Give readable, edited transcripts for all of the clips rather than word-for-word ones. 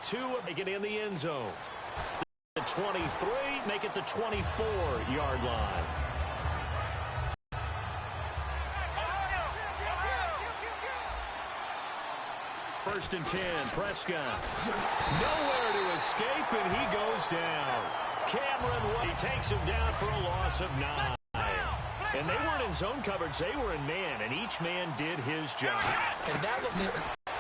2, make it in the end zone. The 23, make it the 24-yard line. First and 10, Prescott. Nowhere to escape, and he goes down. Cameron, he takes him down for a loss of 9. And they weren't in zone coverage, they were in man, and each man did his job. And that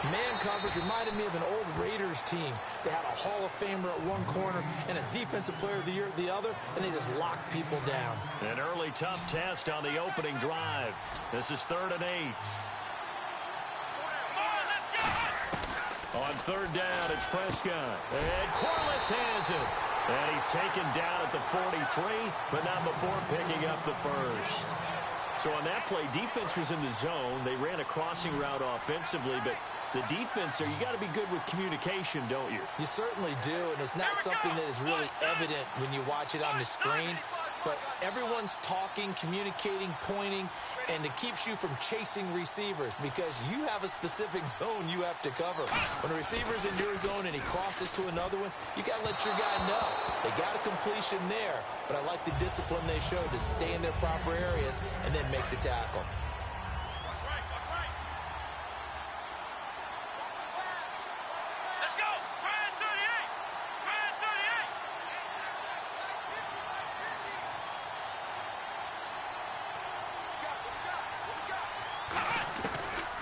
man coverage reminded me of an old Raiders team. They had a Hall of Famer at one corner and a Defensive Player of the Year at the other, and they just locked people down. An early tough test on the opening drive. This is 3rd and 8. On 3rd down, it's Prescott. And Corliss has it. And he's taken down at the 43, but not before picking up the first. So on that play, defense was in the zone. They ran a crossing route offensively, but the defense there, you got to be good with communication, don't you? You certainly do, and it's not something that is really evident when you watch it on the screen. But everyone's talking, communicating, pointing, and it keeps you from chasing receivers because you have a specific zone you have to cover. When a receiver's in your zone and he crosses to another one, you got to let your guy know. They got a completion there, but I like the discipline they showed to stay in their proper areas and then make the tackle.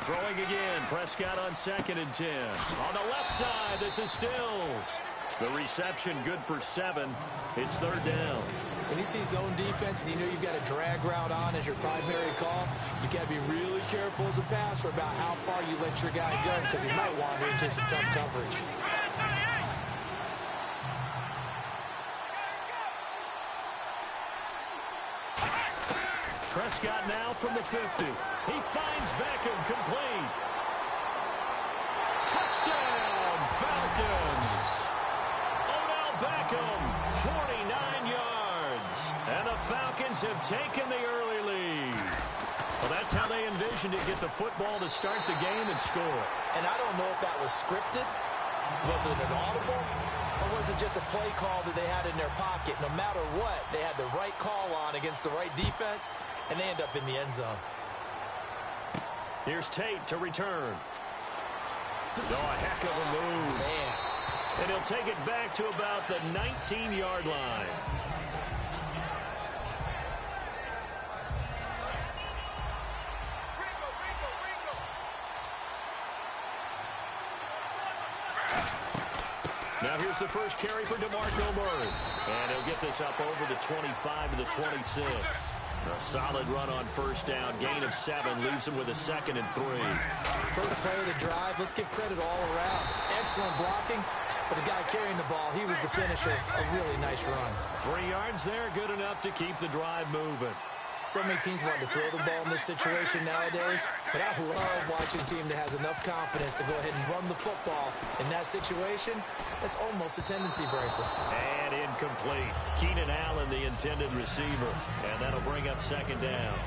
Throwing again, Prescott on 2nd and 10. On the left side, this is Stills. The reception good for 7. It's 3rd down. When you see zone defense and you know you've got a drag route on as your primary call, you got to be really careful as a passer about how far you let your guy go because he might wander into some tough coverage. Prescott now from the 50. He finds Beckham complete. Touchdown, Falcons. Odell Beckham, 49 yards. And the Falcons have taken the early lead. Well, that's how they envisioned it, get the football to start the game and score. And I don't know if that was scripted. Was it an audible? Or was it just a play call that they had in their pocket? No matter what, they had the right call on against the right defense, and they end up in the end zone. Here's Tate to return. Oh, a heck of a move. Man. And he'll take it back to about the 19-yard line. Now here's the first carry for DeMarco Murray. And he'll get this up over the 25 to the 26. A solid run on 1st down. Gain of 7 leaves him with a 2nd and 3. First play of the drive. Let's give credit all around. Excellent blocking. But the guy carrying the ball, he was the finisher. A really nice run. 3 yards there, good enough to keep the drive moving. So many teams want to throw the ball in this situation nowadays, but I love watching a team that has enough confidence to go ahead and run the football. In that situation, that's almost a tendency breaker. And incomplete. Keenan Allen, the intended receiver, and that'll bring up 2nd down.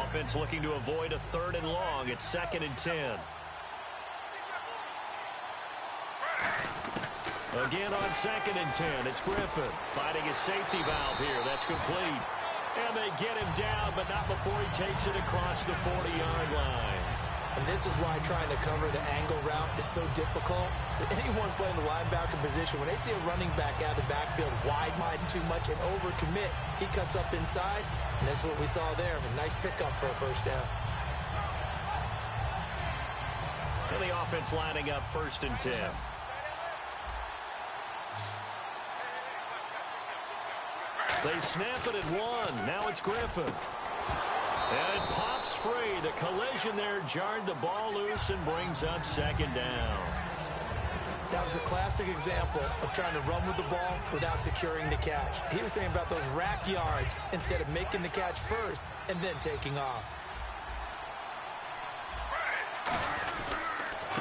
Offense looking to avoid a 3rd and long. It's 2nd and 10. Again on 2nd and 10, it's Griffin fighting his safety valve here. That's complete. And they get him down, but not before he takes it across the 40-yard line. And this is why trying to cover the angle route is so difficult. Anyone playing the linebacker position, when they see a running back out of the backfield wide too much and overcommit, he cuts up inside, and that's what we saw there. A nice pickup for a 1st down. And the offense lining up 1st and 10. They snap it at 1. Now it's Griffin. And it pops free. The collision there jarred the ball loose and brings up 2nd down. That was a classic example of trying to run with the ball without securing the catch. He was thinking about those rack yards instead of making the catch first and then taking off.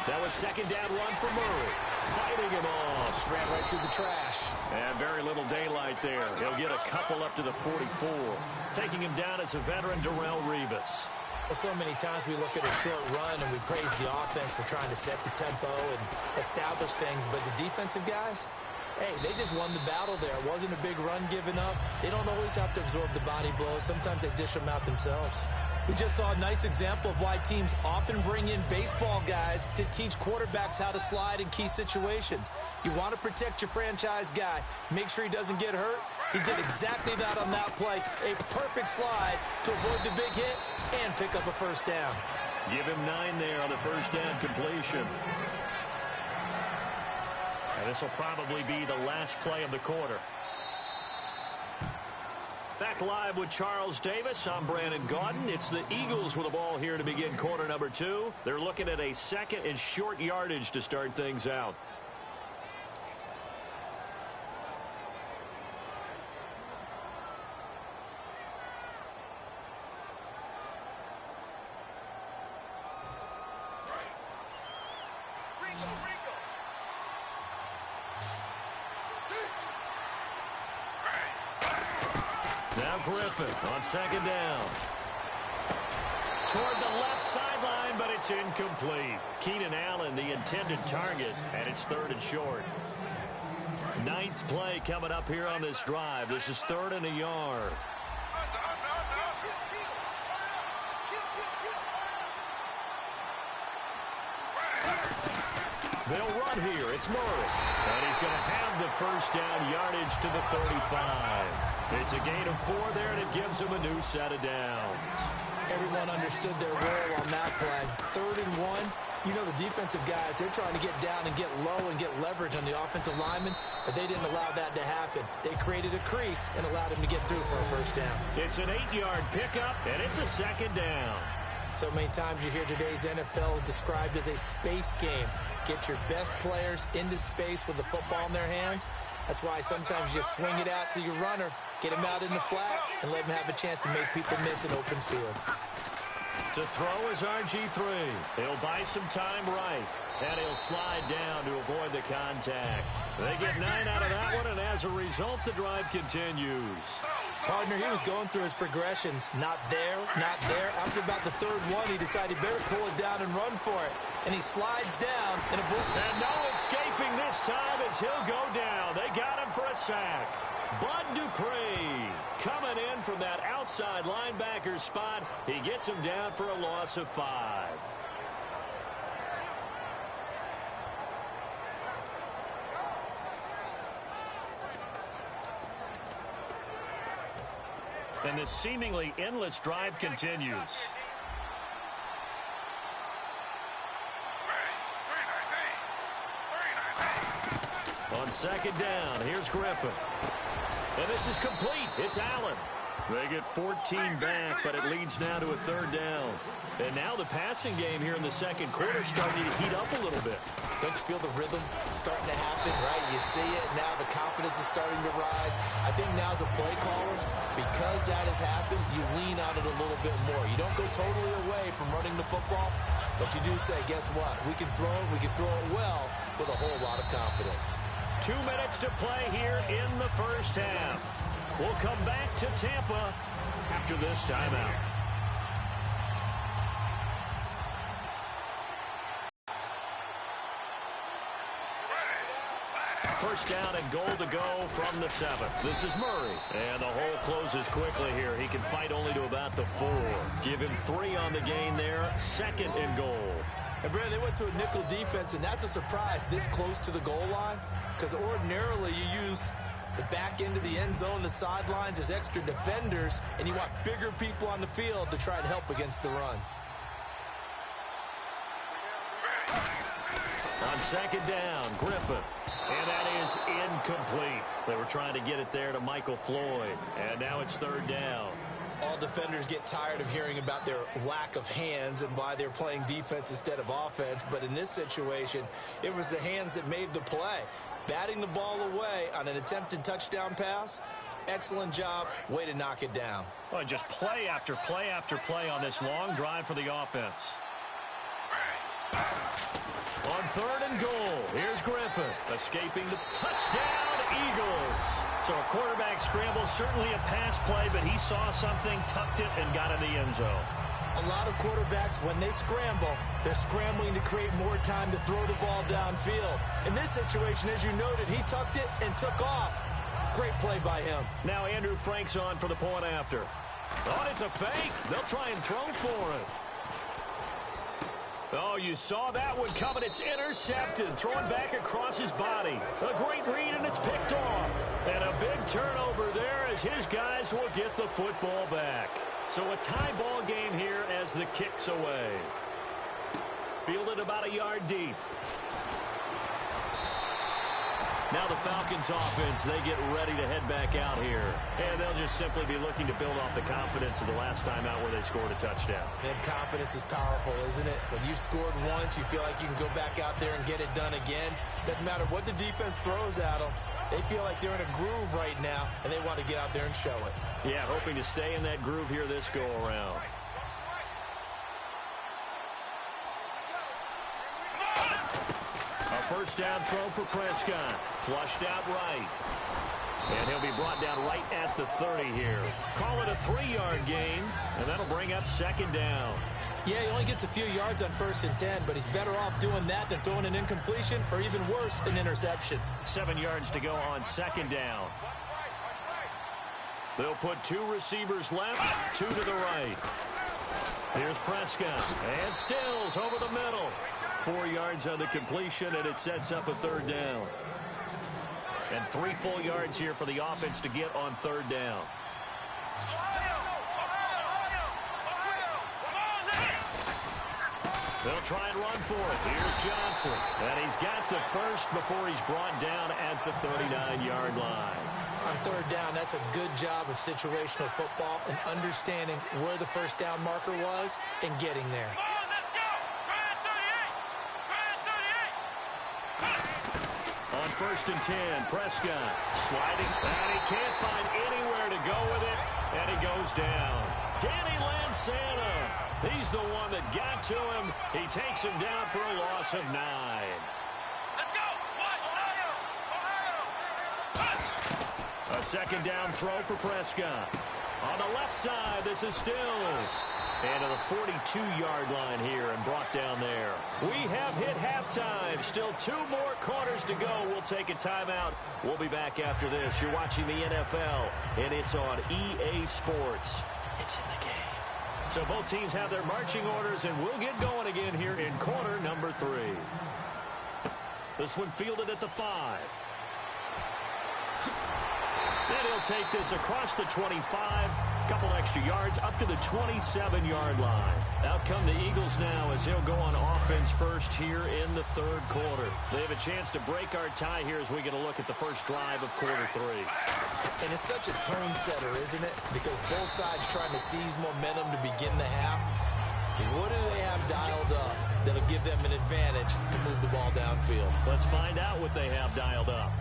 That was 2nd down run for Murray. Fighting him off. Just ran right through the trash. And very little daylight there. He'll get a couple up to the 44. Taking him down is a veteran, Darrelle Revis. Well, so many times we look at a short run and we praise the offense for trying to set the tempo and establish things, but the defensive guys, hey, they just won the battle there. It wasn't a big run given up. They don't always have to absorb the body blows. Sometimes they dish them out themselves. We just saw a nice example of why teams often bring in baseball guys to teach quarterbacks how to slide in key situations. You want to protect your franchise guy. Make sure he doesn't get hurt. He did exactly that on that play. A perfect slide to avoid the big hit and pick up a first down. Give him 9 there on the first down completion. And this will probably be the last play of the quarter. Back live with Charles Davis. I'm Brandon Gaudin. It's the Eagles with the ball here to begin quarter number 2. They're looking at a second and short yardage to start things out. Now Griffin on second down. Toward the left sideline, but it's incomplete. Keenan Allen, the intended target, and it's third and short. 9th play coming up here on this drive. This is 3rd and a yard. They'll run here. It's Murray. And he's going to have the first down yardage to the 35. It's a gain of 4 there, and it gives him a new set of downs. Everyone understood their role on that play. 3rd and 1. You know the defensive guys, they're trying to get down and get low and get leverage on the offensive lineman, but they didn't allow that to happen. They created a crease and allowed him to get through for a first down. It's an 8-yard pickup, and it's a second down. So many times you hear today's NFL described as a space game. Get your best players into space with the football in their hands. That's why sometimes you swing it out to your runner, get him out in the flat, and let him have a chance to make people miss an open field. To throw is RG3. He'll buy some time right, and he'll slide down to avoid the contact. They get 9 out of that one, and as a result, the drive continues. Partner, he was going through his progressions. Not there, not there. After about the 3rd one, he decided he better pull it down and run for it. And he slides down in a blue. And no escaping this time as he'll go down. They got him for a sack. Bud Dupree coming in from that outside linebacker spot. He gets him down for a loss of 5. And this seemingly endless drive continues. On second down, here's Griffin. And this is complete. It's Allen. They get 14 back, but it leads now to a 3rd down. And now the passing game here in the second quarter is starting to heat up a little bit. Don't you feel the rhythm starting to happen, right? You see it. Now the confidence is starting to rise. I think now as a play caller, because that has happened, you lean on it a little bit more. You don't go totally away from running the football, but you do say, guess what? We can throw it. We can throw it well with a whole lot of confidence. 2 minutes to play here in the first half. We'll come back to Tampa after this timeout. First down and goal to go from the 7th. This is Murray. And the hole closes quickly here. He can fight only to about the 4. Give him 3 on the gain there. 2nd and goal. And, Brad, they went to a nickel defense, and that's a surprise this close to the goal line, because ordinarily you use the back end of the end zone, the sidelines as extra defenders, and you want bigger people on the field to try and help against the run. On second down, Griffin. And that is incomplete. They were trying to get it there to Michael Floyd. And now it's 3rd down. All defenders get tired of hearing about their lack of hands and why they're playing defense instead of offense. But in this situation, it was the hands that made the play. Batting the ball away on an attempted touchdown pass. Excellent job. Way to knock it down. Well, just play after play after play on this long drive for the offense. On 3rd and goal, here's Griffin escaping the touchdown, Eagles. So a quarterback scramble, certainly a pass play, but he saw something, tucked it, and got in the end zone. A lot of quarterbacks, when they scramble, they're scrambling to create more time to throw the ball downfield. In this situation, as you noted, he tucked it and took off. Great play by him. Now Andrew Frank's on for the point after. Oh, it's a fake. They'll try and throw for it. Oh, you saw that one coming. It's intercepted. Thrown back across his body. A great read, and it's picked off. And a big turnover there as his guys will get the football back. So a tie ball game here as the kick's away. Fielded about a yard deep. Now the Falcons offense, they get ready to head back out here. And they'll just simply be looking to build off the confidence of the last time out where they scored a touchdown. And confidence is powerful, isn't it? When you've scored once, you feel like you can go back out there and get it done again. Doesn't matter what the defense throws at them. They feel like they're in a groove right now, and they want to get out there and show it. Yeah, hoping to stay in that groove here this go-around. First down throw for Prescott. Flushed out right. And he'll be brought down right at the 30 here. Call it a 3-yard gain, and that'll bring up second down. Yeah, he only gets a few yards on 1st and 10, but he's better off doing that than throwing an incompletion or even worse, an interception. 7 yards to go on second down. They'll put 2 receivers left, 2 to the right. Here's Prescott, and Stills over the middle. 4 yards on the completion, and it sets up a 3rd down. And 3 full yards here for the offense to get on 3rd down. They'll try and run for it. Here's Johnson. And he's got the first before he's brought down at the 39-yard line. On 3rd down, that's a good job of situational football and understanding where the first down marker was and getting there. On 1st and 10, Prescott sliding, and he can't find anywhere to go with it, and he goes down. Danny Lansana, he's the one that got to him. He takes him down for a loss of 9. Let's go! Ohio! A second down throw for Prescott. On the left side, this is Stills. And to the 42-yard line here and brought down there. We have hit halftime. Still 2 more quarters to go. We'll take a timeout. We'll be back after this. You're watching the NFL, and it's on EA Sports. It's in the game. So both teams have their marching orders, and we'll get going again here in quarter number 3. This one fielded at the 5. And he'll take this across the 25. Couple extra yards up to the 27-yard line. Out come the Eagles now as they'll go on offense first here in the 3rd quarter. They have a chance to break our tie here as we get a look at the first drive of quarter 3. And it's such a tone setter, isn't it? Because both sides trying to seize momentum to begin the half. What do they have dialed up that'll give them an advantage to move the ball downfield? Let's find out what they have dialed up.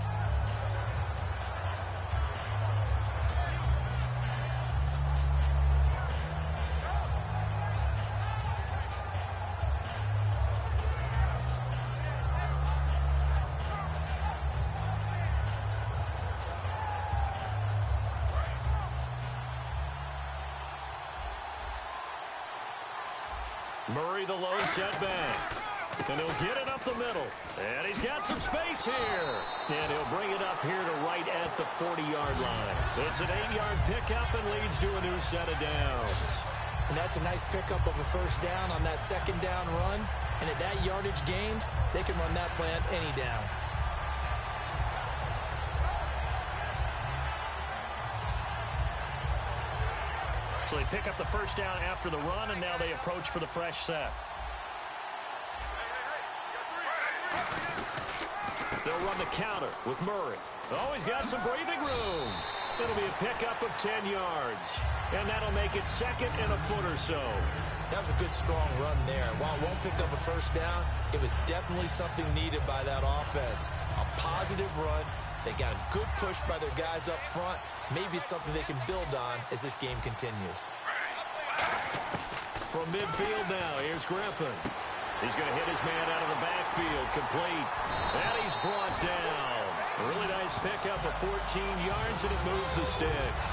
Murray the low setback. And he'll get it up the middle. And he's got some space here. And he'll bring it up here to right at the 40-yard line. It's an 8-yard pickup and leads to a new set of downs. And that's a nice pickup of a first down on that second down run. And at that yardage gained, they can run that play on any down. So they pick up the first down after the run, and now they approach for the fresh set. They'll run the counter with Murray. Oh, he's got some breathing room. It'll be a pickup of 10 yards. And that'll make it 2nd and a foot or so. That was a good, strong run there. While it won't pick up a first down, it was definitely something needed by that offense. A positive run. They got a good push by their guys up front. Maybe it's something they can build on as this game continues. From midfield now, here's Griffin. He's going to hit his man out of the backfield, complete. And he's brought down. A really nice pickup of 14 yards, and it moves the sticks.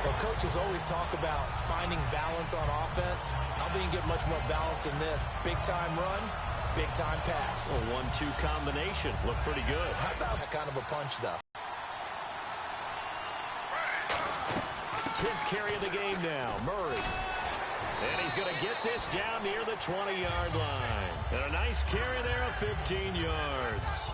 Well, coaches always talk about finding balance on offense. I don't think you get much more balance than this. Big-time run, big-time pass. A 1-2 combination. Looked pretty good. How about that kind of a punch, though? 10th carry of the game now, Murray. And he's going to get this down near the 20-yard line. And a nice carry there of 15 yards.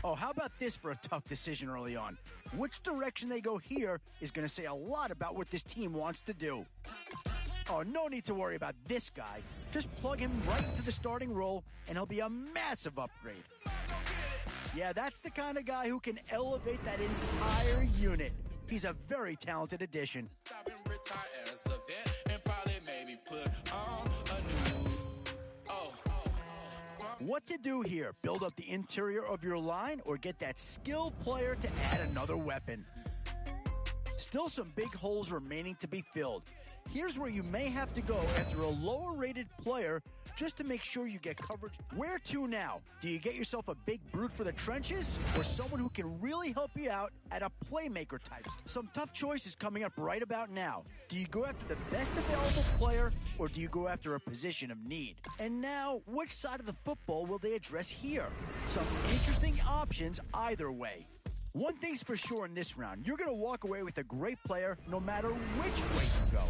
Oh, how about this for a tough decision early on? Which direction they go here is going to say a lot about what this team wants to do. Oh, no need to worry about this guy. Just plug him right into the starting role, and he'll be a massive upgrade. Yeah, that's the kind of guy who can elevate that entire unit. He's a very talented addition. What to do here? Build up the interior of your line or get that skilled player to add another weapon? Still some big holes remaining to be filled. Here's where you may have to go after a lower-rated player just to make sure you get coverage. Where to now? Do you get yourself a big brute for the trenches or someone who can really help you out at a playmaker type? Some tough choices coming up right about now. Do you go after the best available player or do you go after a position of need? And now, which side of the football will they address here? Some interesting options either way. One thing's for sure in this round, you're going to walk away with a great player no matter which way you go.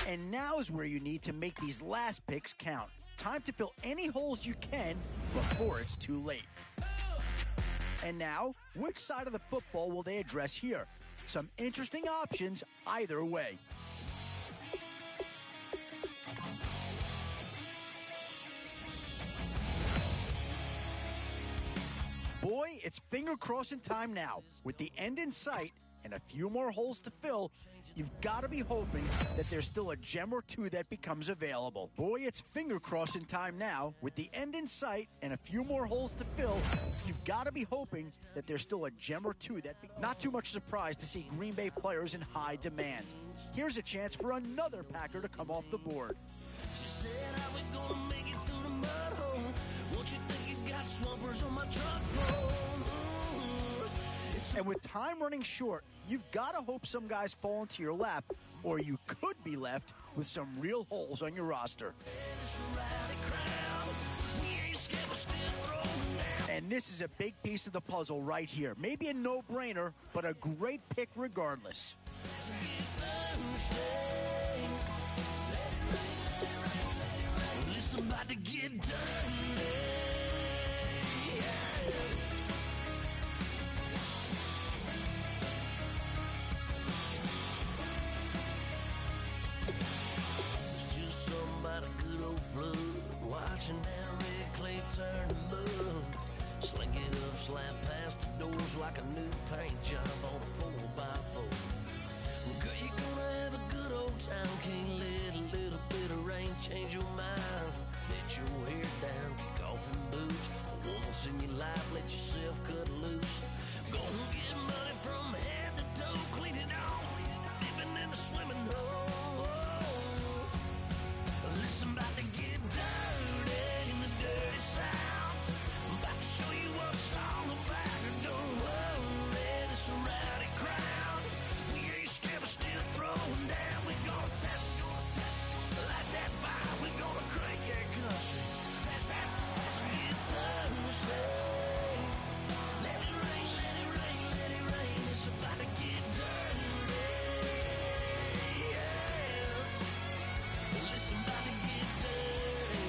And now is where you need to make these last picks count. Time to fill any holes you can before it's too late. And now, which side of the football will they address here? Some interesting options either way. Boy, it's finger-crossing time now. With the end in sight and a few more holes to fill, you've got to be hoping that there's still a gem or two that becomes available. Boy, it's finger-crossing time now. With the end in sight and a few more holes to fill, you've got to be hoping that there's still a gem or two that... Not too much surprise to see Green Bay players in high demand. Here's a chance for another Packer to come off the board. She said, "How we gonna make it through the mud hole? Won't you think you got swampers on my truck roll?" And with time running short, you've got to hope some guys fall into your lap, or you could be left with some real holes on your roster. And this is a big piece of the puzzle right here. Maybe a no-brainer, but a great pick regardless. Listen, about to get done. It's just something about a good old flood, watching that red clay turn to mud. Slink it up, slap past the doors like a new paint job on a 4x4. Girl, you're gonna have a good old time, can't let a little bit of rain, change your mind. Let your hair down, kick off in boots. Once in your life, let yourself cut loose. Go and get money from head to toe, clean it off, living in a swimming hole. Listen, about to get dirty in the dirty South. I'm about to show you what it's all about. Don't worry, it's a rowdy crowd. We ain't scared, but still throwing down. We're gonna tap, light that fire. We're gonna crank that country. That's get Thursday. Let it rain, let it rain, let it rain. It's about to get dirty. Yeah. Listen, about to get dirty.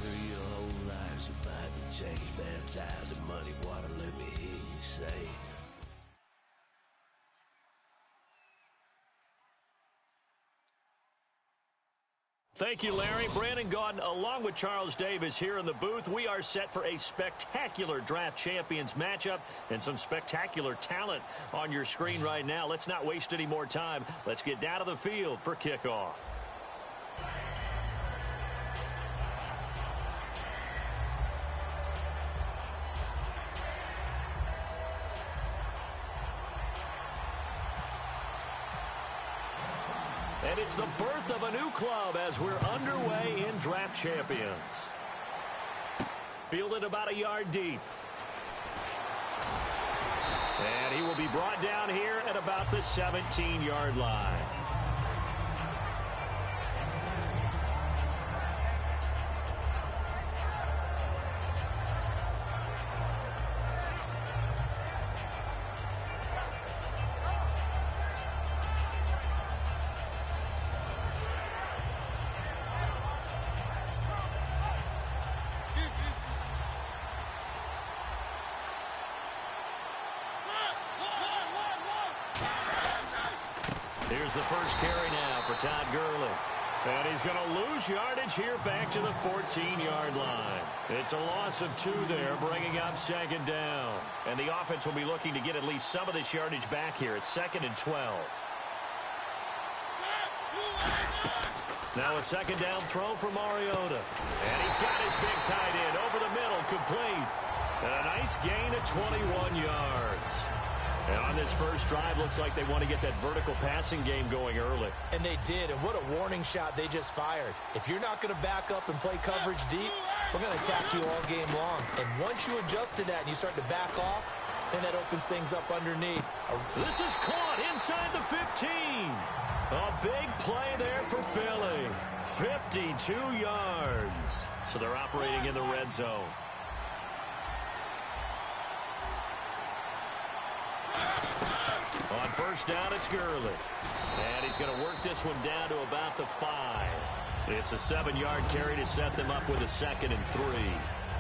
Girl, your whole life's about to change. Baptized in muddy water, let me hear you say. Thank you, Larry. Brandon Gaudin, along with Charles Davis here in the booth. We are set for a spectacular Draft Champions matchup and some spectacular talent on your screen right now. Let's not waste any more time. Let's get down to the field for kickoff. And it's the birth of a new club as we're underway in Draft Champions. Fielded about a yard deep. And he will be brought down here at about the 17-yard line. Here's the first carry now for Todd Gurley. And he's going to lose yardage here back to the 14-yard line. It's a loss of 2 there, bringing up second down. And the offense will be looking to get at least some of this yardage back here. It's 2nd and 12. Now a second down throw for Mariota. And he's got his big tight end over the middle, complete. And a nice gain of 21 yards. And on this first drive, looks like they want to get that vertical passing game going early. And they did, and what a warning shot they just fired. If you're not going to back up and play coverage deep, we're going to attack you all game long. And once you adjust to that and you start to back off, then that opens things up underneath. This is caught inside the 15. A big play there for Philly. 52 yards. So they're operating in the red zone. On first down, it's Gurley. And he's going to work this one down to about the 5. It's a 7-yard carry to set them up with a 2nd and 3.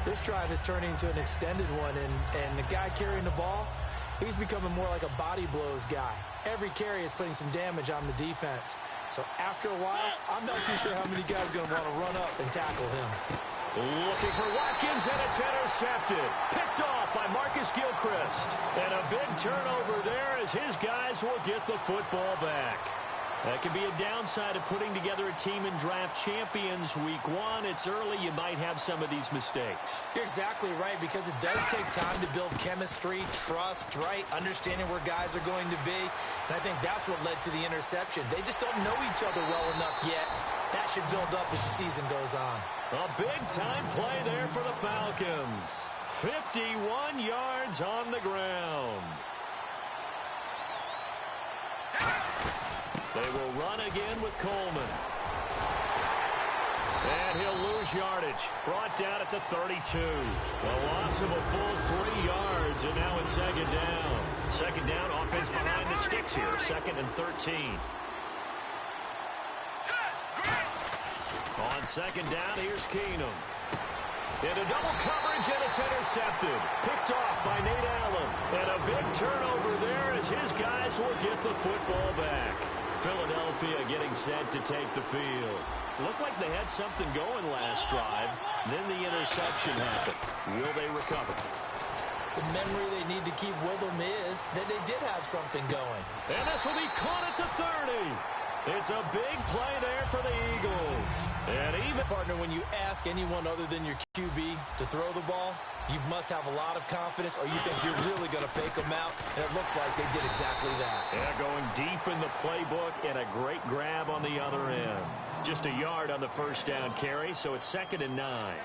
This drive is turning into an extended one, and the guy carrying the ball, he's becoming more like a body blows guy. Every carry is putting some damage on the defense. So after a while, I'm not too sure how many guys are going to want to run up and tackle him. Looking for Watkins, and it's intercepted. Picked off by Marcus Gilchrist. And a big turnover there as his guys will get the football back. That could be a downside of putting together a team in Draft Champions Week 1. It's early. You might have some of these mistakes. You're exactly right, because it does take time to build chemistry, trust, right? Understanding where guys are going to be. And I think that's what led to the interception. They just don't know each other well enough yet. That should build up as the season goes on. A big-time play there for the Falcons. 51 yards on the ground. They will run again with Coleman. And he'll lose yardage. Brought down at the 32. A loss of a full 3 yards, and now it's second down. Second down, offense behind the sticks here. 2nd and 13. On second down, here's Keenum. Into double coverage, and it's intercepted. Picked off by Nate Allen. And a big turnover there as his guys will get the football back. Philadelphia getting set to take the field. Looked like they had something going last drive. Then the interception happened. Will they recover? The memory they need to keep with them is that they did have something going. And this will be caught at the 30. It's a big play there for the Eagles. And even, Partner, when you ask anyone other than your QB to throw the ball, you must have a lot of confidence, or you think you're really going to fake them out, and it looks like they did exactly that. Yeah, going deep in the playbook and a great grab on the other end. Just a yard on the first down carry, so it's 2nd and 9.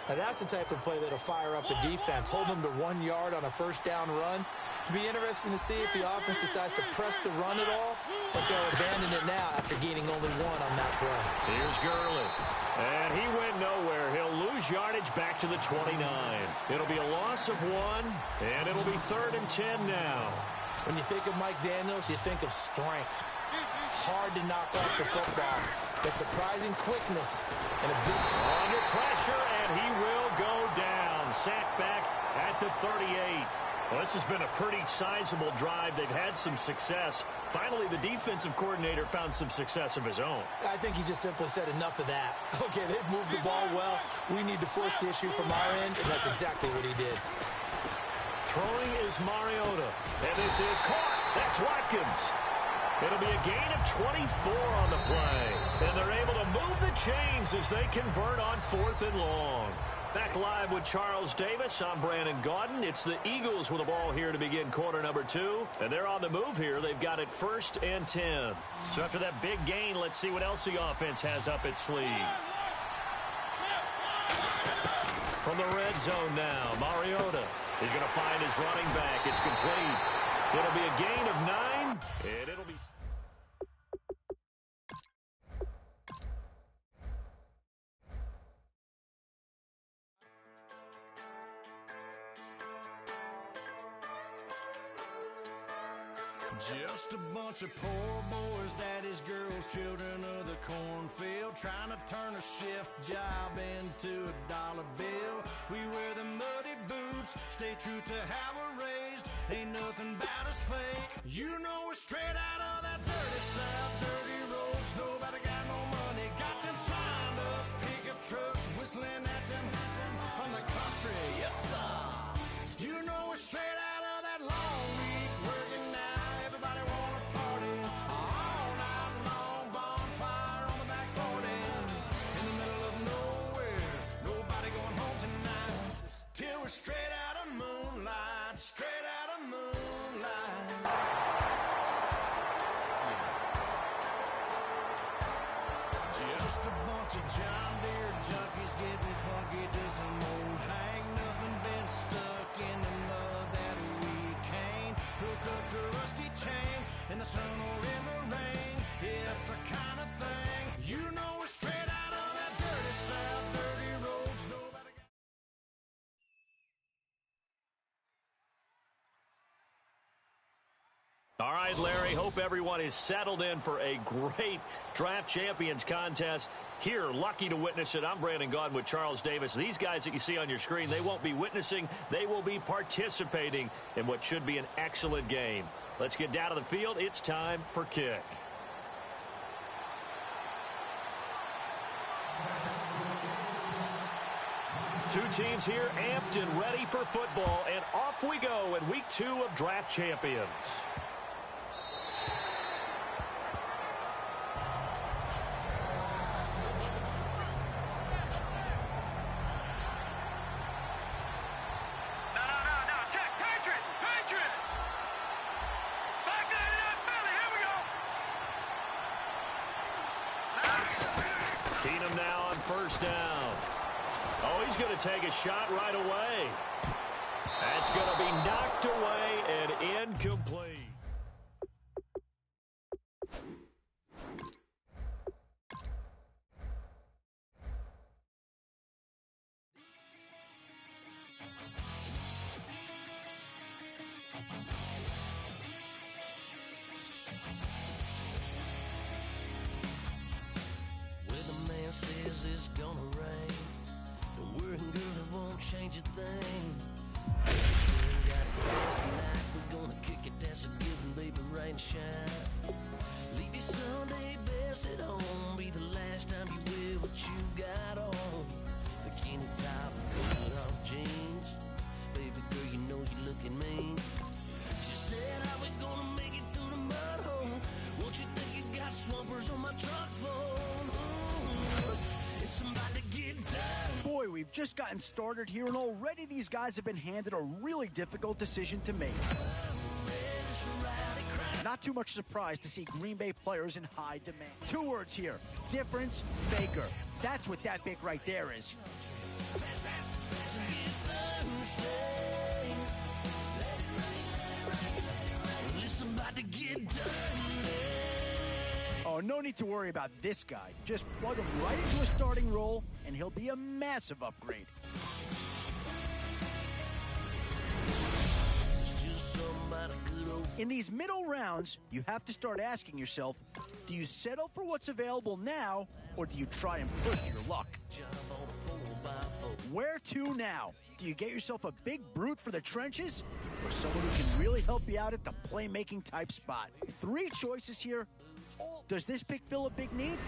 Now, that's the type of play that'll fire up the defense. Hold them to 1 yard on a first down run. It'll be interesting to see if the offense decides to press the run at all, but they'll abandon it now after gaining only 1 on that play. Here's Gurley. And he went nowhere. He'll lose yardage back to the 29. It'll be a loss of 1, and it'll be 3rd and 10 now. When you think of Mike Daniels, you think of strength. Hard to knock off the football. The surprising quickness and a big under pressure, and he will go down. Sacked back at the 38. Well, this has been a pretty sizable drive. They've had some success. Finally, the defensive coordinator found some success of his own. I think he just simply said enough of that. Okay, they've moved the ball well. We need to force the issue from our end, and that's exactly what he did. Throwing is Mariota, and this is caught. That's Watkins. It'll be a gain of 24 on the play, and they're able to move the chains as they convert on 4th and long. Back live with Charles Davis. I'm Brandon Gaudin. It's the Eagles with the ball here to begin quarter number 2, and they're on the move here. They've got it 1st and 10. So after that big gain, let's see what else the offense has up its sleeve. From the red zone now, Mariota is going to find his running back. It's complete. It'll be a gain of 9, and it'll be... Just a bunch of poor boys, daddies, girls, children of the cornfield, trying to turn a shift job into a dollar bill. We wear the muddy boots, stay true to how we're raised. Ain't nothing about us fake. You know we're straight out of that dirty south, dirty roads. Nobody got no money, got them signed up pickup trucks, whistling at them from the country. Yes, sir. You know we're straight out of that long week working now. Everybody wanna party all night long, bonfire on the back 40, in the middle of nowhere, nobody going home tonight, till we're straight out of moonlight, straight out of moonlight. Just a bunch of John Deere junkies getting funky to some old hang, nothing been stuck in the mud that we can't hook up to a rusty chain in the sun or in the rain. Yeah, that's the kind of thing. You know we're straight out of that dirty south, dirty roads. Nobody got... All right, Larry, hope everyone is settled in for a great Draft Champions contest. Here, lucky to witness it. I'm Brandon Gaudin with Charles Davis. These guys that you see on your screen, they won't be witnessing. They will be participating in what should be an excellent game. Let's get down to the field. It's time for kick. Two teams here amped and ready for football, and off we go in week 2 of Draft Champions. First down. Oh, he's going to take a shot right away. That's going to be knocked away and incomplete. Says it's gonna rain. Don't worry, girl, it won't change a thing. We ain't got plans tonight. We're gonna kick it, that's a given, baby, rain and shine. Leave your Sunday best at home. Be the last time you wear what you got on. Bikini top and cut off jeans. Baby girl, you know you look just gotten started here, and already these guys have been handed a really difficult decision to make. Not too much surprise to see Green Bay players in high demand. 2 words here: difference maker. That's what that pick right there is. Oh, no need to worry about this guy. Just plug him right into a starting role, and he'll be a massive upgrade. In these middle rounds, you have to start asking yourself, do you settle for what's available now, or do you try and push your luck? Where to now? Do you get yourself a big brute for the trenches, or someone who can really help you out at the playmaking type spot? 3 choices here. Does this pick fill a big need?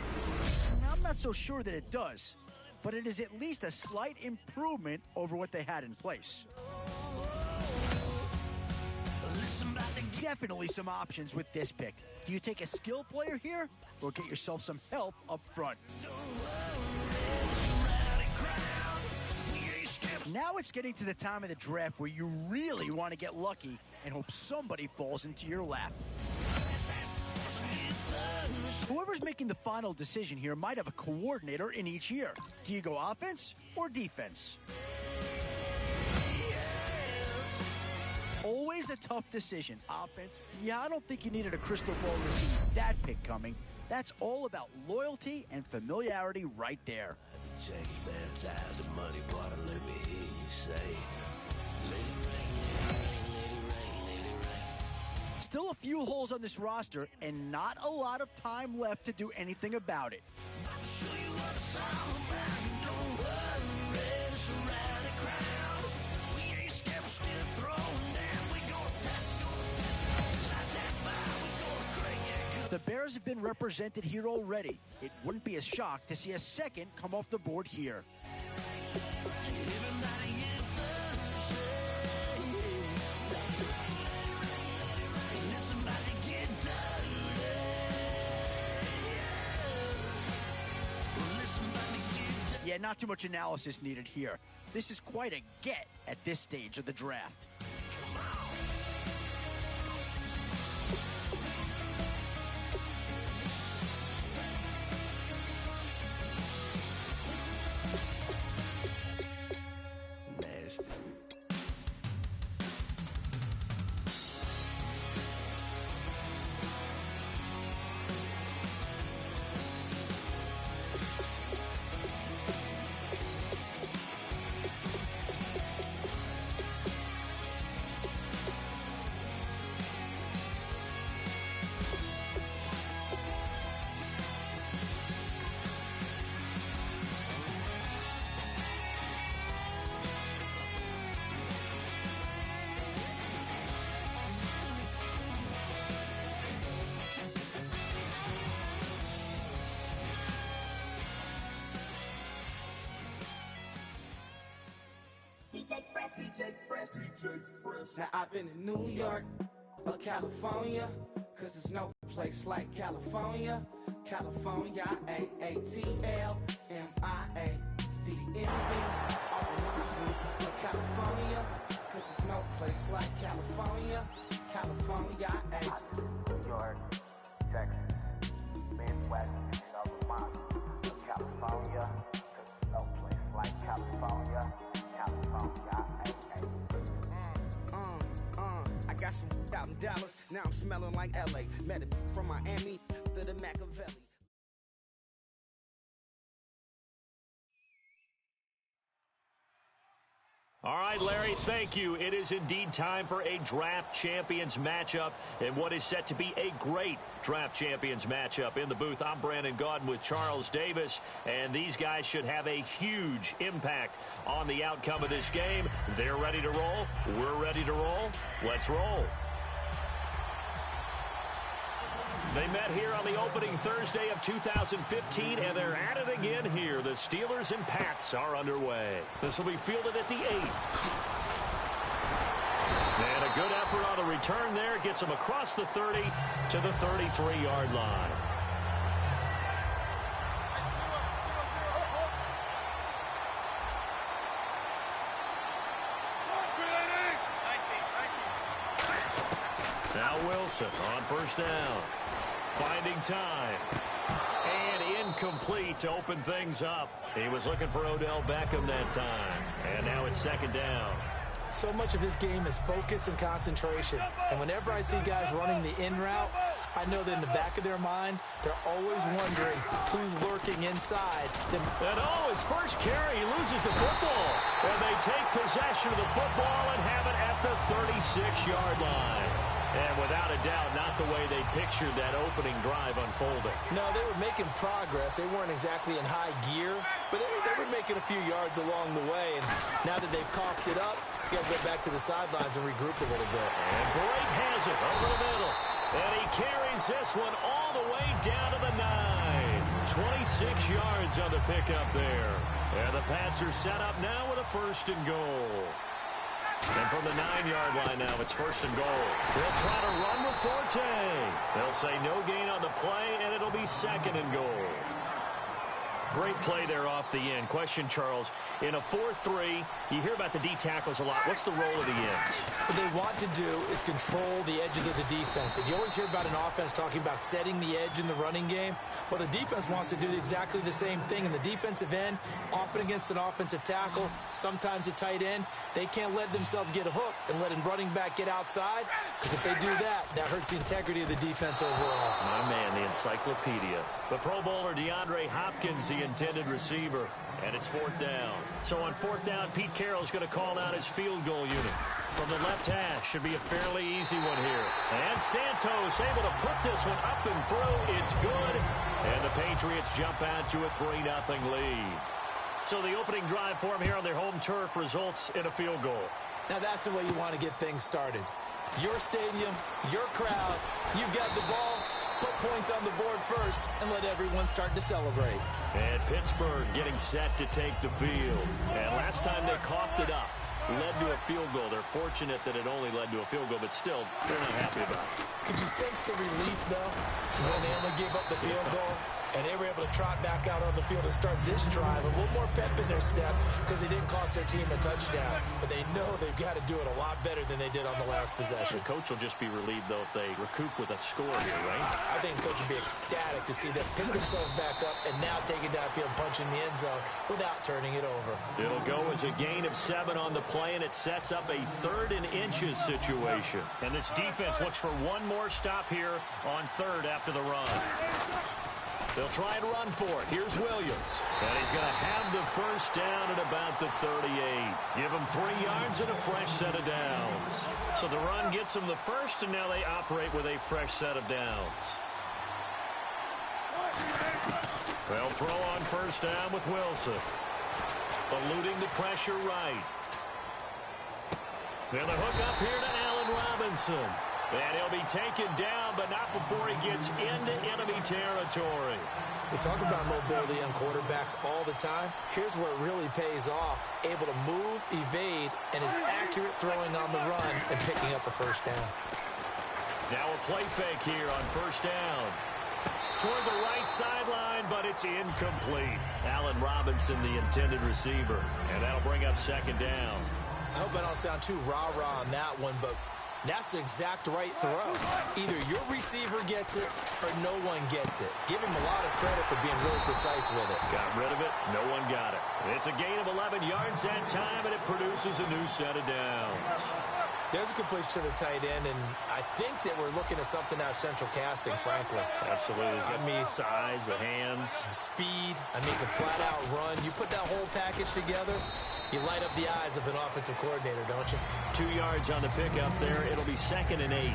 I'm not so sure that it does, but it is at least a slight improvement over what they had in place. Definitely some options with this pick. Do you take a skill player here, or get yourself some help up front? Now it's getting to the time of the draft where you really want to get lucky and hope somebody falls into your lap. Whoever's making the final decision here might have a coordinator in each year. Do you go offense or defense? Always a tough decision. Offense, yeah, I don't think you needed a crystal ball to see that pick coming. That's all about loyalty and familiarity right there. Still a few holes on this roster, and not a lot of time left to do anything about it. The Bears have been represented here already. It wouldn't be a shock to see a second come off the board here. Yeah, not too much analysis needed here. This is quite a get at this stage of the draft. Now I've been in New York or California, cause there's no place like California. California, A-A-T-L-M-I-A-D-N-V. All reminds me of California, cause there's no place like California. California, New York, Texas, Midwest, it all reminds me of California, cause there's no place like California. California, I got some out in Dallas, now I'm smelling like LA. Met it from Miami to the Machiavelli. All right, Larry, thank you. It is indeed time for a draft champions matchup, and what is set to be a great draft champions matchup. In the booth, I'm Brandon Gaudin with Charles Davis, and these guys should have a huge impact on the outcome of this game. They're ready to roll. We're ready to roll. Let's roll. They met here on the opening Thursday of 2015, and they're at it again here. The Steelers and Pats are underway. This will be fielded at the 8. And a good effort on the return there. Gets them across the 30 to the 33-yard line. Now Wilson on first down. Finding time. And incomplete to open things up. He was looking for Odell Beckham that time. And now it's second down. So much of this game is focus and concentration. And whenever I see guys running the in route, I know that in the back of their mind, they're always wondering who's lurking inside. And his first carry, he loses the football. And they take possession of the football and have it at the 36-yard line. And without a doubt, not the way they pictured that opening drive unfolding. No, they were making progress. They weren't exactly in high gear, but they were making a few yards along the way. And now that they've coughed it up, you got to go back to the sidelines and regroup a little bit. And Blake has it over the middle. And he carries this one all the way down to the 9. 26 yards on the pickup there. And the Pats are set up now with a first and goal. And from the 9-yard line now, it's first and goal. They'll try to run with Forte. They'll say no gain on the play, and it'll be second and goal. Great play there off the end. Question, Charles, in a 4-3, you hear about the D tackles a lot. What's the role of the ends? What they want to do is control the edges of the defense. And you always hear about an offense talking about setting the edge in the running game. Well, the defense wants to do exactly the same thing. In the defensive end, often against an offensive tackle, sometimes a tight end, they can't let themselves get hooked and let a running back get outside. Because if they do that, that hurts the integrity of the defense overall. My man, the encyclopedia. The Pro Bowler DeAndre Hopkins, the intended receiver. And it's fourth down. So on fourth down, Pete Carroll's going to call out his field goal unit. From the left hash, should be a fairly easy one here. And Santos able to put this one up and through. It's good. And the Patriots jump out to a 3-0 lead. So the opening drive for them here on their home turf results in a field goal. Now that's the way you want to get things started. Your stadium, your crowd, you've got the ball. Put points on the board first and let everyone start to celebrate. And Pittsburgh getting set to take the field. And last time they coughed it up, led to a field goal. They're fortunate that it only led to a field goal, but still, they're not happy about it. Could you sense the relief, though, when they only gave up the field goal? And they were able to trot back out on the field and start this drive. A little more pep in their step because it didn't cost their team a touchdown. But they know they've got to do it a lot better than they did on the last possession. The coach will just be relieved, though, if they recoup with a score here, right? I think the coach would be ecstatic to see them pick themselves back up and now take it downfield and punch in the end zone without turning it over. It'll go as a gain of 7 on the play, and it sets up a 3rd and inches situation. And this defense looks for one more stop here on 3rd after the run. They'll try and run for it. Here's Williams. And he's going to have the first down at about the 38. Give him 3 yards and a fresh set of downs. So the run gets them the first, and now they operate with a fresh set of downs. They'll throw on first down with Wilson. Eluding the pressure right. And the hook up here to Allen Robinson. And he'll be taken down, but not before he gets into enemy territory. We talk about mobility on quarterbacks all the time. Here's where it really pays off. Able to move, evade, and is accurate throwing on the run and picking up a first down. Now a play fake here on first down. Toward the right sideline, but it's incomplete. Allen Robinson, the intended receiver. And that'll bring up second down. I hope I don't sound too rah-rah on that one, but that's the exact right throw. Either your receiver gets it or no one gets it. Give him a lot of credit for being really precise with it. Got rid of it. No one got it. It's a gain of 11 yards that time, and it produces a new set of downs. There's a completion to the tight end, and I think that we're looking at something out of central casting, frankly. Absolutely. I mean, size, the hands. Speed. I mean, the flat-out run. You put that whole package together, you light up the eyes of an offensive coordinator, don't you? 2 yards on the pickup there. It'll be 2nd and 8.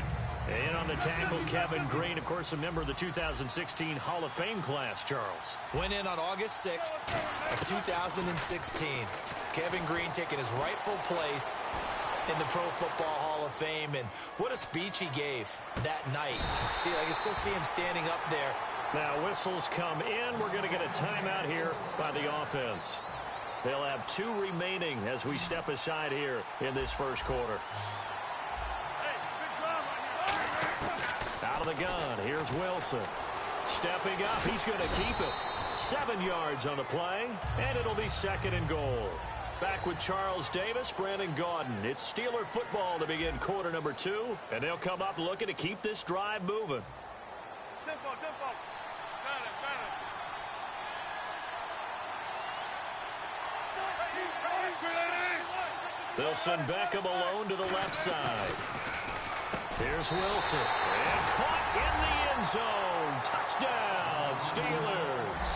And on the tackle, Kevin Green, of course, a member of the 2016 Hall of Fame class, Charles. Went in on August 6th of 2016. Kevin Green taking his rightful place in the Pro Football Hall of Fame. And what a speech he gave that night. I can still see him standing up there. Now whistles come in. We're going to get a timeout here by the offense. They'll have 2 remaining as we step aside here in this first quarter. Out of the gun, here's Wilson. Stepping up, he's going to keep it. 7 yards on the play, and it'll be 2nd and goal. Back with Charles Davis, Brandon Gaudin. It's Steeler football to begin quarter number 2, and they'll come up looking to keep this drive moving. Tempo. Got it. They'll send Beckham alone to the left side. Here's Wilson. And caught in the end zone. Touchdown, Steelers.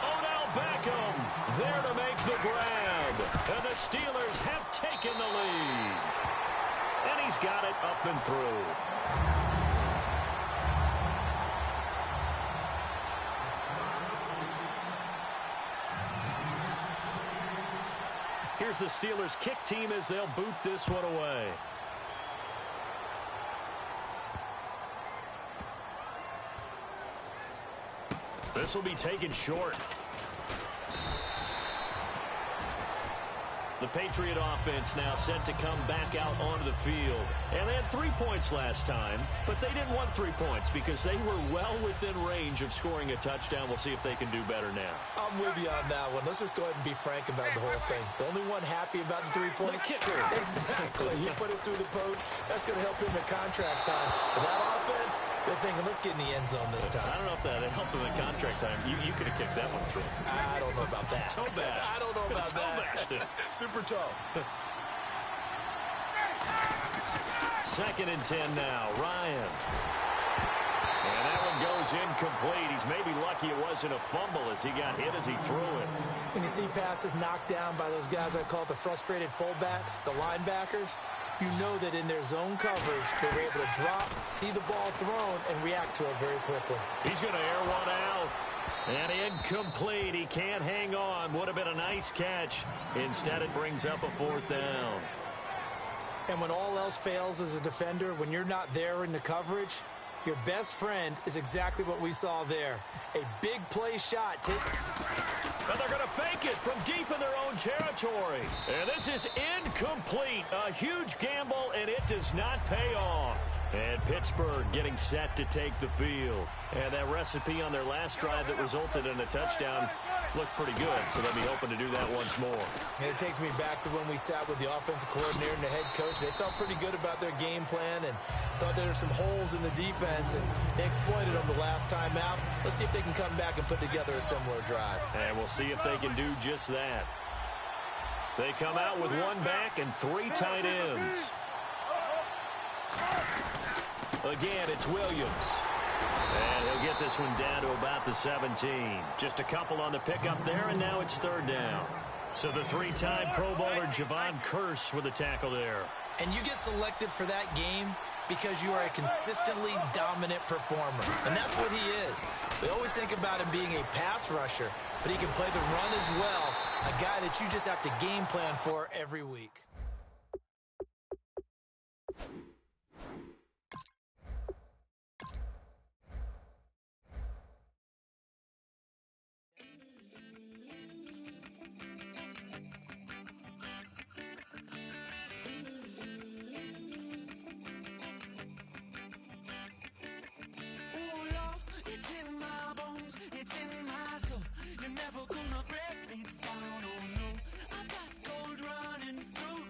Odell Beckham there to make the grab. And the Steelers have taken the lead. And he's got it up and through. Here's the Steelers kick team as they'll boot this one away. This will be taken short. The Patriot offense now set to come back out onto the field. And they had 3 points last time, but they didn't want 3 points because they were well within range of scoring a touchdown. We'll see if they can do better now. I'm with you on that one. Let's just go ahead and be frank about the whole thing. The only one happy about the 3-point kicker. Exactly. He put it through the post. That's going to help him in contract time. But that offense, they're thinking, let's get in the end zone this time. I don't know if that helped him in contract time. You could have kicked that one through. I don't know about that. Toe bash. I don't know about Toe bashed it. Super toe. 2nd and 10 now. Ryan. And that one goes incomplete. He's maybe lucky it wasn't a fumble as he got hit as he threw it. When you see passes knocked down by those guys I call the frustrated fullbacks, the linebackers, you know that in their zone coverage, they were able to drop, see the ball thrown, and react to it very quickly. He's going to air one out. And incomplete. He can't hang on. Would have been a nice catch. Instead, it brings up a 4th down. And when all else fails as a defender, when you're not there in the coverage, your best friend is exactly what we saw there. A big play shot. And they're going to fake it from deep in their own territory. And this is incomplete. A huge gamble, and it does not pay off. And Pittsburgh getting set to take the field. And that recipe on their last drive that resulted in a touchdown looked pretty good, so they'll be hoping to do that once more. And it takes me back to when we sat with the offensive coordinator and the head coach. They felt pretty good about their game plan and thought there were some holes in the defense, and they exploited them the last time out. Let's see if they can come back and put together a similar drive. And we'll see if they can do just that. They come out with 1 back and 3 tight ends. Again, it's Williams. And he'll get this one down to about the 17. Just a couple on the pickup there, and now it's 3rd down. So the 3-time Pro Bowler Javon Curse with a tackle there. And you get selected for that game because you are a consistently dominant performer. And that's what he is. We always think about him being a pass rusher, but he can play the run as well. A guy that you just have to game plan for every week. It's in my bones, it's in my soul. You're never gonna break me down, oh no. I've got gold running through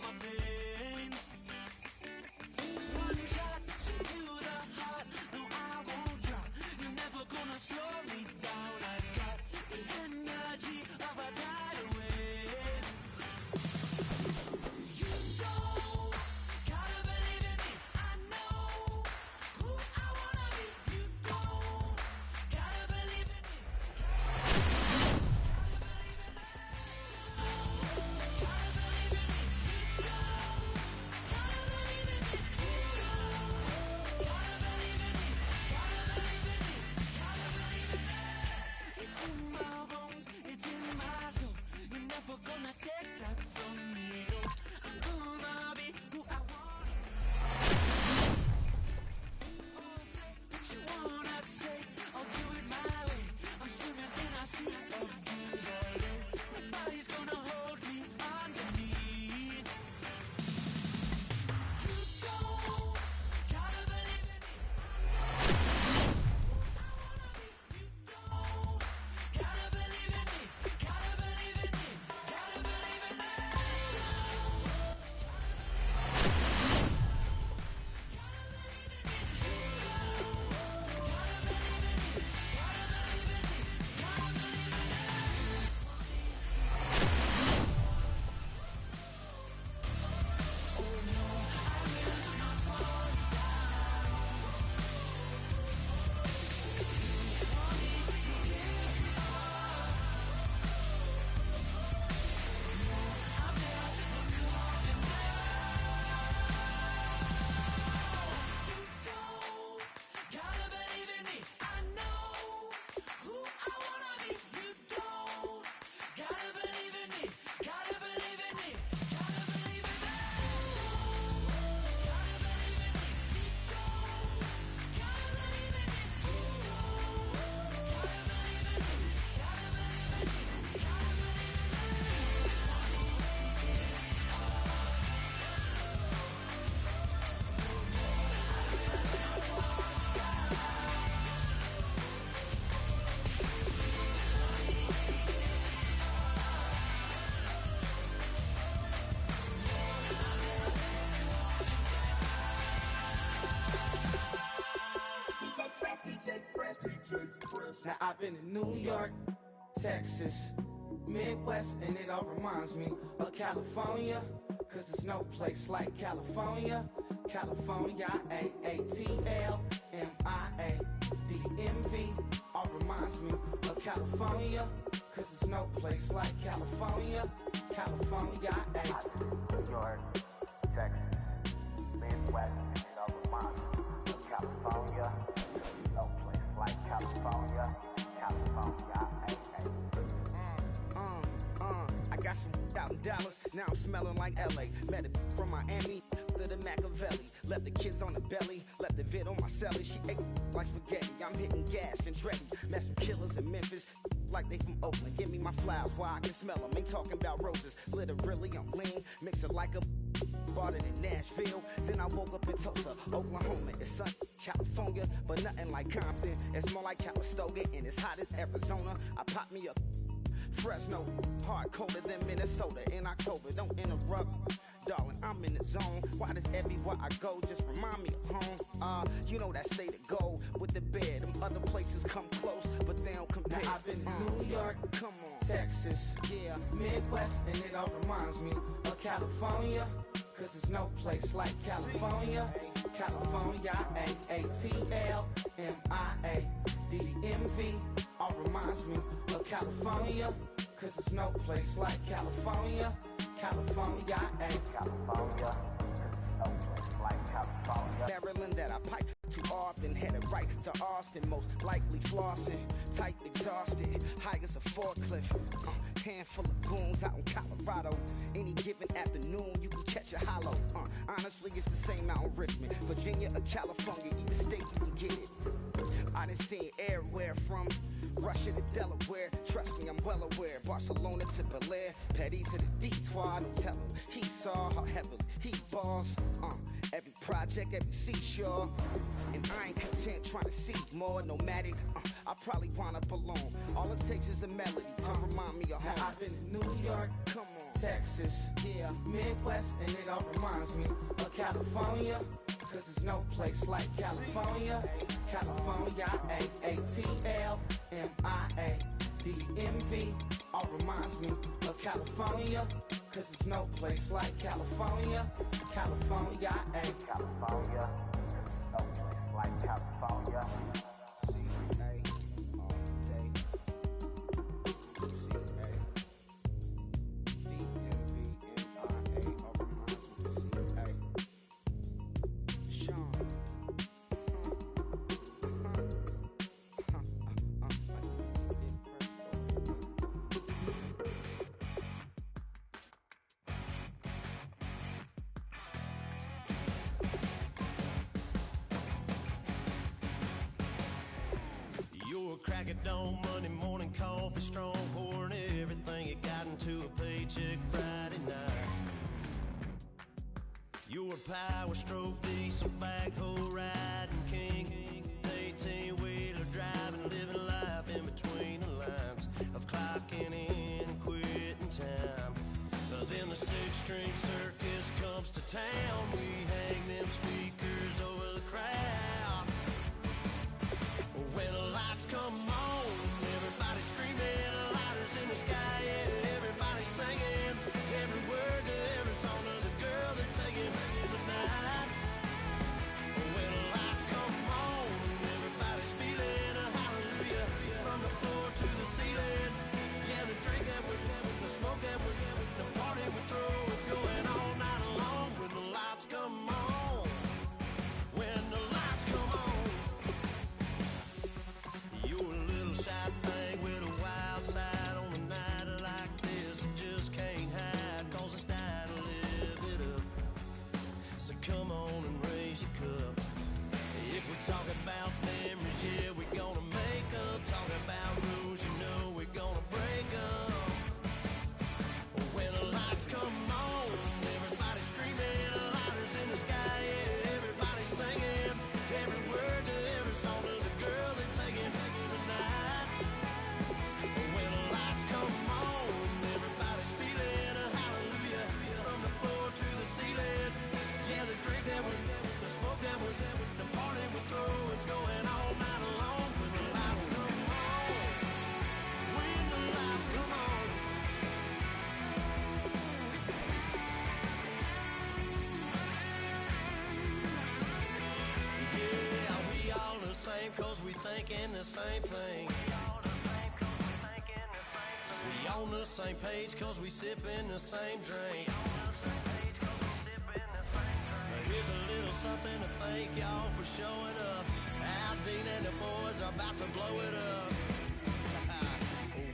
Now I've been in New York, Texas, Midwest, and it all reminds me of California, cause there's no place like California. California, A-A-T-L-M-I-A-D-M-V, all reminds me of California, cause there's no place like California. California, New York, Texas, Midwest, and it all reminds me of California, cause there's no place like California. California, I got some $1,000, now I'm smelling like LA. Met it from Miami to the Machiavelli. Left the kids on the belly, left the vid on my celly. She ate like spaghetti, I'm hitting gas and Dreddy. Met some killers in Memphis, like they from Oakland. Give me my flowers while I can smell them. Ain't talking about roses, literally I'm lean. Mix it like a bought it in Nashville. Then I woke up in Tulsa, Oklahoma. It's sunny, California, but nothing like Compton. It's more like Calistoga, and it's hot as Arizona. I pop me a Fresno, hard colder than Minnesota in October. Don't interrupt, darling, I'm in the zone. Why does everywhere I go just remind me of home? You know that state of gold with the bed. Them other places come close, but they don't compare. Now I've been to New York, come on, Texas, yeah, Midwest, and it all reminds me of California, cause there's no place like California. California, A-A-T-L-M-I-A-D-M-V, all reminds me of California, cause there's no place like California. California, California, no place like California. Maryland that I pipe too often, headed right to Austin, most likely flossing, tight exhausted, high as a forklift. Handful of goons out in Colorado. Any given afternoon, you can catch a hollow. Honestly, it's the same out in Richmond, Virginia or California, either state you can get it. I done seen everywhere from Russia to Delaware. Trust me, I'm well aware. Barcelona to Bel Air, Petty to the Detroit. Don't tell him he saw how heavily he balls. Every project, every seashore. And I ain't content trying to see more nomadic. I probably wind up alone. All it takes is a melody to remind me of home. Now I've been to New York, come on, Texas, yeah, Midwest, and it all reminds me of California, cause there's no place like California. California, A-A-T-L-M-I-A-D-M-V, all reminds me of California, cause there's no place like California. California, California, no place like California. C-A all day. C-A D-M-V-M-I-A, all reminds me of C-A. Sean. You're a crack at dawn, Monday morning coffee, strong, pouring everything you got into a paycheck Friday night. You're a power stroke, diesel backhoe riding king, 18-wheeler driving, living life in between the lines of clocking in and quitting time. But then the six-string circus comes to town. We hang them speakers over the crowd. When the lights come on, everybody screaming, lighters in the sky, yeah, everybody singing every word to every song of the girl they're taking tonight. When the lights come on, everybody's feeling a hallelujah from the floor to the ceiling. Yeah, the drink that we're having, the smoke that we're having, the party we throw, it's going all night long. When the lights come on, when the lights come on. You're a little shy thing with a wild side on a night like this. You just can't hide, cause it's time to live it up. So come on and raise your cup. If we're talking about memories, yeah, we're gonna make up. Talking about rules, you know we're gonna break up. When the lights come on, everybody screaming, lighters in the sky, yeah, everybody singing every word to every song of the girl they're taking tonight. When the lights come on, everybody's feeling a hallelujah from the floor to the ceiling. Yeah, the drink that thinking the same thing. We on the same page cause we sippin' the same drink. Here's a little something to thank y'all for showing up. Al Dean and the boys are about to blow it up.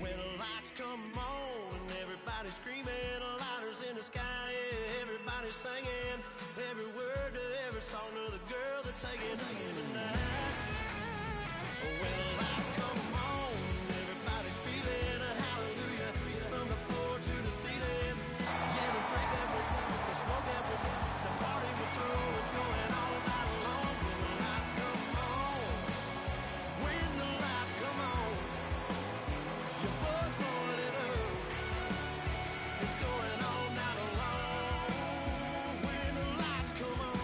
When the lights come on and everybody's screaming, lighters in the sky, yeah, everybody's singing every word to every song to the girl they're taking tonight. When the lights come on, everybody's feeling a hallelujah from the floor to the ceiling. Yeah, the drink that we're done, the smoke that we're done, the party we're through, it's going all night long. When the lights come on, when the lights come on, your buzz blowing it up, it's going all night long. When the lights come on.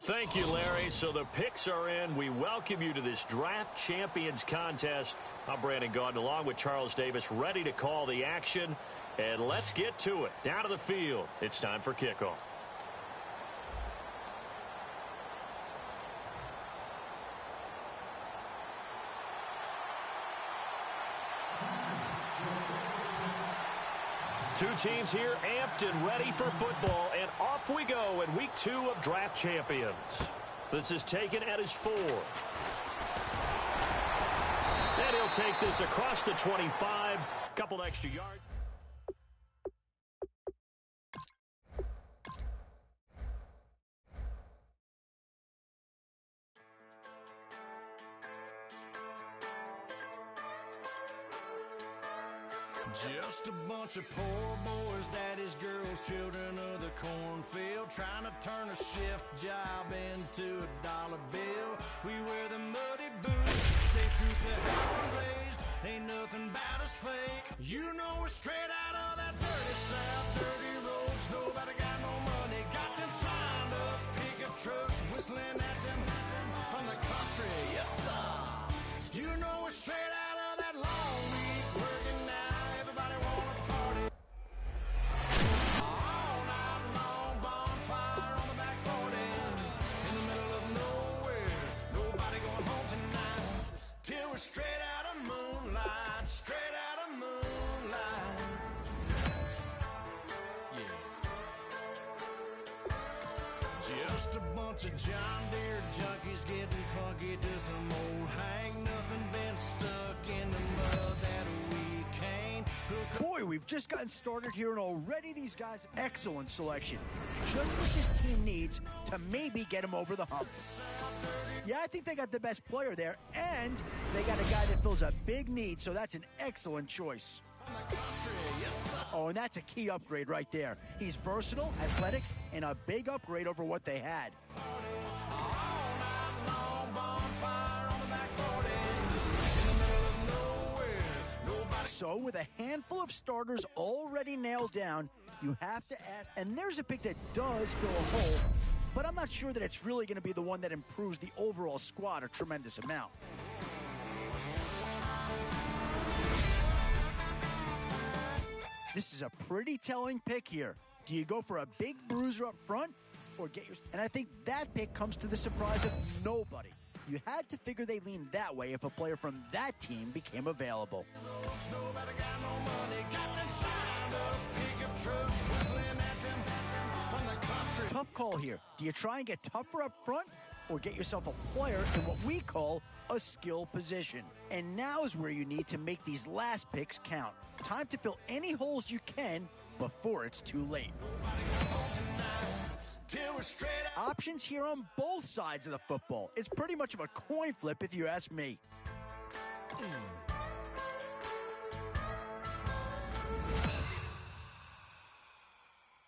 Thank you, Larry. So the picks are in. We welcome you to this Draft Champions contest. I'm Brandon Gaudin along with Charles Davis, ready to call the action. And let's get to it. Down to the field. It's time for kickoff. Two teams here amped and ready for football, and off we go in week 2 of Draft Champions. This is taken at his 4. And he'll take this across the 25, couple extra yards. Just a bunch of poor boys, daddies, girls, children of the cornfield, trying to turn a shift job into a dollar bill. We wear the muddy boots, stay true to how we're raised, ain't nothing about us fake. You know we're straight out of that dirty south, dirty roads, nobody got no money, got them signed up, pickup trucks, whistling at them from the country, yes sir. You know we're straight out of that long week, working now, everybody wanna party. All night long, bonfire on the back 40, in the middle of nowhere, nobody going home tonight, till we're straight out of moonlight, straight out of moonlight. Yeah. Just a bunch of John Deere junkies getting funky to some old hang, nothing been stuck in the mud that we can't hook up. Boy, we've just gotten started here, and already these guys, excellent selection. Just what this team needs to maybe get him over the hump. Yeah, I think they got the best player there, and they got a guy that fills a big need, so that's an excellent choice. Oh, and that's a key upgrade right there. He's versatile, athletic, and a big upgrade over what they had. So, with a handful of starters already nailed down, you have to ask, and there's a pick that does fill a hole, but I'm not sure that it's really going to be the one that improves the overall squad a tremendous amount. This is a pretty telling pick here. Do you go for a big bruiser up front or get your... And I think that pick comes to the surprise of nobody. You had to figure they leaned that way if a player from that team became available. Tough call here. Do you try and get tougher up front or get yourself a player in what we call a skill position? And now is where you need to make these last picks count. Time to fill any holes you can before it's too late. Options here on both sides of the football. It's pretty much of a coin flip if you ask me.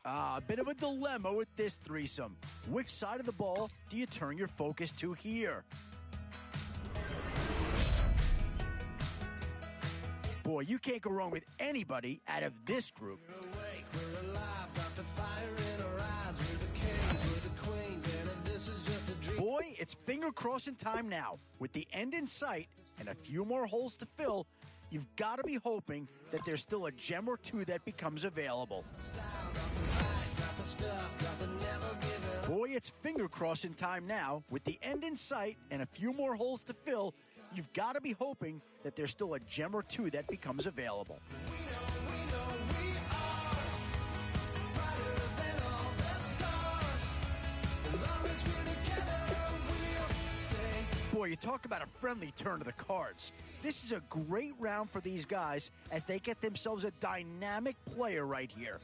A bit of a dilemma with this threesome. Which side of the ball do you turn your focus to here? Boy, you can't go wrong with anybody out of this group. Boy, it's finger crossing time now. With the end in sight and a few more holes to fill, you've got to be hoping that there's still a gem or two that becomes available. Boy, it's finger crossing time now. With the end in sight and a few more holes to fill, you've got to be hoping that there's still a gem or two that becomes available. Boy, you talk about a friendly turn of the cards. This is a great round for these guys as they get themselves a dynamic player right here.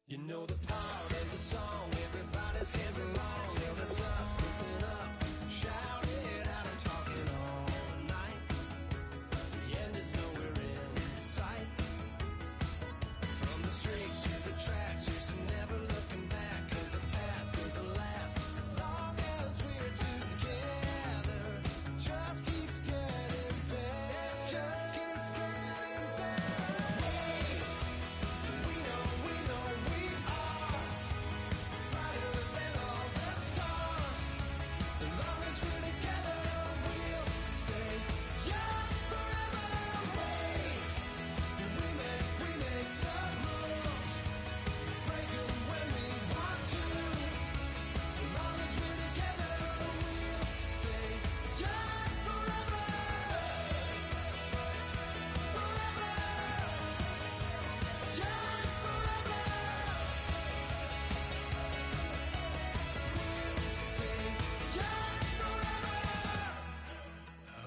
You know the part of the song everybody sings along. Well, that's us, listen up, shout it out, I'm talking all night. The end is nowhere in sight. From the streets to the tracks, here's to never looking back, 'cause the past doesn't last long as we're together. Just keeps getting better, just keeps getting better. We know we are brighter than all the stars. As long as we're together, we'll stay young forever. We make the rules, break 'em when we want to. As long as we're together, we'll stay young forever. Forever. Young forever. We'll stay young forever.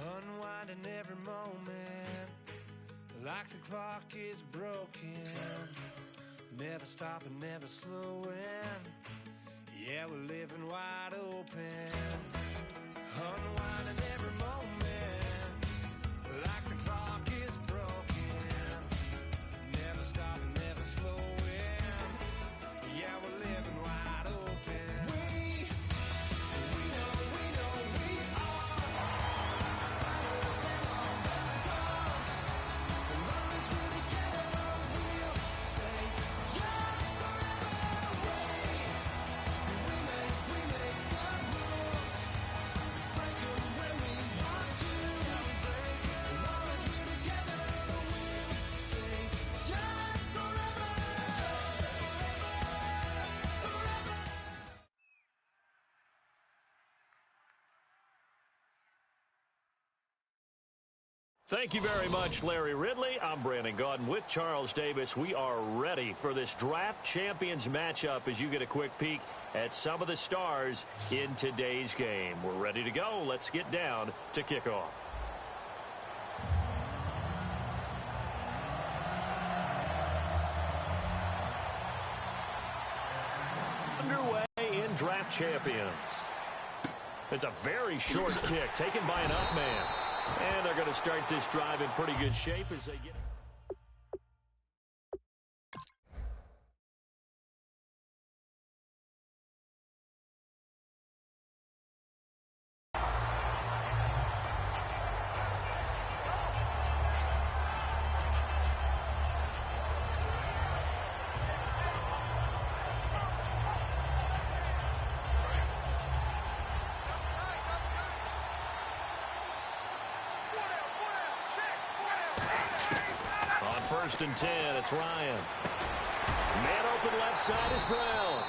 Unwinding every moment, like the clock is broken. Never stopping, never slowing. Yeah, we're living wide open. Unwinding every moment, like the clock is broken. Never stopping, never slowing. Yeah, we're living wide open. We know we are brighter than all the stars. As long as we're together, we'll stay young forever. We make the rules, break 'em when we want to. As long as we're together, we'll stay young forever. Thank you very much, Larry Ridley. I'm Brandon Gaudin with Charles Davis. We are ready for this Draft Champions matchup as you get a quick peek at some of the stars in today's game. We're ready to go. Let's get down to kickoff. Underway in Draft Champions. It's a very short kick taken by an up man. And they're going to start this drive in pretty good shape as they get... First and 10, it's Ryan. Man open left side is Brown.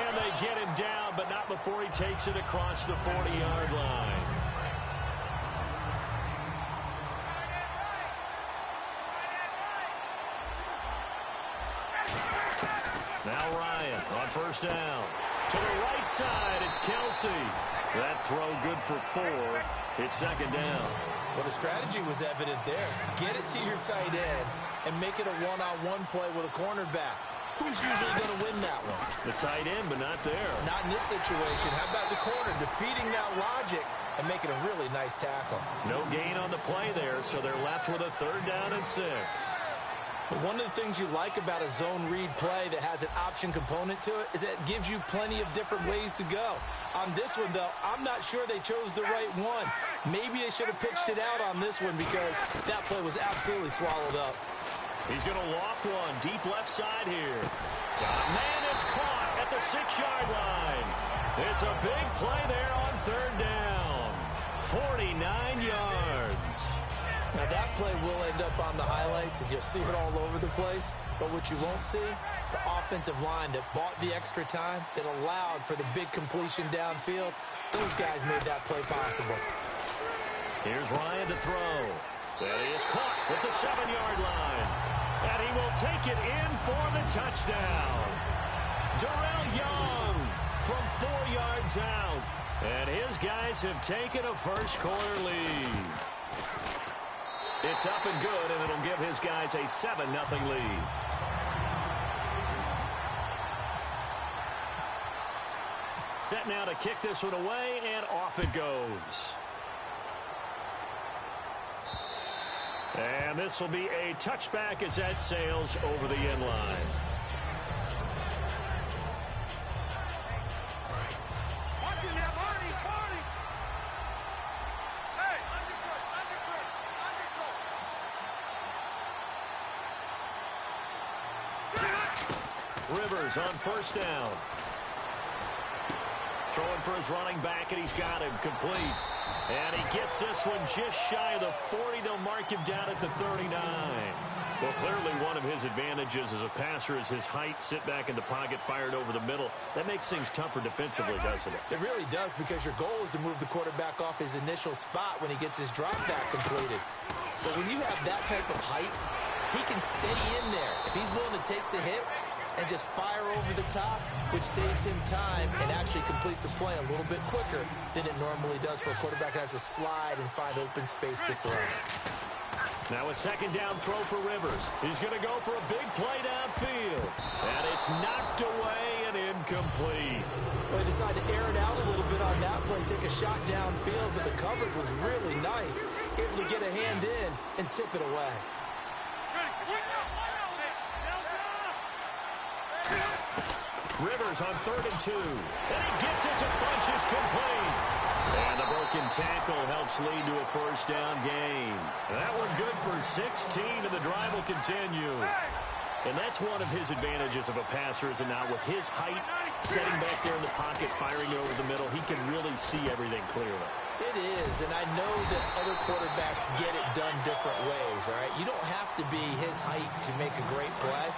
And they get him down, but not before he takes it across the 40-yard line. Now Ryan on first down. To the right side, it's Kelsey. That throw good for 4. It's second down. Well, the strategy was evident there. Get it to your tight end and make it a one-on-one play with a cornerback. Who's usually going to win that one? The tight end, but not there. Not in this situation. How about the corner defeating that logic and making a really nice tackle? No gain on the play there, so they're left with a 3rd down and 6. One of the things you like about a zone read play that has an option component to it is that it gives you plenty of different ways to go. On this one, though, I'm not sure they chose the right one. Maybe they should have pitched it out on this one because that play was absolutely swallowed up. He's going to loft one deep left side here. Man, it's caught at the 6-yard line. It's a big play there on third down. 49 yards. Now, that play will end up on the highlights, and you'll see it all over the place. But what you won't see, the offensive line that bought the extra time, that allowed for the big completion downfield, those guys made that play possible. Here's Ryan to throw. And he is caught at the 7-yard line. And he will take it in for the touchdown. Darrell Young from 4 yards out. And his guys have taken a first-quarter lead. It's up and good, and it'll give his guys a 7-0 lead. Set now to kick this one away, and off it goes. And this will be a touchback as that sails over the end line. Rivers on first down. Throwing for his running back, and he's got him complete. And he gets this one just shy of the 40. They'll mark him down at the 39. Well, clearly one of his advantages as a passer is his height. Sit back in the pocket, fired over the middle. That makes things tougher defensively, doesn't it? It really does, because your goal is to move the quarterback off his initial spot when he gets his drop back completed. But when you have that type of height, he can stay in there. If he's willing to take the hits and just fire over the top, which saves him time and actually completes a play a little bit quicker than it normally does for a quarterback that has to slide and find open space to throw. Now a second down throw for Rivers. He's going to go for a big play downfield. And it's knocked away and incomplete. Well, he decided to air it out a little bit on that play, take a shot downfield, but the coverage was really nice. Able to get a hand in and tip it away. Rivers on 3rd and 2. And he gets it to Funchess complete. And the broken tackle helps lead to a first down gain. That one good for 16, and the drive will continue. And that's one of his advantages of a passer, is now with his height, setting back there in the pocket, firing over the middle, he can really see everything clearly. It is, and I know that other quarterbacks get it done different ways, all right? You don't have to be his height to make a great play.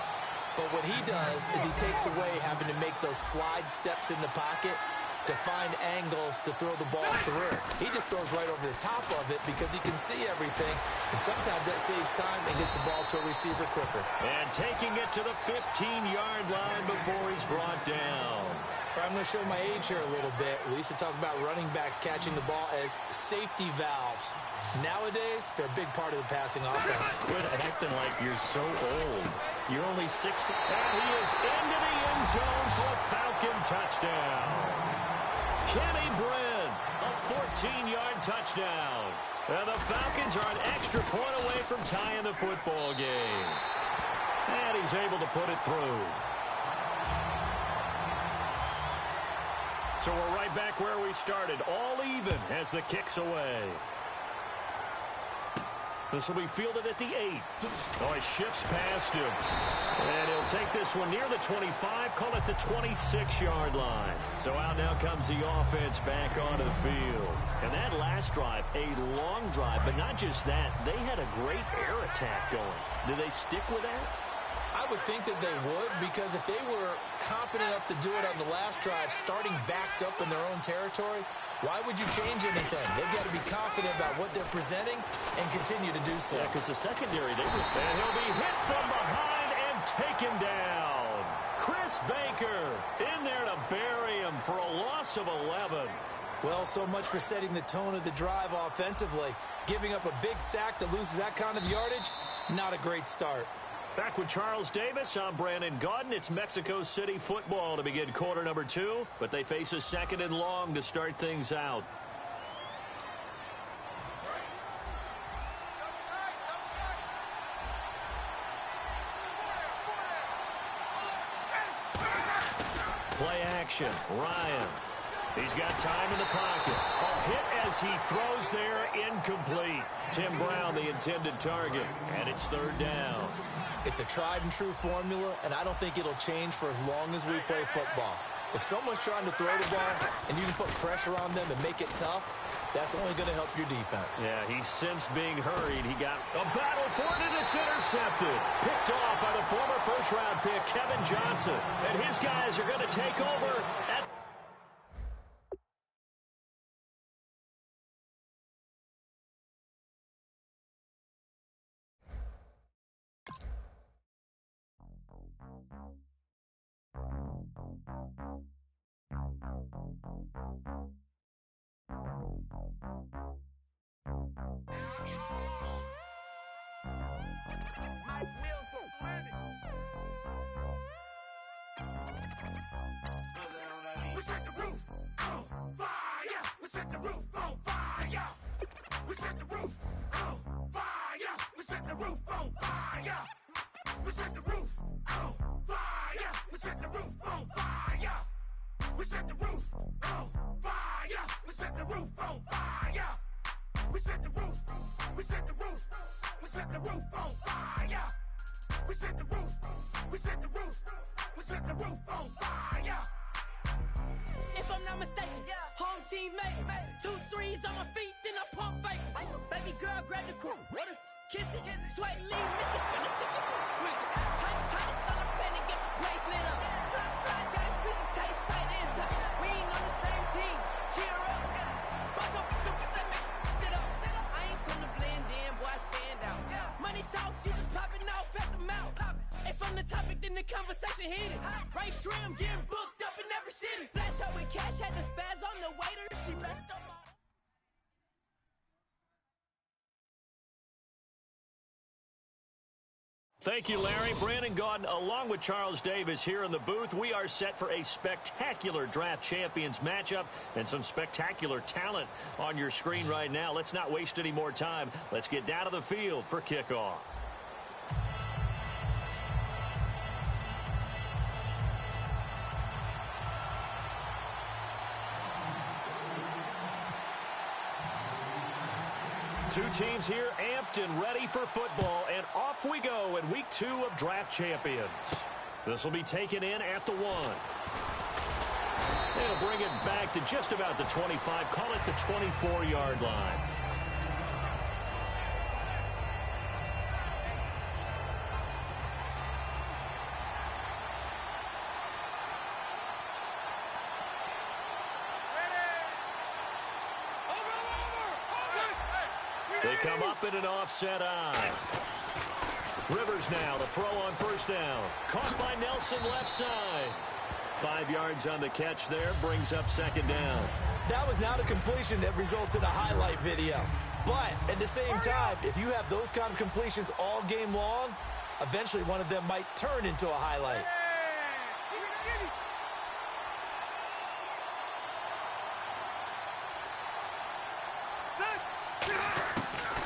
But what he does is he takes away having to make those slide steps in the pocket to find angles to throw the ball through. He just throws right over the top of it because he can see everything, and sometimes that saves time and gets the ball to a receiver quicker. And taking it to the 15-yard line before he's brought down. I'm going to show my age here a little bit. We used to talk about running backs catching the ball as safety valves. Nowadays, they're a big part of the passing offense. Quit acting like you're so old. You're only 60. And he is into the end zone for a Falcon touchdown. Kenny Brent, a 14-yard touchdown. And the Falcons are an extra point away from tying the football game. And he's able to put it through. So we're right back where we started, all even as the kick's away. This will be fielded at the 8. Oh, he shifts past him. And he'll take this one near the 25, call it the 26-yard line. So out now comes the offense back onto the field. And that last drive, a long drive, but not just that, they had a great air attack going. Do they stick with that? I would think that they would, because if they were competent enough to do it on the last drive, starting backed up in their own territory, why would you change anything? They've got to be confident about what they're presenting and continue to do so. Yeah, because the secondary, and he'll be hit from behind and taken down. Chris Baker in there to bury him for a loss of 11. Well, so much for setting the tone of the drive offensively. Giving up a big sack that loses that kind of yardage, not a great start. Back with Charles Davis, I'm Brandon Gaudin. It's Mexico City football to begin quarter number 2, but they face a 2nd and long to start things out. Play action. Ryan. He's got time in the pocket. A hit as he throws there, incomplete. Tim Brown, the intended target, and it's third down. It's a tried and true formula, and I don't think it'll change for as long as we play football. If someone's trying to throw the ball and you can put pressure on them and make it tough, that's only going to help your defense. Yeah, he's since being hurried. He got a battle for it, and it's intercepted. Picked off by the former first-round pick, Kevin Johnson. And his guys are going to take over at... We set the roof on fire. We set the roof on fire. We set the roof on fire. We set the roof on fire. We set the roof on fire. We set the roof on fire. We set the roof on fire. We set the roof on fire. We set the roof. We set the roof. We set the roof on fire. We set the roof. We set the roof. We set the roof on fire. If I'm not mistaken, home team made it. 2 threes on my feet, then I pump fake. Baby girl, grab the cord, kiss it, sweat, leave, miss it, finna take it quick. Hottest on the planet, get the place lit up. Slide, got his piece of taste, sight into. We ain't on the same team, cheer up. Bunch of that make sit up. I ain't from the blend in, boy, I stand out. Money talks, you just popping off at the mouth. If I'm the topic, then the conversation heated. Right shrimp, getting booked up in every city. Splash her with cash, had the spaz on the waiter. She messed up all. Thank you, Larry. Brandon Gaudin, along with Charles Davis here in the booth. We are set for a spectacular draft champions matchup and some spectacular talent on your screen right now. Let's not waste any more time. Let's get down to the field for kickoff. Two teams here amped and ready for football, and off we go in week 2 of Draft Champions. This will be taken in at the 1. They'll bring it back to just about the 25, call it the 24-yard line. They come up in an offset eye. Rivers now to throw on first down. Caught by Nelson left side. 5 yards on the catch there, brings up second down. That was not a completion that results in a highlight video. But at the same time, if you have those kind of completions all game long, eventually one of them might turn into a highlight.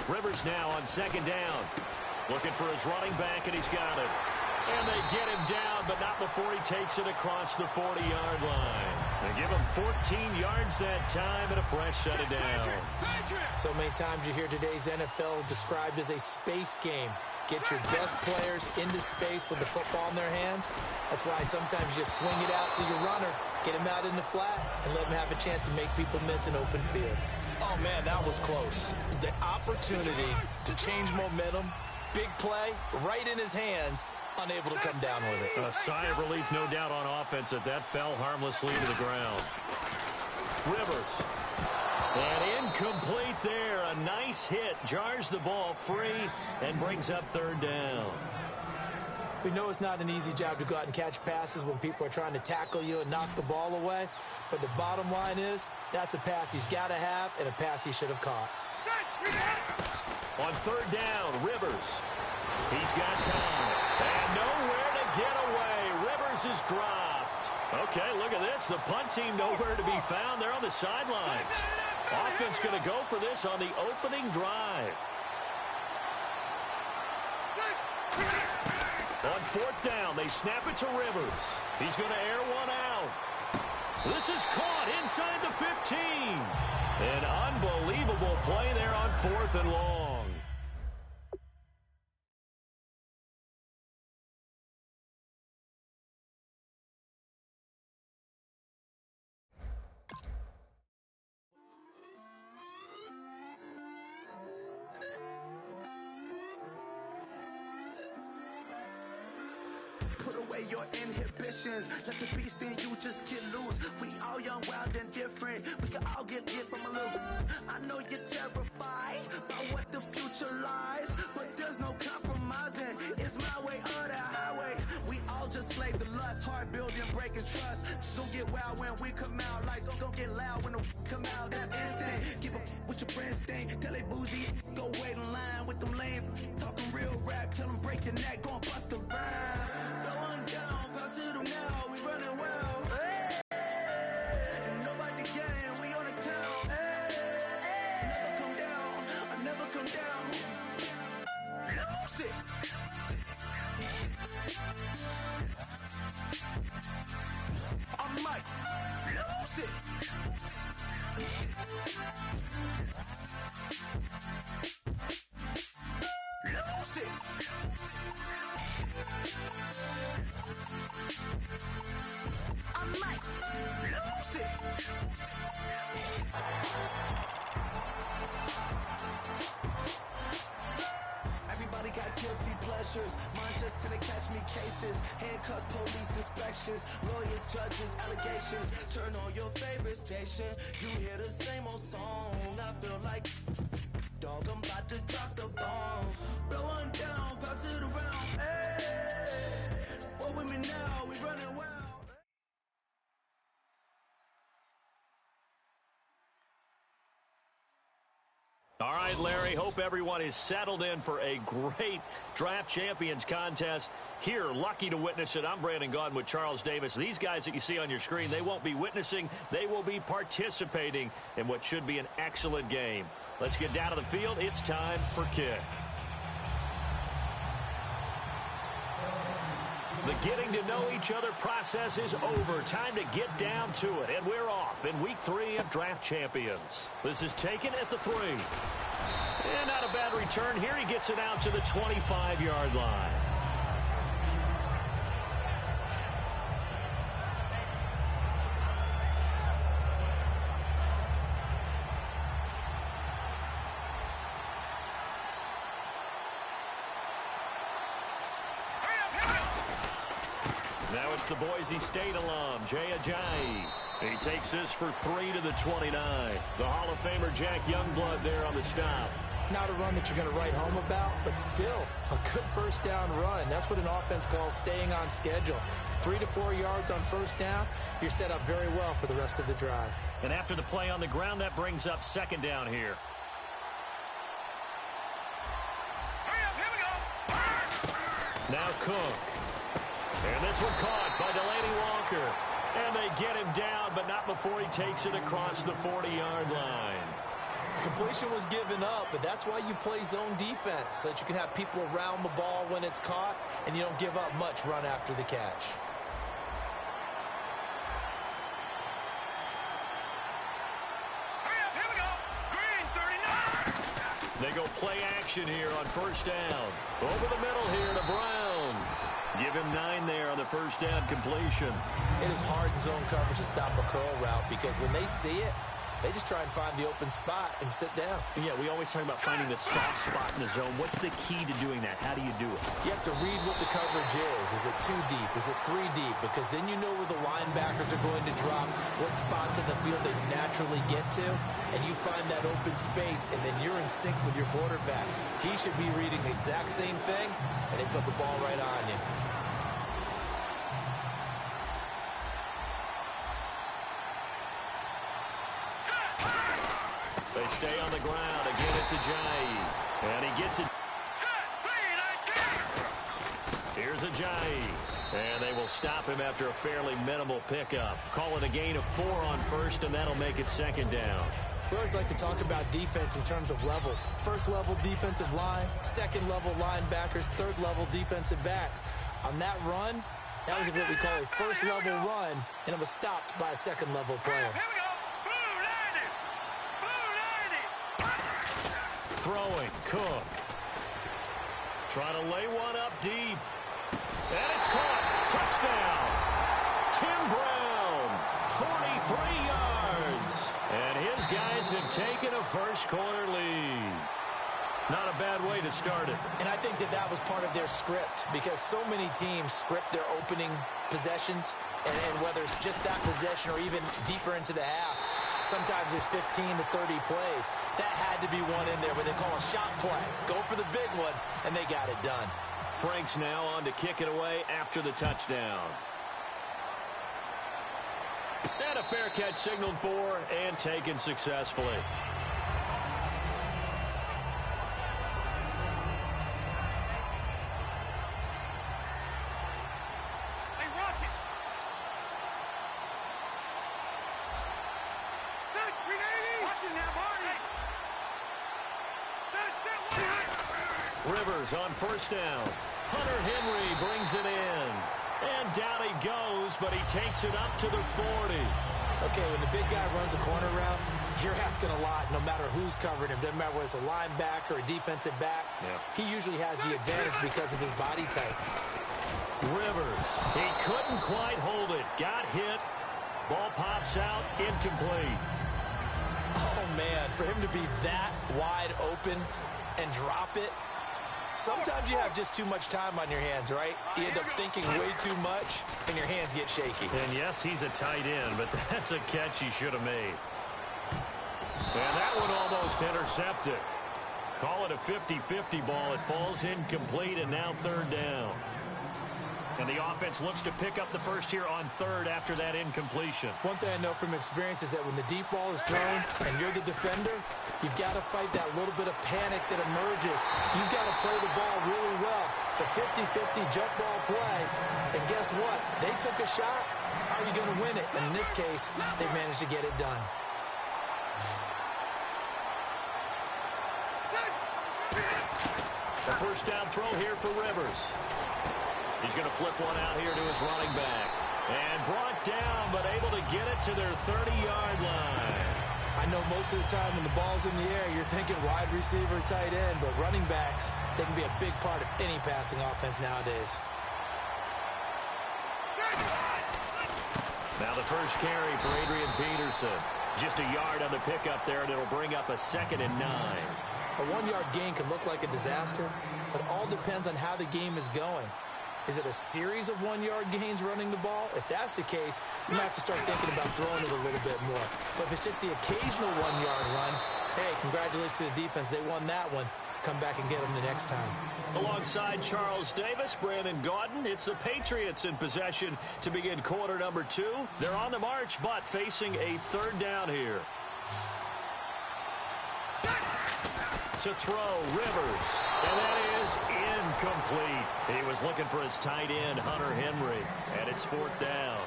Rivers now on second down. Looking for his running back, and he's got it. And they get him down, but not before he takes it across the 40-yard line. They give him 14 yards that time and a fresh set of downs. So many times you hear today's NFL described as a space game. Get your best players into space with the football in their hands. That's why sometimes you swing it out to your runner, get him out in the flat, and let him have a chance to make people miss an open field. Oh, man, that was close. The opportunity to change momentum, big play, right in his hands, unable to come down with it. A sigh of relief, no doubt, on offense that fell harmlessly to the ground. Rivers. And incomplete there. A nice hit. Jars the ball free and brings up third down. We know it's not an easy job to go out and catch passes when people are trying to tackle you and knock the ball away. But the bottom line is, that's a pass he's got to have and a pass he should have caught. On third down, Rivers. He's got time. And nowhere to get away. Rivers is dropped. Okay, look at this. The punt team nowhere to be found. They're on the sidelines. Offense going to go for this on the opening drive. On fourth down, down. They snap it to Rivers. He's going to air one out. This is caught inside the 15. An unbelievable play there on 4th and long. Put away your inhibitions. Let the beast in you just get loose. We all young, wild, and different. We can all get hit from a little. I know you're terrified by what the future lies, but there's no compromising. It's my way or the highway. We all just slave the lust, hard building, breaking trust. Don't get wild when we come out. Like don't get loud when the come out. That's instant. Give up what your friends think. Tell they bougie, go wait in line with them lame. Talking real rap, tell them break your neck, go and bust a rhyme. Down, pass it now, we running well. Hey, and nobody getting, we on the town. Hey, never come down, I never come down. Lose it. I might lose it. Lose it. I might lose it. Everybody got guilty pleasures. Mine just tend to catch me cases. Handcuffs, police inspections, lawyers, judges, allegations. Turn on your favorite station. You hear the same old song. I feel like dog, I'm about to drop the bomb. Blow one down, pass it around. Hey, what with me now? We running wild. All right, Larry, hope everyone is settled in for a great Draft Champions contest. Here, lucky to witness it. I'm Brandon Gaudin with Charles Davis. These guys that you see on your screen, they won't be witnessing. They will be participating in what should be an excellent game. Let's get down to the field. It's time for kick. The getting to know each other process is over. Time to get down to it. And we're off in week 3 of Draft Champions. This is taken at the 3. And not a bad return here. He gets it out to the 25-yard line. Now it's the Boise State alum, Jay Ajayi. He takes this for 3 to the 29. The Hall of Famer Jack Youngblood there on the stop. Not a run that you're going to write home about, but still a good first down run. That's what an offense calls staying on schedule. 3 to 4 yards on first down, you're set up very well for the rest of the drive. And after the play on the ground, that brings up 2nd down here. Now Cook. And this one caught by Delaney Walker. And they get him down, but not before he takes it across the 40-yard line. Completion was given up, but that's why you play zone defense, so that you can have people around the ball when it's caught, and you don't give up much run after the catch. Here we go. Green 39. They go play action here on first down. Over the middle here to Brown. Give him 9 there on the first down completion. It is hard in zone coverage to stop a curl route because when they see it, they just try and find the open spot and sit down. Yeah, we always talk about finding the soft spot in the zone. What's the key to doing that? How do you do it? You have to read what the coverage is. Is it 2 deep? Is it 3 deep? Because then you know where the linebackers are going to drop, what spots in the field they naturally get to, and you find that open space, and then you're in sync with your quarterback. He should be reading the exact same thing, and they put the ball right on you. They stay on the ground. Again, it's Ajayi. And he gets it. Here's Ajayi. And they will stop him after a fairly minimal pickup. Call it a gain of 4 on first, and that'll make it 2nd down. We always like to talk about defense in terms of levels. First level defensive line, second level linebackers, third level defensive backs. On that run, that was what we call a first-level run, and it was stopped by a second-level player. Here we go. Blue 90. Blue 90. Throwing, Cook. Trying to lay one up deep. And it's caught. Touchdown. Tim Brown, 43 yards. And his guys have taken a first-quarter lead. Not a bad way to start it. And I think that was part of their script, because so many teams script their opening possessions, and whether it's just that possession or even deeper into the half, sometimes it's 15 to 30 plays. That had to be one in there where they call a shot play. Go for the big one, and they got it done. Frank's now on to kick it away after the touchdown. And a fair catch signaled for and taken successfully. Hey, Rocket. Set. 380. Watch it now, Barney. Set. Rivers on first down. Hunter Henry brings it in. And down he goes, but he takes it up to the 40. Okay, when the big guy runs a corner route, you're asking a lot no matter who's covering him. Doesn't matter whether it's a linebacker or a defensive back. Yeah. He usually has the advantage because of his body type. Rivers, he couldn't quite hold it. Got hit. Ball pops out, incomplete. Oh, man, for him to be that wide open and drop it, sometimes you have just too much time on your hands, right? You end up thinking way too much, and your hands get shaky. And yes, he's a tight end, but that's a catch he should have made. And that one almost intercepted. Call it a 50-50 ball. It falls incomplete, and now third down. And the offense looks to pick up the first here on third after that incompletion. One thing I know from experience is that when the deep ball is thrown and you're the defender, you've got to fight that little bit of panic that emerges. You've got to play the ball really well. It's a 50-50 jump ball play. And guess what? They took a shot. How are you going to win it? And in this case, they managed to get it done. A first down throw here for Rivers. He's going to flip one out here to his running back. And brought down, but able to get it to their 30-yard line. I know most of the time when the ball's in the air, you're thinking wide receiver, tight end, but running backs, they can be a big part of any passing offense nowadays. Now the first carry for Adrian Peterson. Just a yard on the pickup there, and it'll bring up a 2nd and 9. A 1-yard gain can look like a disaster, but it all depends on how the game is going. Is it a series of 1-yard gains running the ball? If that's the case, you might have to start thinking about throwing it a little bit more. But if it's just the occasional 1-yard run, hey, congratulations to the defense. They won that one. Come back and get them the next time. Alongside Charles Davis, Brandon Gaudin, it's the Patriots in possession to begin quarter number 2. They're on the march, but facing a third down here. To throw, Rivers, and that is incomplete. He was looking for his tight end, Hunter Henry, and it's 4th down.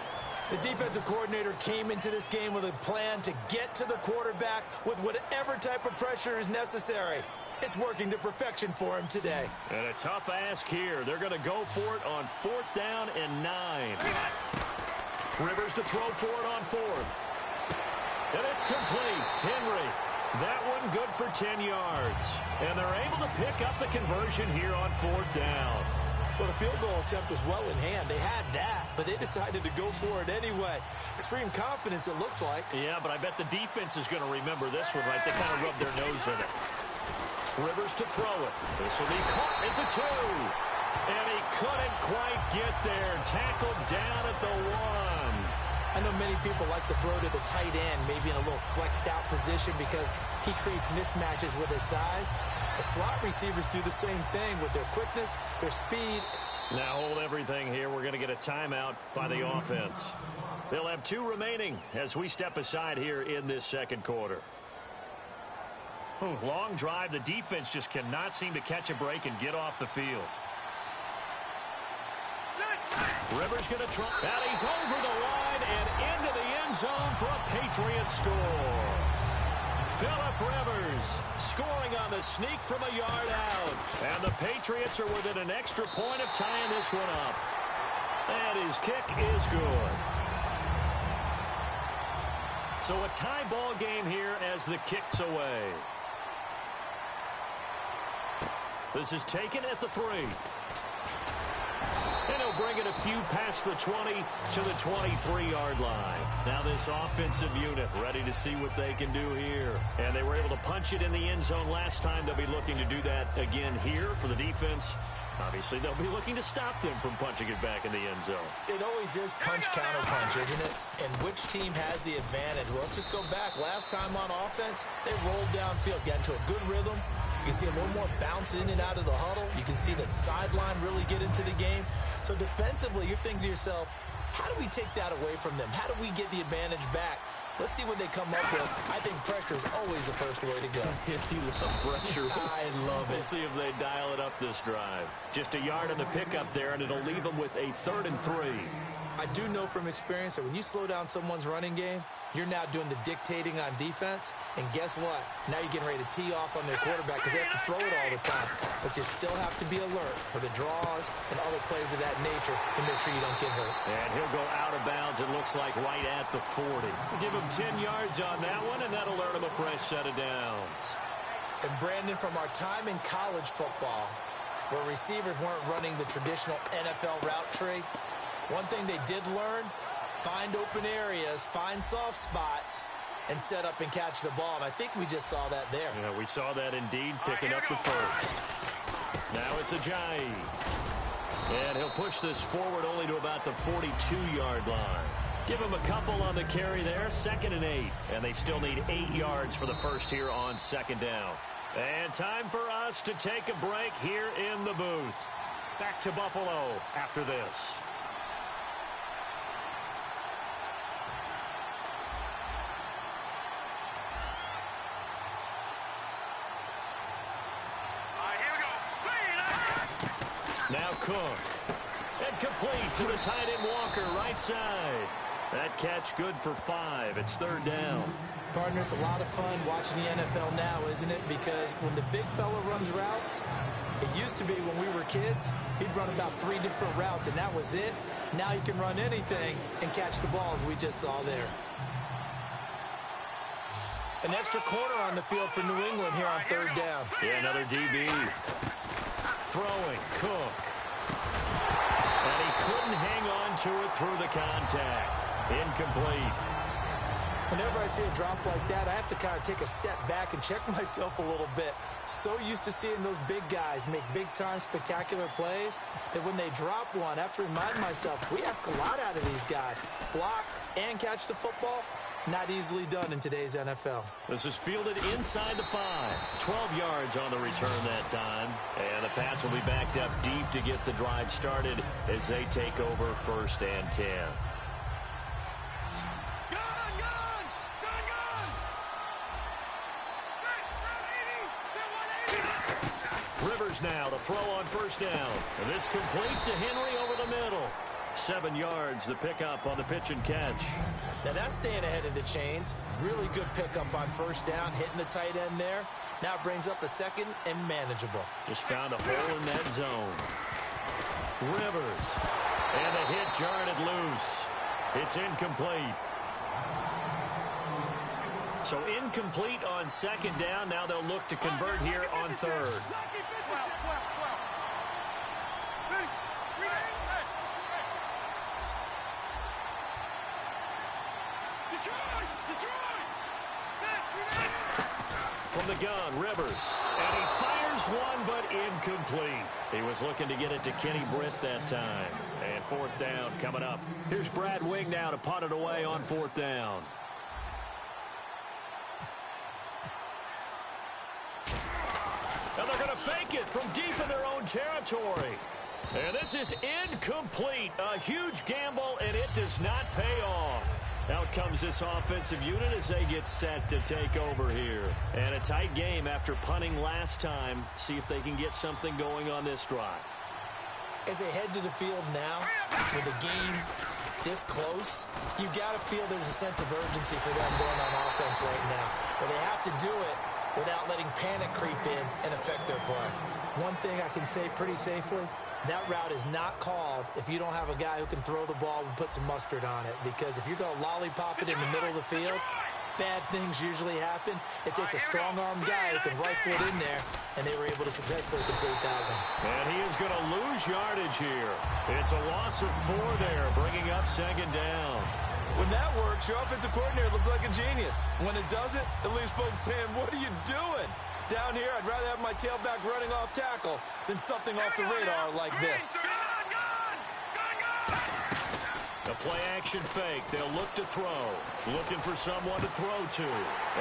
The defensive coordinator came into this game with a plan to get to the quarterback with whatever type of pressure is necessary. It's working to perfection for him today. And a tough ask here. They're going to go for it on 4th down and 9. Rivers to throw for it on 4th. And it's complete. Henry. That one good for 10 yards. And they're able to pick up the conversion here on 4th down. Well, the field goal attempt was well in hand. They had that, but they decided to go for it anyway. Extreme confidence, it looks like. Yeah, but I bet the defense is going to remember this one, right? They kind of rubbed their nose in it. Rivers to throw it. This will be caught at the 2. And he couldn't quite get there. Tackled down at the 1. I know many people like to throw to the tight end, maybe in a little flexed out position because he creates mismatches with his size. The slot receivers do the same thing with their quickness, their speed. Now hold everything here. We're going to get a timeout by the offense. They'll have 2 remaining as we step aside here in this second quarter. Long drive. The defense just cannot seem to catch a break and get off the field. Rivers going to try. And he's over the line and into the end zone for a Patriot score. Phillip Rivers scoring on the sneak from a yard out. And the Patriots are within an extra point of tying this one up. And his kick is good. So a tie ball game here as the kick's away. This is taken at the 3. And he'll bring it a few past the 20 to the 23-yard line. Now this offensive unit ready to see what they can do here. And they were able to punch it in the end zone last time. They'll be looking to do that again here for the defense. Obviously, they'll be looking to stop them from punching it back in the end zone. It always is punch-counter-punch, isn't it? And which team has the advantage? Well, let's just go back. Last time on offense, they rolled downfield, got into a good rhythm. You can see a little more bounce in and out of the huddle. You can see the sideline really get into the game. So defensively, you're thinking to yourself, how do we take that away from them? How do we get the advantage back? Let's see what they come up with. I think pressure is always the first way to go. You love pressure. I love it. We'll see if they dial it up this drive. Just a yard on the pickup there, and it'll leave them with a 3rd and 3. I do know from experience that when you slow down someone's running game, you're now doing the dictating on defense. And guess what? Now you're getting ready to tee off on their quarterback because they have to throw it all the time. But you still have to be alert for the draws and other plays of that nature to make sure you don't get hurt. And he'll go out of bounds, it looks like, right at the 40. We'll give him 10 yards on that one, and that'll earn him a fresh set of downs. And Brandon, from our time in college football, where receivers weren't running the traditional NFL route tree, one thing they did learn, find open areas, find soft spots, and set up and catch the ball. And I think we just saw that there. Yeah, we saw that indeed, picking up the first. Now it's Ajayi. And he'll push this forward only to about the 42-yard line. Give him a couple on the carry there, 2nd and 8. And they still need 8 yards for the first here on 2nd down. And time for us to take a break here in the booth. Back to Buffalo after this. Now Cook. And complete to the tight end Walker, right side. That catch good for 5. It's 3rd down. Partners, a lot of fun watching the NFL now, isn't it? Because when the big fella runs routes, it used to be when we were kids, he'd run about 3 different routes, and that was it. Now he can run anything and catch the ball, as we just saw there. An extra corner on the field for New England here on 3rd down. Yeah, another DB. Throwing, Cook. And he couldn't hang on to it through the contact. Incomplete. Whenever I see a drop like that, I have to kind of take a step back and check myself a little bit. So used to seeing those big guys make big-time spectacular plays that when they drop one, I have to remind myself, we ask a lot out of these guys. Block and catch the football, not easily done in today's NFL. This is fielded inside the 5. 12 yards on the return that time. And the Pats will be backed up deep to get the drive started as they take over 1st and 10. Rivers now to throw on 1st down. And this complete to Henry over the middle. 7 yards, the pickup on the pitch and catch. Now that's staying ahead of the chains. Really good pickup on 1st down, hitting the tight end there. Now it brings up a 2nd and manageable. Just found a hole in that zone. Rivers. And the hit jarred it loose. It's incomplete. So incomplete on 2nd down. Now they'll look to convert here on 3rd. From the gun, Rivers. And he fires one, but incomplete. He was looking to get it to Kenny Britt that time. And 4th down coming up. Here's Brad Wing now to punt it away on 4th down. And they're going to fake it from deep in their own territory. And this is incomplete. A huge gamble, and it does not pay off. Out comes this offensive unit as they get set to take over here. And a tight game after punting last time. See if they can get something going on this drive. As they head to the field now, with the game this close, you've got to feel there's a sense of urgency for them going on offense right now. but they have to do it without letting panic creep in and affect their play. One thing I can say pretty safely, that route is not called if you don't have a guy who can throw the ball and put some mustard on it, because if you're going to lollipop it in the middle of the field, bad things usually happen. It takes a strong-armed guy who can rifle it in there, and they were able to successfully complete that one. And he is going to lose yardage here. It's a loss of 4 there, bringing up second down. When that works, your offensive coordinator looks like a genius. When it doesn't, it leaves folks saying, what are you doing? Down here, I'd rather have my tailback running off tackle than something off the radar like this. A play-action fake. They'll look to throw. Looking for someone to throw to.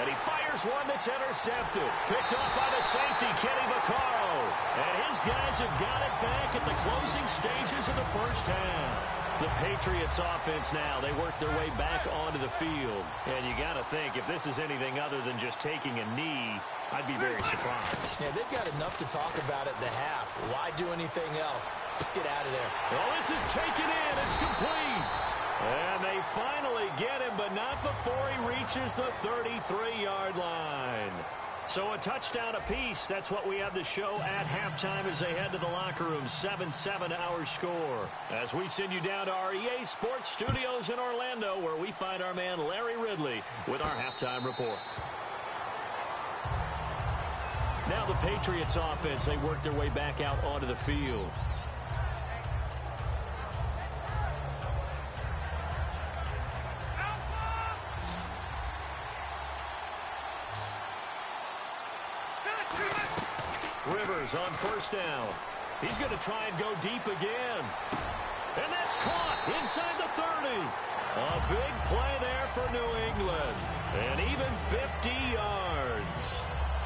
And he fires one that's intercepted. Picked off by the safety, Kenny Vaccaro. And his guys have got it back at the closing stages of the first half. The Patriots offense now, they work their way back onto the field. And you got to think, if this is anything other than just taking a knee, I'd be very surprised. Yeah, they've got enough to talk about at the half. Why do anything else? Just get out of there. Well, this is taken in. It's complete. And they finally get him, but not before he reaches the 33-yard line. So a touchdown apiece. That's what we have to show at halftime as they head to the locker room. 7-7 our score. As we send you down to our EA Sports Studios in Orlando, where we find our man Larry Ridley with our halftime report. Now the Patriots offense, they work their way back out onto the field. Rivers on first down. He's going to try and go deep again. And that's caught inside the 30. A big play there for New England. And even 50 yards.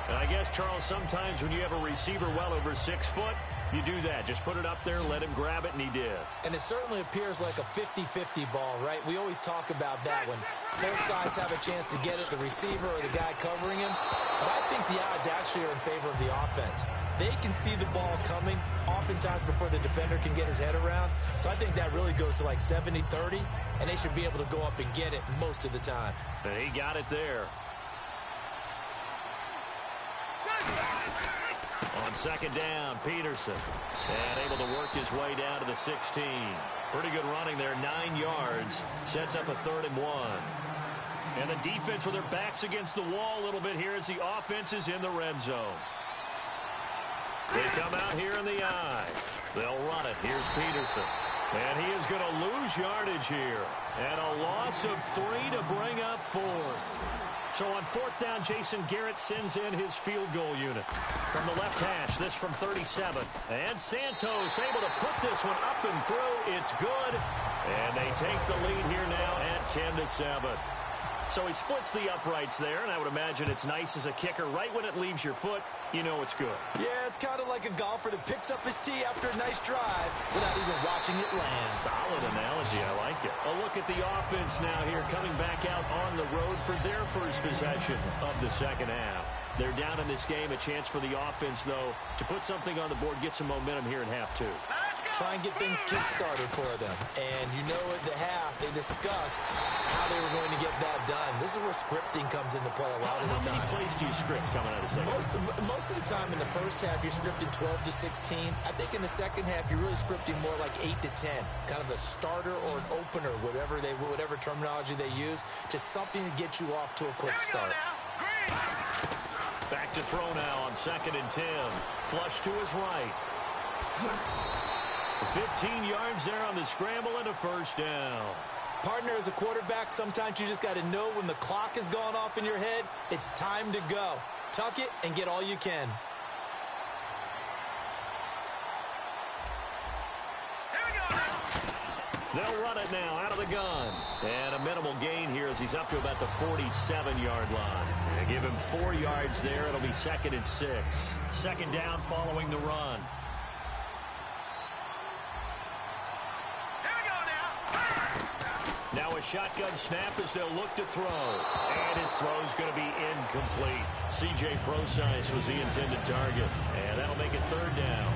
And I guess, Charles, sometimes when you have a receiver well over 6 foot, you do that. Just put it up there, let him grab it, and he did. And it certainly appears like a 50-50 ball, right? We always talk about that when both sides have a chance to get it, the receiver or the guy covering him. But I think the odds actually are in favor of the offense. They can see the ball coming oftentimes before the defender can get his head around. So I think that really goes to like 70-30, and they should be able to go up and get it most of the time. And he got it there. On second down, Peterson. And able to work his way down to the 16. Pretty good running there, 9 yards. Sets up a 3rd and 1. And the defense with their backs against the wall a little bit here as the offense is in the red zone. They come out here in the eye. They'll run it. Here's Peterson. And he is going to lose yardage here. And a loss of 3 to bring up 4. So on 4th down, Jason Garrett sends in his field goal unit. From the left hash, this from 37. And Santos able to put this one up and through. It's good. And they take the lead here now at 10-7. So he splits the uprights there, and I would imagine it's nice as a kicker. Right when it leaves your foot, you know it's good. Yeah, it's kind of like a golfer that picks up his tee after a nice drive without even watching it land. Solid analogy. I like it. A look at the offense now here, coming back out on the road for their first possession of the second half. They're down in this game. A chance for the offense, though, to put something on the board, get some momentum here in half 2. Try and get things kick-started for them. And you know at the half, they discussed how they were going to get that done. This is where scripting comes into play a lot of the time. How many plays do you script coming out of second? Most of the time in the first half, you're scripting 12 to 16. I think in the second half, you're really scripting more like 8 to 10. Kind of a starter or an opener, whatever terminology they use. Just something to get you off to a quick start. Back to throw now on 2nd and 10. Flush to his right. 15 yards there on the scramble and a first down. Partner, as a quarterback, sometimes you just got to know when the clock has gone off in your head, it's time to go. Tuck it and get all you can. They'll run it now out of the gun. And a minimal gain here as he's up to about the 47-yard line. They give him 4 yards there. It'll be 2nd and 6. Second down following the run. Now a shotgun snap as they'll look to throw. And his throw's going to be incomplete. C.J. Procise was the intended target. And that'll make it 3rd down.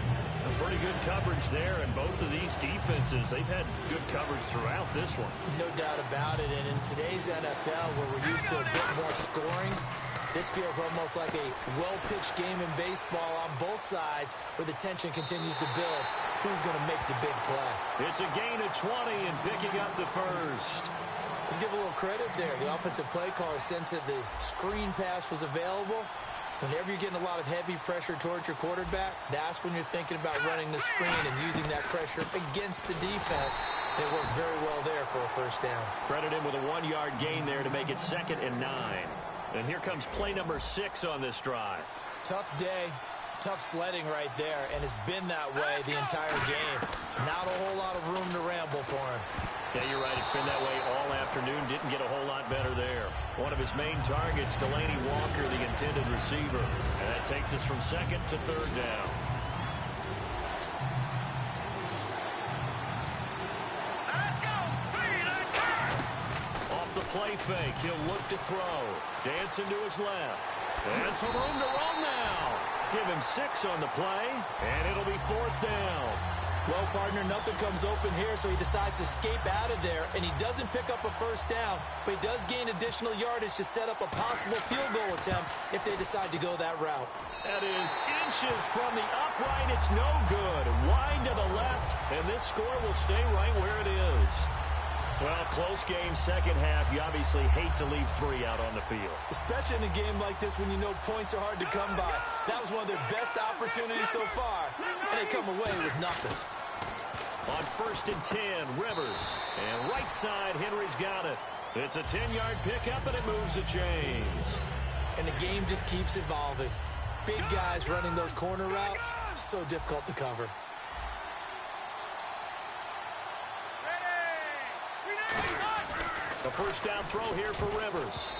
A pretty good coverage there, and both of these defenses, they've had good coverage throughout this one. No doubt about it. And in today's NFL, where we're used to a bit more scoring, This feels almost like a well-pitched game in baseball on both sides where the tension continues to build. Who's going to make the big play? It's a gain of 20 and picking up the first. Let's give a little credit there. The offensive play caller sensed that the screen pass was available. Whenever you're getting a lot of heavy pressure towards your quarterback, that's when you're thinking about running the screen and using that pressure against the defense. And it worked very well there for a first down. Credit him with a 1-yard gain there to make it 2nd and 9. And here comes play number 6 on this drive. Tough day, tough sledding right there, and it's been that way the entire game. Not a whole lot of room to ramble for him. Yeah, you're right. It's been that way all afternoon. Didn't get a whole lot better there. One of his main targets, Delaney Walker, the intended receiver. And that takes us from 2nd to 3rd down. Let's go. Off the play fake, he'll look to throw. Dancing to his left. And some room to run now. Give him 6 on the play, and it'll be 4th down. Well, partner, nothing comes open here, so he decides to escape out of there, and he doesn't pick up a first down, but he does gain additional yardage to set up a possible field goal attempt if they decide to go that route. That is inches from the upright. It's no good. Wide to the left, and this score will stay right where it is. Well, close game, second half. You obviously hate to leave 3 out on the field. Especially in a game like this when you know points are hard to come by. That was one of their best opportunities so far, and they come away with nothing. On 1st and 10, Rivers. And right side, Henry's got it. It's a 10-yard pickup, and it moves the chains. And the game just keeps evolving. Big guys running those corner routes, so difficult to cover. A first down throw here for Rivers.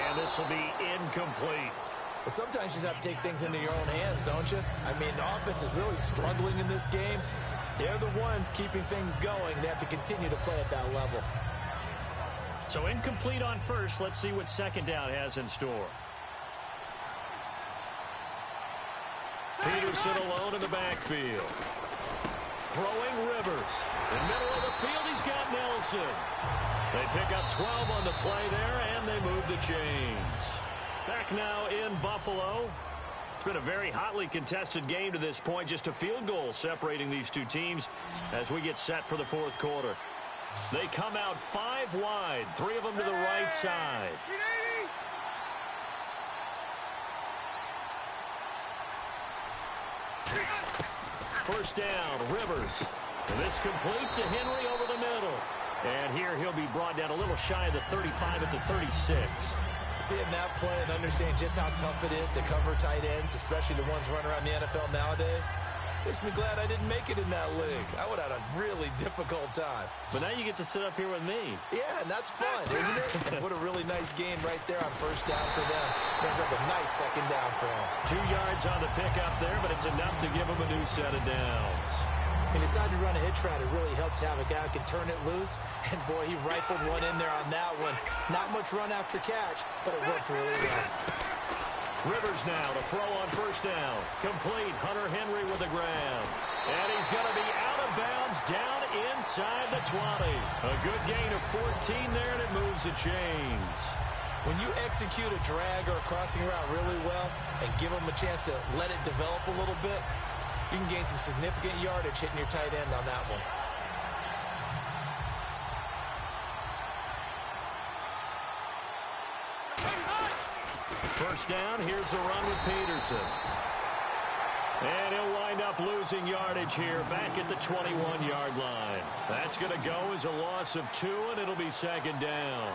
And this will be incomplete. Well, sometimes you just have to take things into your own hands, don't you? I mean, the offense is really struggling in this game. They're the ones keeping things going. They have to continue to play at that level. So incomplete on first. Let's see what 2nd down has in store. Peterson alone in the backfield. Throwing Rivers. In the middle of the field, he's got Nelson. They pick up 12 on the play there, and they move the chains. Back now in Buffalo. It's been a very hotly contested game to this point. Just a field goal separating these two teams as we get set for the 4th quarter. They come out 5 wide, 3 of them to the right side. First down, Rivers. And this complete to Henry over the middle. And here he'll be brought down a little shy of the 35 at the 36. Seeing that play and understand just how tough it is to cover tight ends, especially the ones running around the NFL nowadays, makes me glad I didn't make it in that league. I would have had a really difficult time. But now you get to sit up here with me. Yeah, and that's fun, isn't it? What a really nice game right there on first down for them. Brings up a nice 2nd down for them. 2 yards on the pickup there, but it's enough to give them a new set of downs. He decided to run a hitch route. It really helps to have a guy who can turn it loose. And, boy, he rifled one in there on that one. Not much run after catch, but it worked really well. Rivers now to throw on first down. Complete. Hunter Henry with the grab. And he's going to be out of bounds down inside the 20. A good gain of 14 there, and it moves the chains. When you execute a drag or a crossing route really well and give them a chance to let it develop a little bit, you can gain some significant yardage hitting your tight end on that one. First down, here's the run with Peterson. And he'll wind up losing yardage here back at the 21-yard line. That's going to go as a loss of 2, and it'll be 2nd down.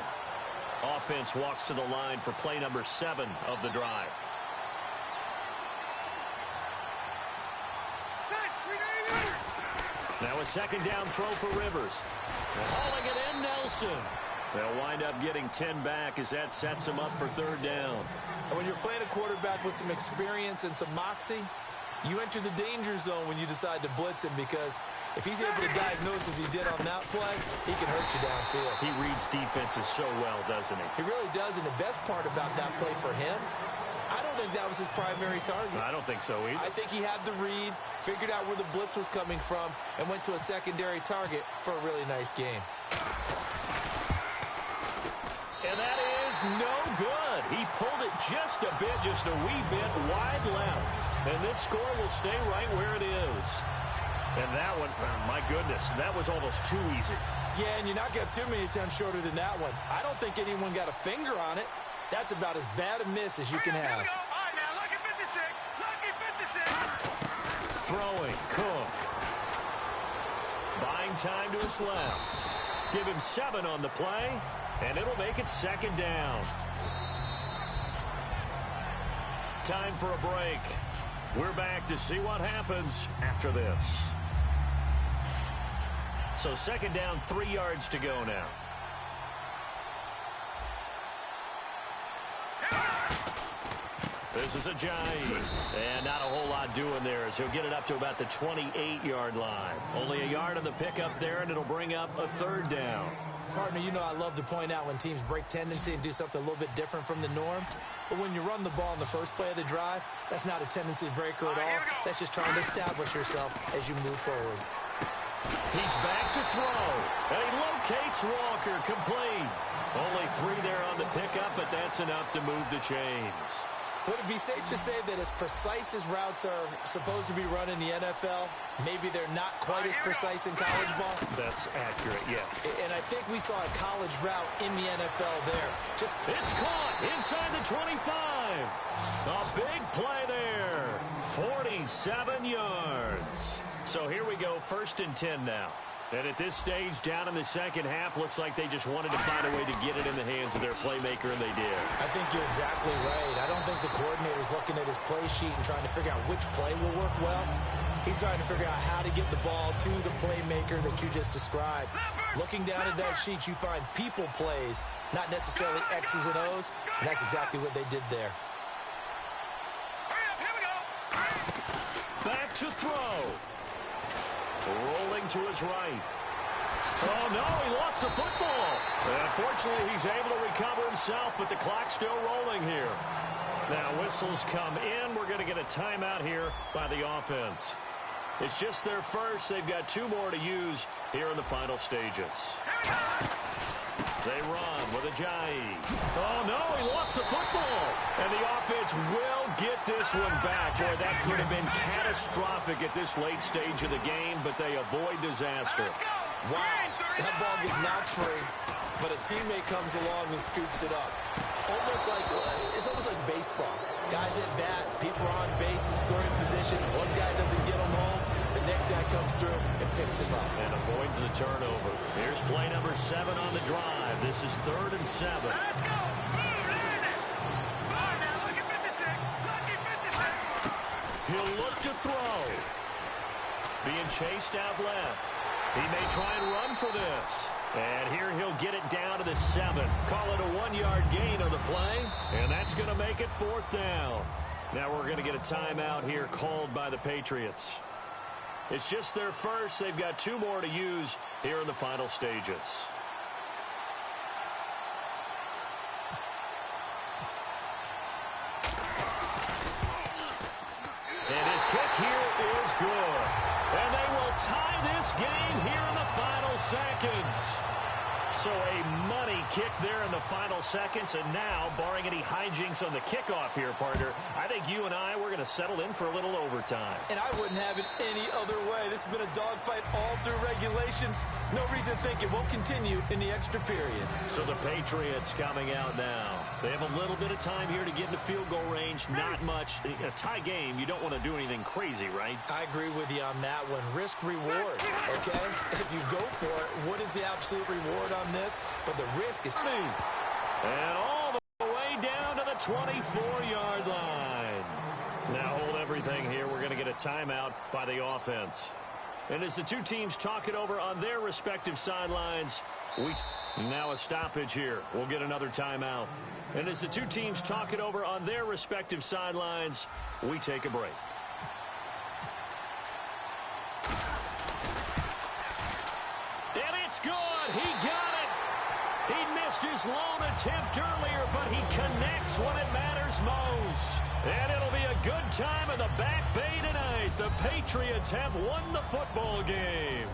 Offense walks to the line for play number 7 of the drive. Now a 2nd down throw for Rivers. Hauling it in, Nelson. They'll wind up getting 10 back as that sets them up for 3rd down. And when you're playing a quarterback with some experience and some moxie, you enter the danger zone when you decide to blitz him, because if he's able to diagnose as he did on that play, he can hurt you downfield. He reads defenses so well, doesn't he? He really does, and the best part about that play for him, I don't think that was his primary target. I don't think so either. I think he had the read, figured out where the blitz was coming from, and went to a secondary target for a really nice game. And that is is no good. He pulled it just a wee bit wide left. And this score will stay right where it is. And that one, my goodness, that was almost too easy. Yeah, and you're not going to have too many attempts shorter than that one. I don't think anyone got a finger on it. That's about as bad a miss as you can have. All right, now, lucky 56. Lucky 56. Throwing, Cook. Buying time to his left. Give him 7 on the play, and it'll make it 2nd down. Time for a break. We're back to see what happens after this. So 2nd down, 3 yards to go now. This is Ajayi, and not a whole lot doing there as he'll get it up to about the 28-yard line. Only a yard on the pickup there, and it'll bring up a 3rd down. Partner, you know I love to point out when teams break tendency and do something a little bit different from the norm. But when you run the ball in the first play of the drive, that's not a tendency breaker at all. That's just trying to establish yourself as you move forward. He's back to throw, and he locates Walker, complete. Only 3 there on the pickup, but that's enough to move the chains. Would it be safe to say that as precise as routes are supposed to be run in the NFL, maybe they're not quite as precise in college ball? That's accurate, yeah. And I think we saw a college route in the NFL there. It's caught inside the 25. A big play there. 47 yards. So here we go, 1st and 10 now. And at this stage, down in the second half, looks like they just wanted to find a way to get it in the hands of their playmaker, and they did. I think you're exactly right. I don't think the coordinator's looking at his play sheet and trying to figure out which play will work well. He's trying to figure out how to get the ball to the playmaker that you just described. Looking down at that sheet, you find people plays, not necessarily X's and O's, and that's exactly what they did there. Back to throw. Rolling to his right. Oh, no, he lost the football. Unfortunately, he's able to recover himself, but the clock's still rolling here. Now, whistles come in. We're going to get a timeout here by the offense. It's just their first. They've got 2 more to use here in the final stages. They run with Ajayi. Oh, no, he lost the football. And the offense will get this one back. Boy, that could have been catastrophic at this late stage of the game, but they avoid disaster. Wow, that ball gets knocked free, but a teammate comes along and scoops it up. It's almost like baseball. Guys at bat, people are on base in scoring position. One guy doesn't get them home. The next guy comes through and picks him up. And avoids the turnover. Here's play number 7 on the drive. This is 3rd and 7. Let's go. Now, look at 56. Lucky 56. He'll look to throw. Being chased out left. He may try and run for this. And here he'll get it down to the 7. Call it a 1-yard gain on the play. And that's going to make it 4th down. Now we're going to get a timeout here called by the Patriots. It's just their first. They've got 2 more to use here in the final stages. And his kick here is good. And they will tie this game here in the final seconds. So a money kick there in the final seconds. And now, barring any hijinks on the kickoff here, partner, I think you and I, we're going to settle in for a little overtime. And I wouldn't have it any other way. This has been a dogfight all through regulation. No reason to think it won't continue in the extra period. So the Patriots coming out now. They have a little bit of time here to get into field goal range. Not much. A tie game, you don't want to do anything crazy, right? I agree with you on that one. Risk reward, okay? If you go for it, what is the absolute reward on this? But the risk is... And all the way down to the 24-yard line. Now hold everything here. We're going to get a timeout by the offense. And as the 2 teams talk it over on their respective sidelines, now a stoppage here. We'll get another timeout. And as the 2 teams talk it over on their respective sidelines, we take a break. And it's good. He got it. He missed his lone attempt earlier, but he connects when it matters most. And it'll be a good time in the Back Bay tonight. The Patriots have won the football game.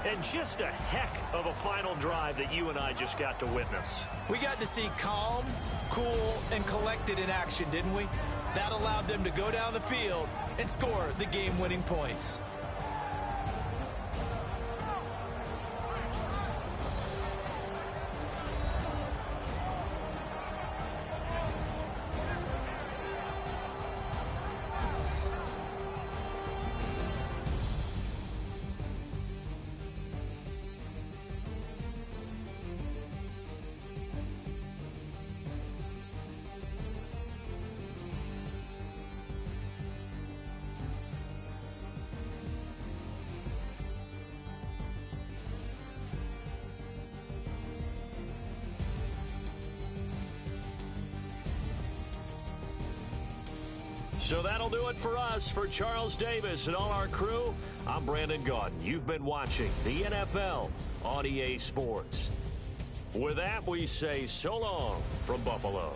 And just a heck of a final drive that you and I just got to witness. We got to see calm, cool, and collected in action, didn't we? That allowed them to go down the field and score the game-winning points. So that'll do it for us. For Charles Davis and all our crew, I'm Brandon Gaudin. You've been watching the NFL on EA Sports. With that, we say so long from Buffalo.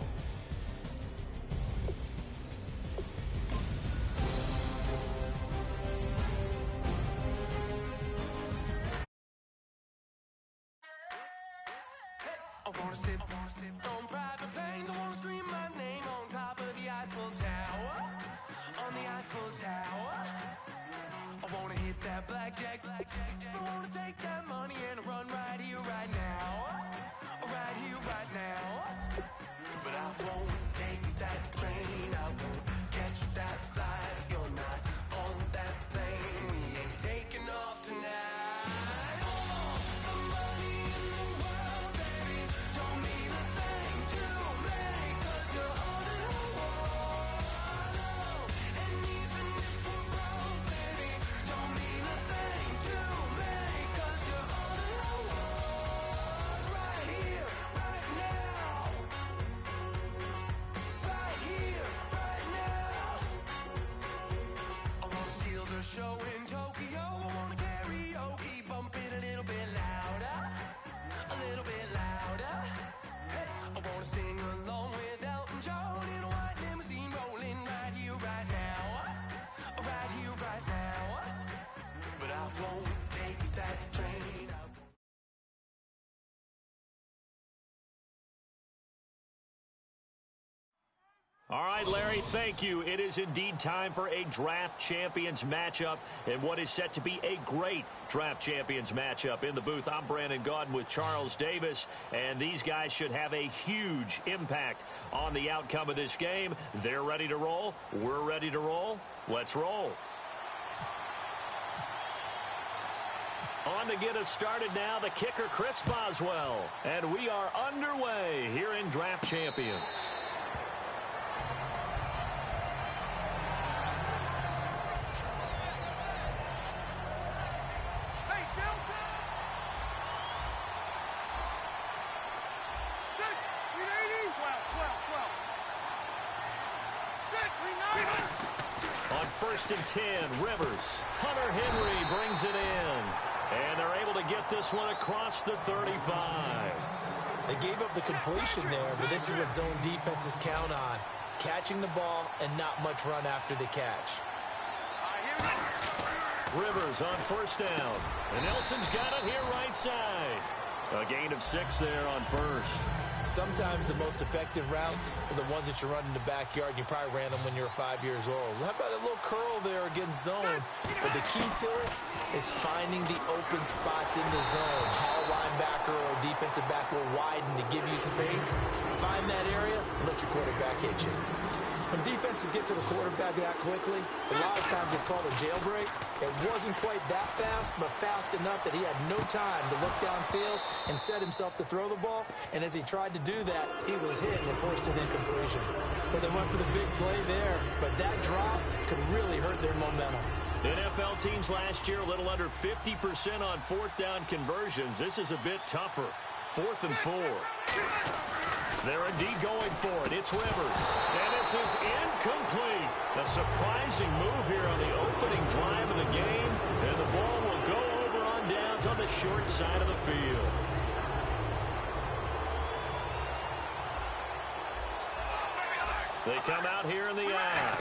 I wanna sit on private planes. I wanna scream my name on top of the Eiffel Tower. On the Eiffel Tower. I wanna hit that blackjack. I wanna take that money and run right here, right now. Right here, right now. But I won't take that train. I won't catch that flight if you're not on that plane. We ain't taking off tonight. Show in Tokyo, I wanna karaoke, bump it a little bit louder, a little bit louder. Hey, I wanna sing along with Elton John in a white limousine, rolling right here, right now, right here, right now. But I won't take that train. All right, Larry, thank you. It is indeed time for a Draft Champions matchup and what is set to be a great Draft Champions matchup. In the booth, I'm Brandon Gaudin with Charles Davis, and these guys should have a huge impact on the outcome of this game. They're ready to roll. We're ready to roll. Let's roll. On to get us started now, the kicker, Chris Boswell. And we are underway here in Draft Champions. First and 10, Rivers. Hunter Henry brings it in. And they're able to get this one across the 35. They gave up the completion there, but this is what zone defenses count on. Catching the ball and not much run after the catch. Rivers on first down. And Nelson's got it here right side. A gain of 6 there on first. Sometimes the most effective routes are the ones that you run in the backyard, and you probably ran them when you were 5 years old. How about a little curl there against zone? But the key to it is finding the open spots in the zone. How a linebacker or a defensive back will widen to give you space. Find that area and let your quarterback hit you. When defenses get to the quarterback that quickly, a lot of times it's called a jailbreak. It wasn't quite that fast, but fast enough that he had no time to look downfield and set himself to throw the ball. And as he tried to do that, he was hit and forced an incompletion. But they went for the big play there, but that drop could really hurt their momentum. NFL teams last year a little under 50% on fourth down conversions. This is a bit tougher. 4th and 4. They're indeed going for it. It's Rivers. And this is incomplete. A surprising move here on the opening drive of the game. And the ball will go over on downs on the short side of the field. They come out here in the eye.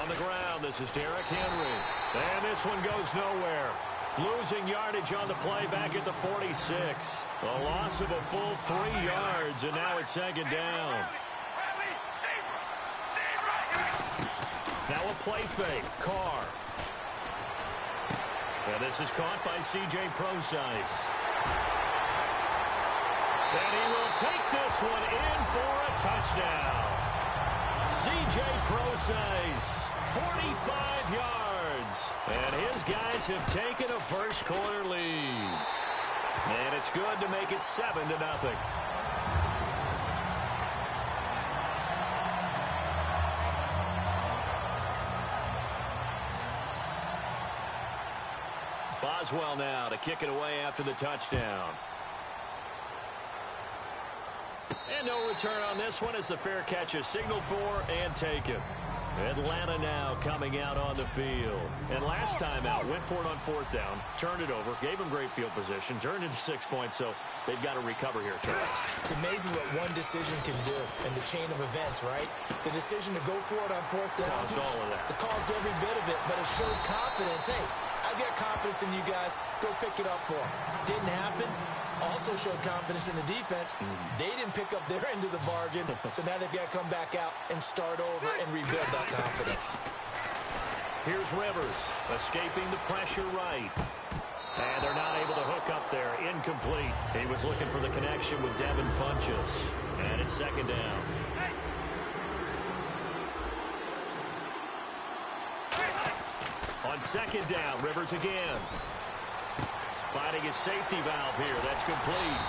On the ground, this is Derrick Henry. And this one goes nowhere. Losing yardage on the play back at the 46. A loss of a full 3 yards, and now it's second down. Now a play fake. Carr. And this is caught by C.J. Prosise. And he will take this one in for a touchdown. C.J. Prosise, 45 yards. And his guys have taken a first-quarter lead. And it's good to make it 7-0. Boswell now to kick it away after the touchdown. And no return on this one as the fair catch is signaled for and taken. Atlanta now coming out on the field. And last time out, went for it on 4th down, turned it over, gave them great field position, turned into 6 points, so they've got to recover here, Charles. It's amazing what one decision can do in the chain of events, right? The decision to go for it on 4th down. Caused all of that. It caused every bit of it, but it showed confidence. Hey, I've got confidence in you guys. Go pick it up for them. Didn't happen. Also showed confidence in the defense. They didn't pick up their end of the bargain, so now they've got to come back out and start over and rebuild that confidence. Here's Rivers, escaping the pressure right. And they're not able to hook up there. Incomplete. He was looking for the connection with Devin Funchess. And it's second down. On second down, Rivers again. Finding his safety valve here. That's complete.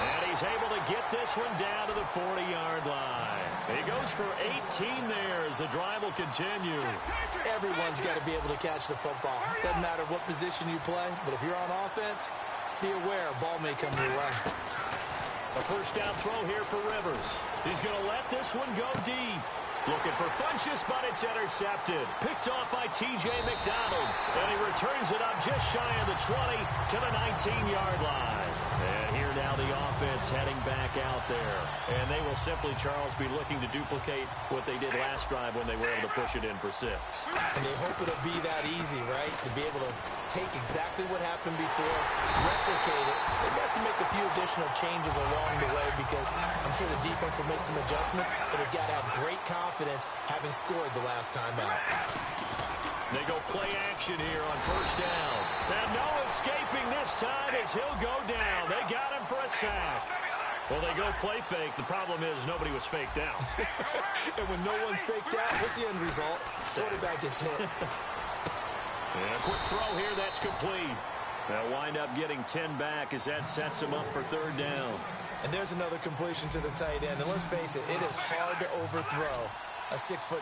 And he's able to get this one down to the 40-yard line. He goes for 18 there as the drive will continue. Everyone's got to be able to catch the football. Doesn't matter what position you play, but if you're on offense, be aware a ball may come your way. A first down throw here for Rivers. He's going to let this one go deep. Looking for Funchess, but it's intercepted. Picked off by T.J. McDonald. And he returns it up just shy of the 20 to the 19-yard line. And here now the offense heading back out there. And they will simply, Charles, be looking to duplicate what they did last drive when they were able to push it in for 6. And they hope it'll be that easy, right? To be able to take exactly what happened before, replicate it. They've got to make a few additional changes along the way because I'm sure the defense will make some adjustments, but they've got to have great confidence having scored the last time out. They go play action here on first down. And no escaping this time as he'll go down. They got him for a sack. Well, they go play fake. The problem is nobody was faked out. And when no one's faked out, what's the end result? Quarterback gets hit. And a quick throw here. That's complete. They'll wind up getting 10 back as that sets them up for third down. And there's another completion to the tight end. And let's face it, it is hard to overthrow a 6'6"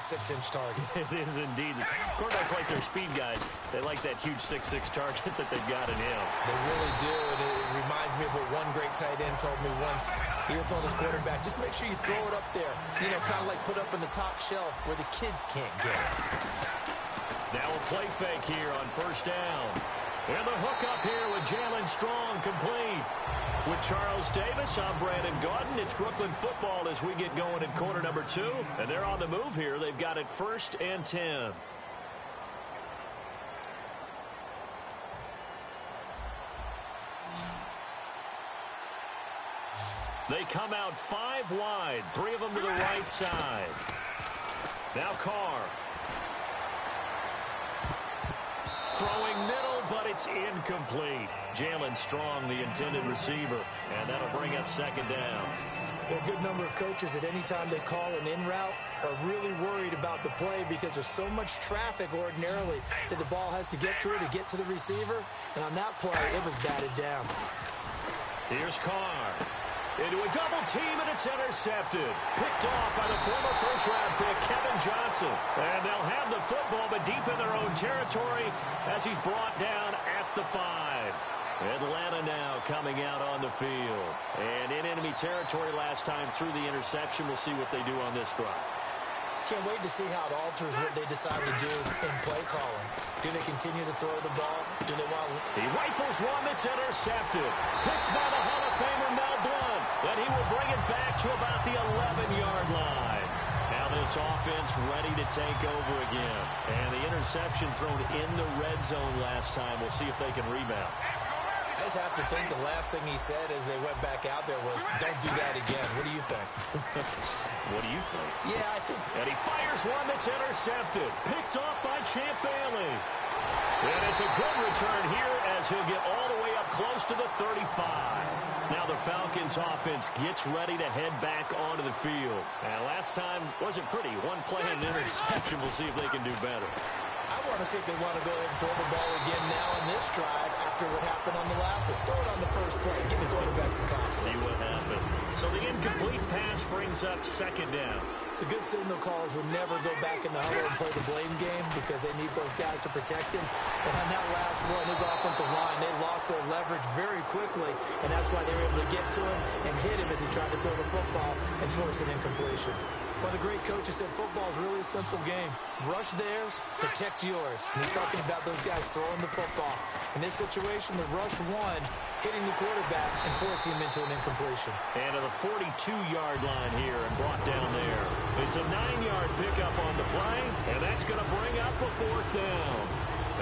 target. It is indeed. Quarterbacks like their speed guys. They like that huge 6'6" target that they've got in him. They really do. And it reminds me of what one great tight end told me once. He had told his quarterback, just make sure you throw it up there. You know, kind of like put up in the top shelf where the kids can't get it. Now a play fake here on first down. And the hook up here with Jalen Strong complete. With Charles Davis, I'm Brandon Gaudin. It's Brooklyn football as we get going in quarter number 2. And they're on the move here. They've got it 1st and 10. They come out 5 wide. 3 of them to the right side. Now Carr. Throwing middle, but it's incomplete. Jalen Strong, the intended receiver, and that'll bring up second down. There are a good number of coaches at any time they call an in route are really worried about the play because there's so much traffic ordinarily that the ball has to get through to get to the receiver. And on that play, it was batted down. Here's Carr. Into a double team, and it's intercepted. Picked off by the former first-round pick, Kevin Johnson. And they'll have the football, but deep in their own territory as he's brought down at the 5. Atlanta now coming out on the field. And in enemy territory last time through the interception. We'll see what they do on this drive. Can't wait to see how it alters what they decide to do in play calling. Do they continue to throw the ball? Do they want to... He rifles one that's intercepted. Picked by the Hall of Famer Mel Blount. And he will bring it back to about the 11-yard line. Now this this offense ready to take over again. And the interception thrown in the red zone last time. We'll see if they can rebound. I just have to think the last thing he said as they went back out there was, don't do that again. What do you think? What do you think? Yeah, I think. And he fires one that's intercepted. Picked off by Champ Bailey. And it's a good return here as he'll get all the way up close to the 35. Now the Falcons offense gets ready to head back onto the field. And last time wasn't pretty. One play and an interception. We'll see if they can do better. I want to see if they want to go ahead and throw the ball again now on this drive after what happened on the last one. Throw it on the first play. Give the quarterback some confidence. See what happens. So the incomplete pass brings up second down. The good signal callers would never go back in the huddle and play the blame game because they need those guys to protect him. But on that last one, his offensive line, they lost their leverage very quickly, and that's why they were able to get to him and hit him as he tried to throw the football and force an incompletion. One of the great coaches said football is really a simple game. Rush theirs, protect yours. And he's talking about those guys throwing the football. In this situation, the rush won, hitting the quarterback and forcing him into an incompletion. And to the 42-yard line here and brought down there. It's a 9-yard pickup on the play, and that's going to bring up a fourth down.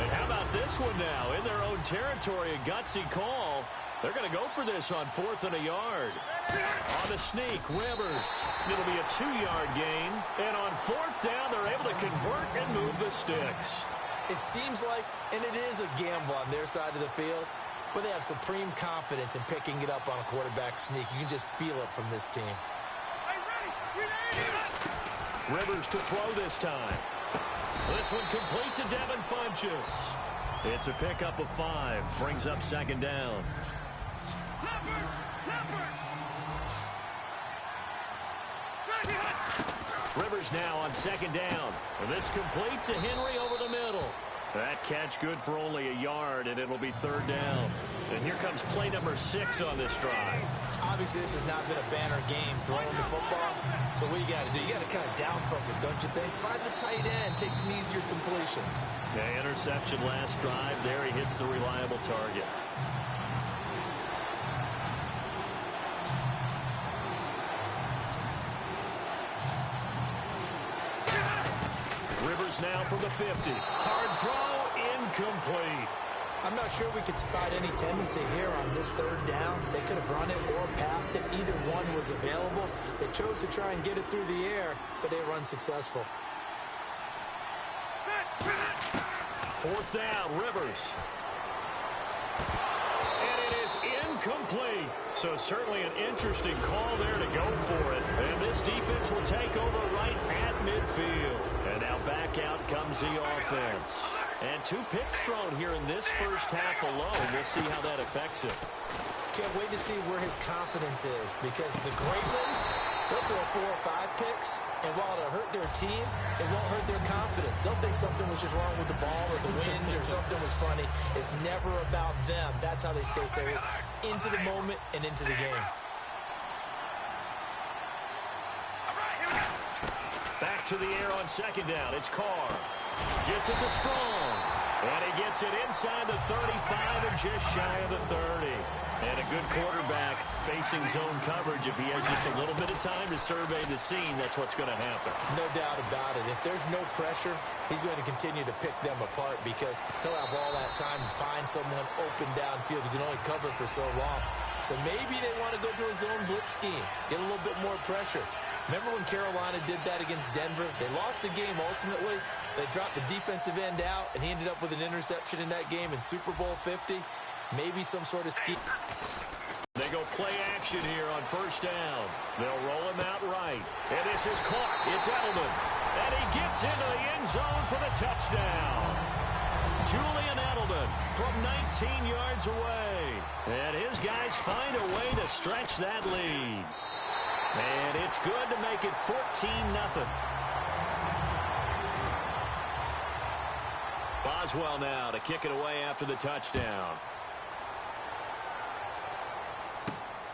And how about this one now? In their own territory, a gutsy call. They're going to go for this on 4th and a yard. On the sneak, Rivers. It'll be a 2-yard gain. And on 4th down, they're able to convert and move the sticks. It seems like, and it is a gamble on their side of the field, but they have supreme confidence in picking it up on a quarterback sneak. You can just feel it from this team. Rivers to throw this time. This one complete to Devin Funchess. It's a pickup of 5. Brings up second down. Rivers now on second down. This complete to Henry over the middle. That catch good for only a yard, and it'll be 3rd down. And here comes play number 6 on this drive. Obviously, this has not been a banner game throwing the football. So what you got to do, you got to kind of down focus, don't you think? Find the tight end, take some easier completions. Yeah, interception last drive. There he hits the reliable target. Rivers now from the 50. Hard throw, incomplete. I'm not sure we could spot any tendency here on this 3rd down. They could have run it or passed it. Either one was available. They chose to try and get it through the air, but they were unsuccessful. 4th down, Rivers. And it is incomplete. So certainly an interesting call there to go for it. And this defense will take over right at midfield. And now back out comes the offense. And 2 picks thrown here in this first half alone. We'll see how that affects it. Can't wait to see where his confidence is, because the great ones, they'll throw 4 or 5 picks, and while it'll hurt their team, it won't hurt their confidence. They'll think something was just wrong with the ball or the wind or something was funny. It's never about them. That's how they stay so into the moment and into the game. Back to the air on second down. It's Carr. Gets it to Strong. And he gets it inside the 35 and just shy of the 30. And a good quarterback facing zone coverage. If he has just a little bit of time to survey the scene, that's what's going to happen. No doubt about it. If there's no pressure, he's going to continue to pick them apart because he'll have all that time to find someone open downfield who can only cover for so long. So maybe they want to go to a zone blitz scheme, get a little bit more pressure. Remember when Carolina did that against Denver? They lost the game ultimately. They dropped the defensive end out, and he ended up with an interception in that game in Super Bowl 50. Maybe some sort of scheme. They go play action here on 1st down. They'll roll him out right. And this is caught. It's Edelman. And he gets into the end zone for the touchdown. Julian Edelman from 19 yards away. And his guys find a way to stretch that lead. And it's good to make it 14-0. Boswell now to kick it away after the touchdown.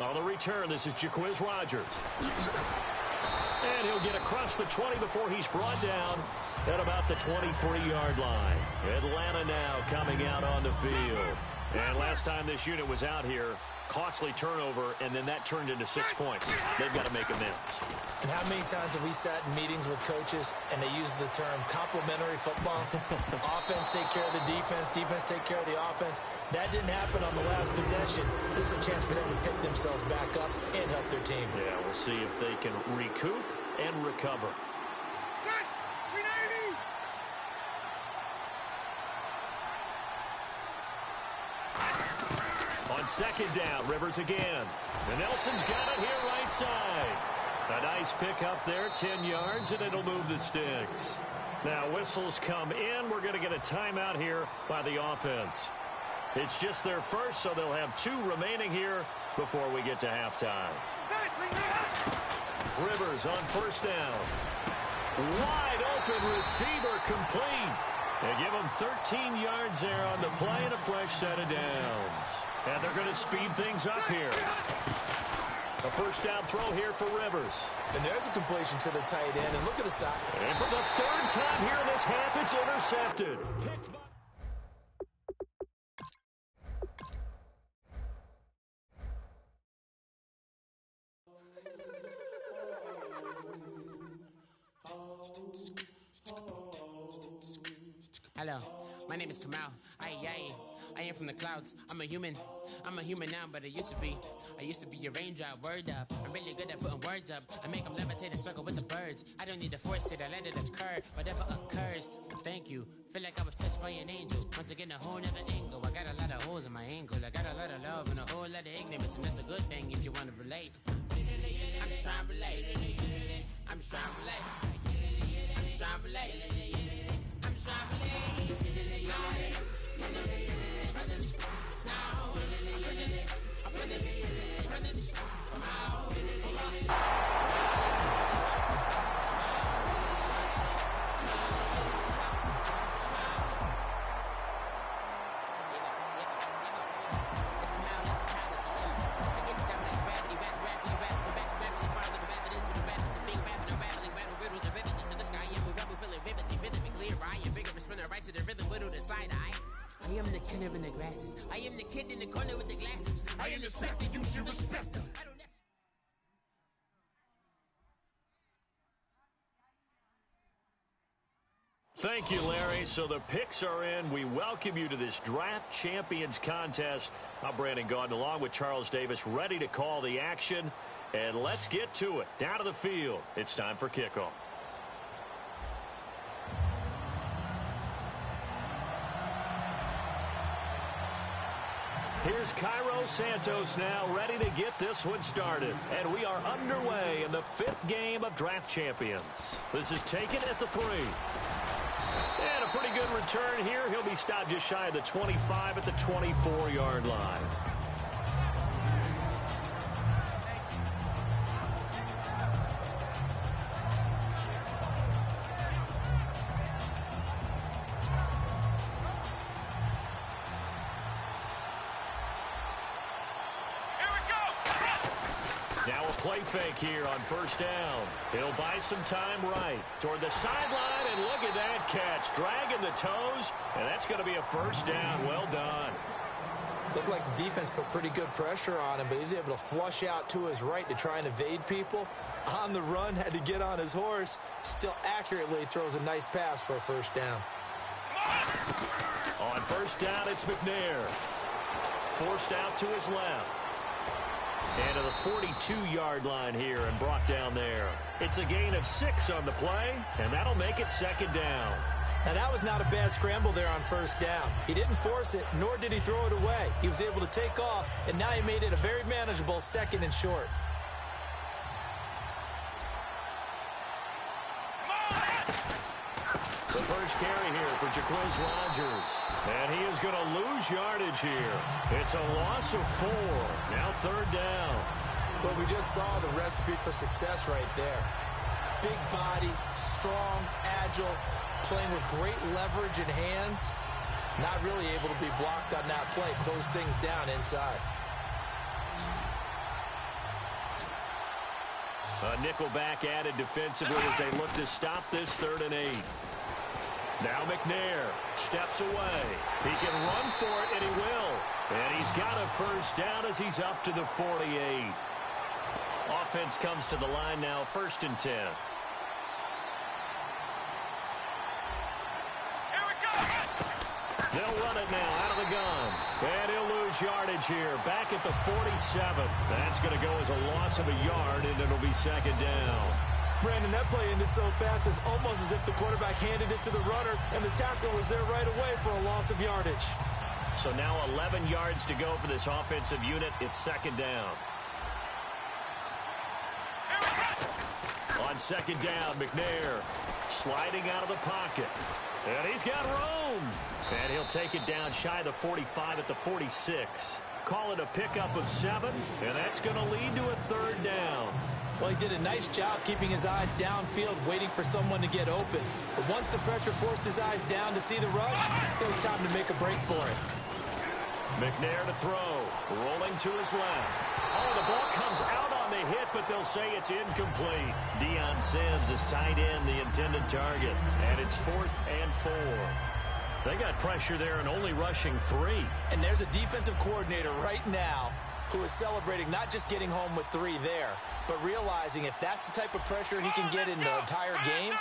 On the return, this is Jaquiz Rogers. And he'll get across the 20 before he's brought down at about the 23-yard line. Atlanta now coming out on the field. And last time this unit was out here, Costly turnover, and then that turned into 6 points. They've got to make amends. And how many times have we sat in meetings with coaches and they use the term complementary football? Offense take care of the defense, defense take care of the offense. That didn't happen on the last possession. This is a chance for them to pick themselves back up and help their team. Yeah, we'll see if they can recoup and recover. On second down, Rivers again. And Nelson's got it here right side. A nice pick up there, 10 yards, and it'll move the sticks. Now whistles come in. We're going to get a timeout here by the offense. It's just their first, so they'll have 2 remaining here before we get to halftime. Rivers on first down. Wide open receiver complete. They give him 13 yards there on the play and a fresh set of downs. And they're going to speed things up here. A first down throw here for Rivers. And there's a completion to the tight end. And look at the side. And for the 3rd time here in this half, it's intercepted. Picked by... Hello, my name is Kamal. I am from the clouds. I'm a human now, but I used to be a raindrop. Word up, I'm really good at putting words up. I make them levitate and circle with the birds. I don't need to force it, I let it occur. Whatever occurs, thank you. Feel like I was touched by an angel. Once again, a whole nother angle. I got a lot of holes in my angle. I got a lot of love and a whole lot of ignorance, and that's a good thing if you want to relate. I'm just trying to relate. I'm just trying to relate. I'm just trying to relate. I'm just trying to relate. Presence, now, presence, I am the killer in the grasses. I am the kid in the corner with the glasses. I am the specter, you should respect them. Thank you, Larry. So the picks are in. We welcome you to this Draft Champions contest. I'm Brandon Gaudin along with Charles Davis, ready to call the action. And let's get to it. Down to the field. It's time for kickoff. Here's Cairo Santos now ready to get this one started. And we are underway in the 5th game of Draft Champions. This is taken at the 3. And a pretty good return here. He'll be stopped just shy of the 25 at the 24-yard line. Now a play fake here on first down. He'll buy some time right toward the sideline, and look at that catch. Dragging the toes, and that's going to be a first down. Well done. Looked like the defense put pretty good pressure on him, but he's able to flush out to his right to try and evade people. On the run, had to get on his horse. Still accurately throws a nice pass for a first down. On first down, it's McNair. Forced out to his left. And to the 42-yard line here and brought down there. It's a gain of 6 on the play, and that'll make it second down. Now, that was not a bad scramble there on first down. He didn't force it, nor did he throw it away. He was able to take off, and now he made it a very manageable 2nd and short. The first carry here for Jaquiz Rogers. And he is going to lose yardage here. It's a loss of 4. Now 3rd down. Well, we just saw the recipe for success right there. Big body, strong, agile, playing with great leverage in hands. Not really able to be blocked on that play. Close things down inside. A nickelback added defensively as they look to stop this 3rd and 8. Now McNair steps away. He can run for it, and he will. And he's got a first down as he's up to the 48. Offense comes to the line now, 1st and 10. They'll run it now out of the gun. And he'll lose yardage here. Back at the 47. That's going to go as a loss of a yard, and it'll be 2nd down. Brandon, that play ended so fast, it's almost as if the quarterback handed it to the runner, and the tackler was there right away for a loss of yardage. So now 11 yards to go for this offensive unit. It's 2nd down. On 2nd down, McNair sliding out of the pocket. And he's got room. And he'll take it down shy of the 45 at the 46. Call it a pickup of 7, and that's going to lead to a 3rd down. Well, he did a nice job keeping his eyes downfield, waiting for someone to get open. But once the pressure forced his eyes down to see the rush, it was time to make a break for it. McNair to throw, rolling to his left. Oh, the ball comes out on the hit, but they'll say it's incomplete. Deion Sims is tight end, the intended target, and it's 4th and 4. They got pressure there and only rushing 3. And there's a defensive coordinator right now who is celebrating not just getting home with 3 there, but realizing if that's the type of pressure he can get in the entire game,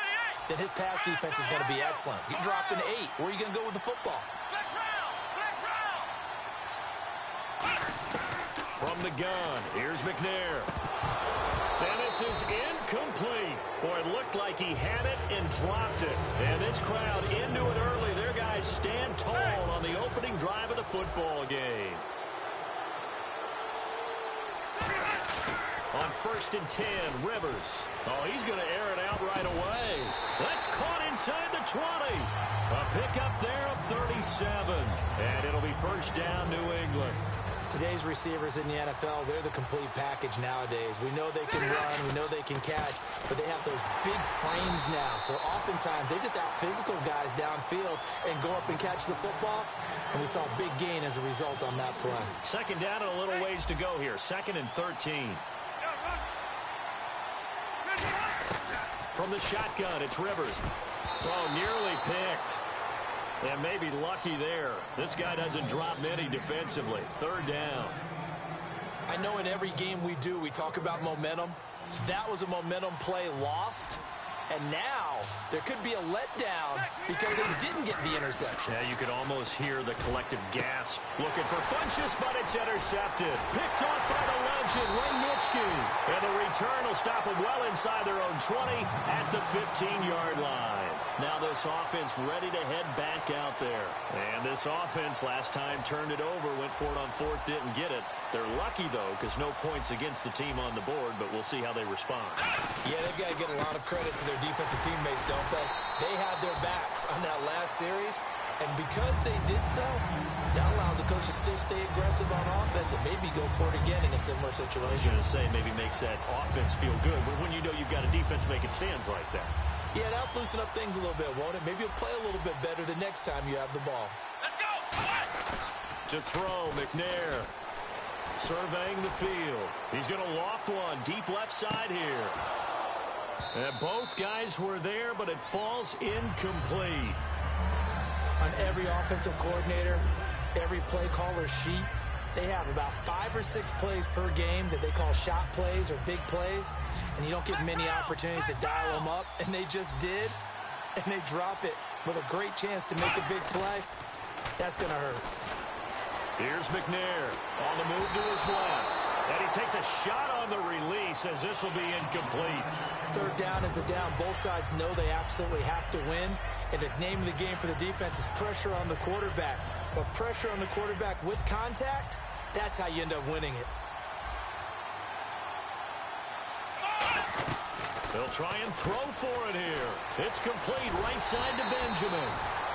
then his pass defense is going to be excellent. He dropped an 8. Where are you going to go with the football? From the gun, here's McNair. And this is incomplete. Boy, it looked like he had it and dropped it. And this crowd into it early. Their guys stand tall on the opening drive of the football game. On 1st and 10, Rivers. Oh, he's going to air it out right away. That's caught inside the 20. A pickup there of 37. And it'll be 1st down, New England. Today's receivers in the NFL, they're the complete package nowadays. We know they can run, we know they can catch, but they have those big frames now. So oftentimes they just out-physical guys downfield and go up and catch the football. And we saw a big gain as a result on that play. 2nd down and a little ways to go here. 2nd and 13. From the shotgun, it's Rivers. Oh, nearly picked. And maybe lucky there. This guy doesn't drop many defensively. 3rd down. I know in every game we do, we talk about momentum. That was a momentum play lost. And now there could be a letdown because they didn't get the interception. Yeah, you could almost hear the collective gasp. Looking for Funchess, but it's intercepted. Picked off by the legend, Ray Nitschke. And the return will stop them well inside their own 20 at the 15-yard line. Now this offense ready to head back out there. And this offense last time turned it over, went for it on 4th, didn't get it. They're lucky, though, because no points against the team on the board, but we'll see how they respond. Yeah, they've got to get a lot of credit to their defensive teammates, don't they? They had their backs on that last series, and because they did so, that allows the coach to still stay aggressive on offense and maybe go for it again in a similar situation. I was going to say maybe makes that offense feel good when you know you've got a defense making stands like that. Yeah, that'll loosen up things a little bit, won't it? Maybe you'll play a little bit better the next time you have the ball. Let's go! To throw, McNair. Surveying the field. He's going to loft one deep left side here. And both guys were there, but it falls incomplete. On every offensive coordinator, every play caller sheet, they have about 5 or 6 plays per game that they call shot plays or big plays, and you don't get many opportunities to dial them up, and they just did, and they drop it with a great chance to make a big play. That's going to hurt. Here's McNair on the move to his left. And he takes a shot on the release as this will be incomplete. 3rd down is the down. Both sides know they absolutely have to win. And the name of the game for the defense is pressure on the quarterback. But pressure on the quarterback with contact, that's how you end up winning it. They'll try and throw for it here. It's complete right side to Benjamin.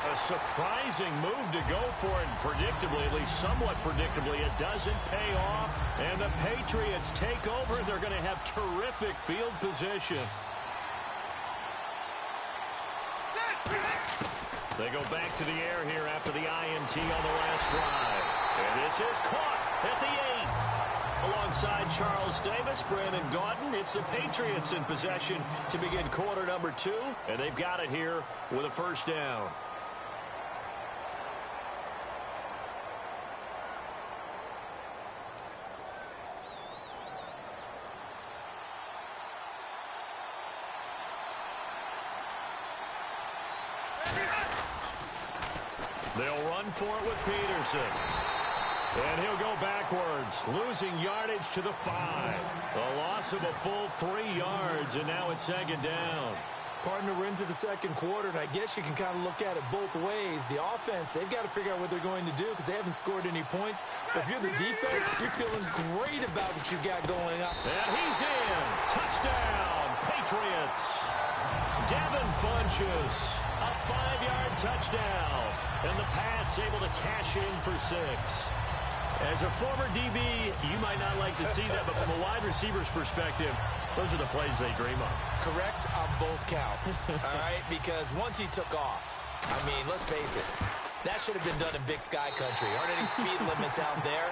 A surprising move to go for it, and predictably, at least somewhat predictably, it doesn't pay off. And the Patriots take over. They're going to have terrific field position. They go back to the air here after the INT on the last drive. And this is caught at the 8. Alongside Charles Davis, Brandon Gaudin, it's the Patriots in possession to begin quarter number 2, and they've got it here with a first down. They'll run for it with Peterson. And he'll go backwards, losing yardage to the 5. A loss of a full 3 yards, and now it's second down. Partner, we're into the second quarter, and I guess you can kind of look at it both ways. The offense, they've got to figure out what they're going to do because they haven't scored any points. But if you're the defense, you're feeling great about what you've got going on. And he's in. Touchdown, Patriots. Devin Funches, a 5-yard touchdown. And the Pats able to cash in for 6. As a former DB, you might not like to see that, but from a wide receiver's perspective, those are the plays they dream of. Correct on both counts, all right? Because once he took off, I mean, let's face it, that should have been done in Big Sky Country. Aren't any speed limits out there?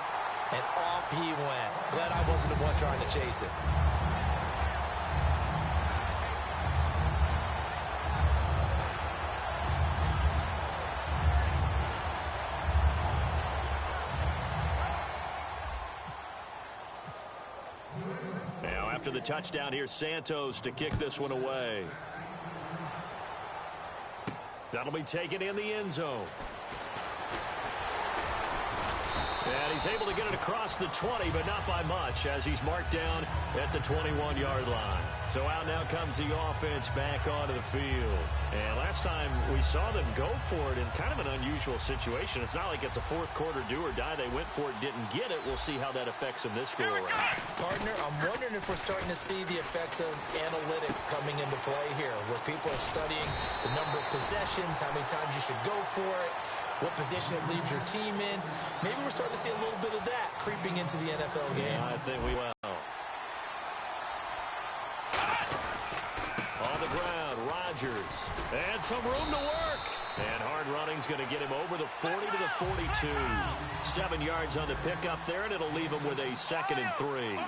And off he went. Glad I wasn't the one trying to chase it. After the touchdown, here's Santos to kick this one away. That'll be taken in the end zone. And he's able to get it across the 20, but not by much, as he's marked down at the 21-yard line. So out now comes the offense back onto the field. And last time we saw them go for it in kind of an unusual situation. It's not like it's a fourth quarter do or die. They went for it, didn't get it. We'll see how that affects them this go around. Partner, I'm wondering if we're starting to see the effects of analytics coming into play here, where people are studying the number of possessions, how many times you should go for it, what position it leaves your team in. Maybe we're starting to see a little bit of that creeping into the NFL game. I think we will. On the ground, Rodgers. And some room to work. And hard running's going to get him over the 40 to the 42. 7 yards on the pickup there, and it'll leave him with a 2nd and 3.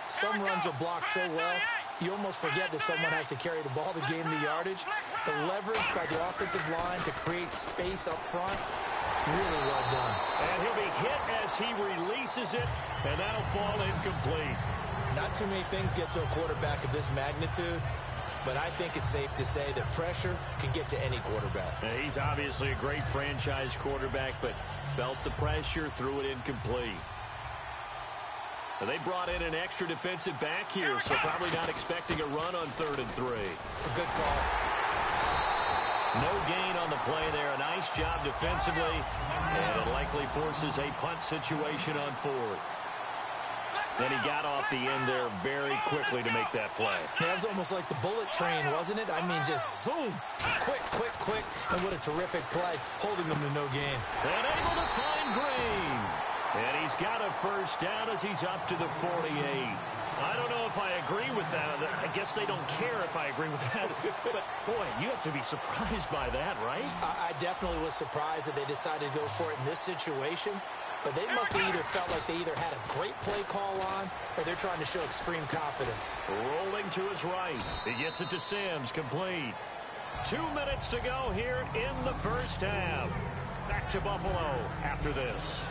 Some runs are blocked so well, you almost forget that someone has to carry the ball to gain the yardage. The leverage by the offensive line to create space up front, really well done. And he'll be hit as he releases it, and that'll fall incomplete. Not too many things get to a quarterback of this magnitude, but I think it's safe to say that pressure can get to any quarterback. Now, he's obviously a great franchise quarterback, but felt the pressure, threw it incomplete. Now, they brought in an extra defensive back here, so probably not expecting a run on 3rd and 3. A good call. No gain on the play there. A nice job defensively, and it likely forces a punt situation on 4th. Then he got off the end there very quickly to make that play. Yeah, it was almost like the bullet train, wasn't it? I mean, just zoom. Quick, quick, quick. And what a terrific play, holding them to no gain. And able to find Green. And he's got a first down as he's up to the 48. I don't know if I agree with that. I guess they don't care if I agree with that. But, boy, you have to be surprised by that, right? I definitely was surprised that they decided to go for it in this situation. But they must have either felt like they either had a great play call on or they're trying to show extreme confidence. Rolling to his right. He gets it to Sims, complete. 2 minutes to go here in the first half. Back to Buffalo after this.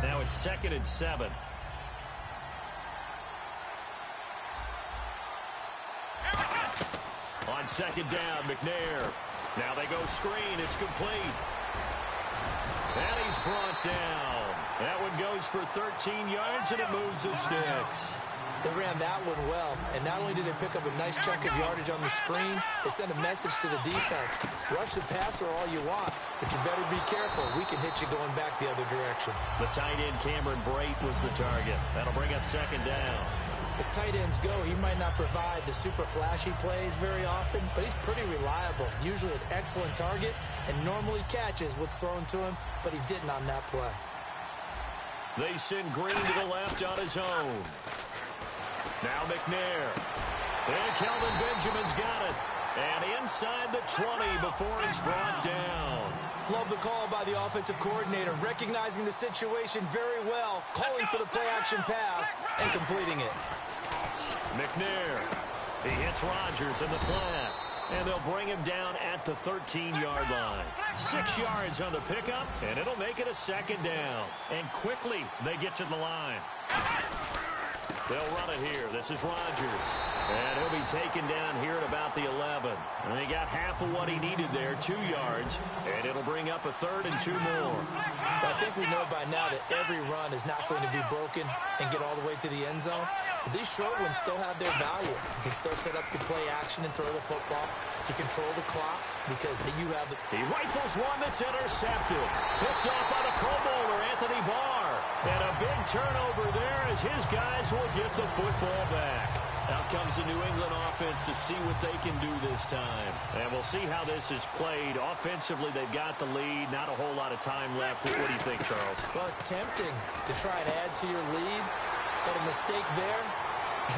Now it's 2nd and 7. On 2nd down, McNair. Now they go screen. It's complete. And he's brought down. That one goes for 13 yards, and it moves the sticks. They ran that one well, and not only did they pick up a nice chunk of yardage on the screen, they sent a message to the defense. Rush the passer all you want, but you better be careful. We can hit you going back the other direction. The tight end, Cameron Brate, was the target. That'll bring up 2nd down. As tight ends go, he might not provide the super flashy plays very often, but he's pretty reliable. Usually an excellent target, and normally catches what's thrown to him, but he didn't on that play. They send Green to the left on his own. Now McNair. And Kelvin Benjamin's got it. And inside the 20 before he's brought down. Love the call by the offensive coordinator, recognizing the situation very well, calling for the play-action pass, and completing it. McNair. He hits Rodgers in the flat. And they'll bring him down at the 13-yard line. 6 yards on the pickup, and it'll make it a second down. And quickly, they get to the line. They'll run it here. This is Rodgers. And he'll be taken down here at about the 11. And he got half of what he needed there, 2 yards. And it'll bring up a 3rd and 2 more. Well, I think we know by now that every run is not going to be broken and get all the way to the end zone. But these short ones still have their value. You can still set up your play action and throw the football. You control the clock because you have the... He rifles one that's intercepted. Picked off by the Pro Bowler, Anthony Barr. And a big turnover there as his guys will get the football back. Out comes the New England offense to see what they can do this time. And we'll see how this is played. Offensively, they've got the lead. Not a whole lot of time left. What do you think, Charles? Well, it's tempting to try and add to your lead. But a mistake there,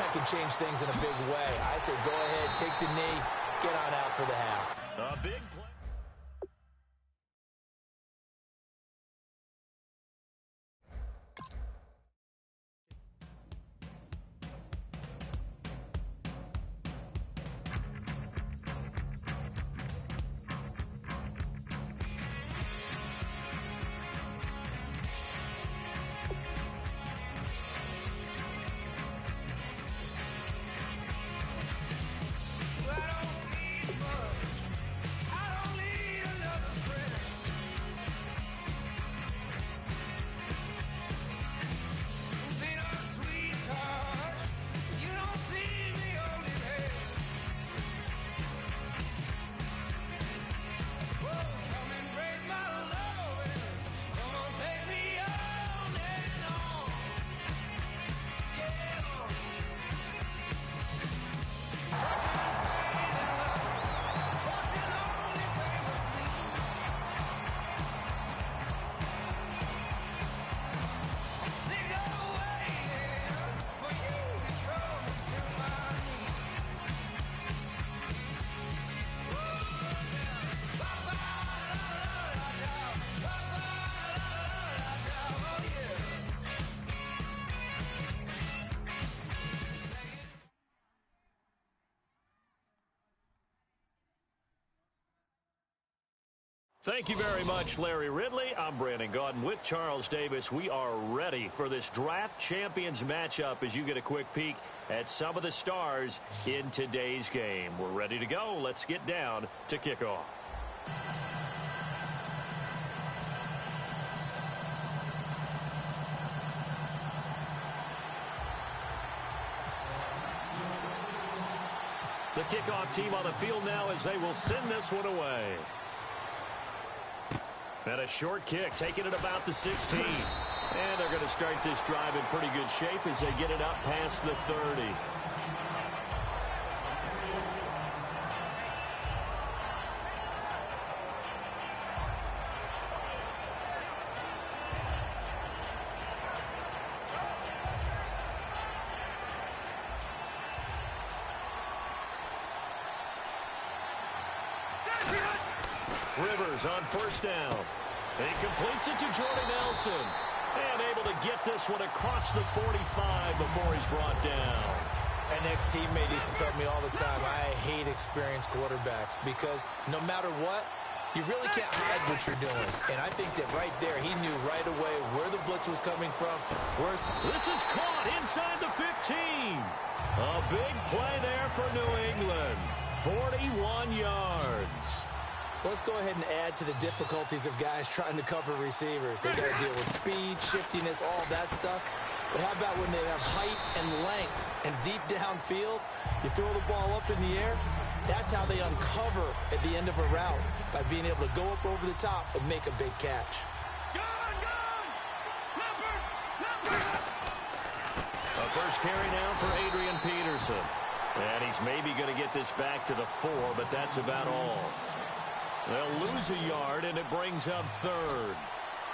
that can change things in a big way. I say go ahead, take the knee, get on out for the half. A big play. Thank you very much, Larry Ridley. I'm Brandon Gaudin with Charles Davis. We are ready for this draft champions matchup as you get a quick peek at some of the stars in today's game. We're ready to go. Let's get down to kickoff. The kickoff team on the field now as they will send this one away. And a short kick, taking it about the 16. And they're going to start this drive in pretty good shape as they get it up past the 30. Rivers on first down. He completes it to Jordan Nelson. And able to get this one across the 45 before he's brought down. An ex-teammate used to tell me all the time, I hate experienced quarterbacks because no matter what, you really can't hide what you're doing. And I think that right there, he knew right away where the blitz was coming from. This is caught inside the 15. A big play there for New England. 41 yards. So let's go ahead and add to the difficulties of guys trying to cover receivers. They got to deal with speed, shiftiness, all that stuff. But how about when they have height and length and deep downfield? You throw the ball up in the air. That's how they uncover at the end of a route, by being able to go up over the top and make a big catch. A first carry now for Adrian Peterson. And he's maybe going to get this back to the 4, but that's about all. They'll lose a yard, and it brings up third.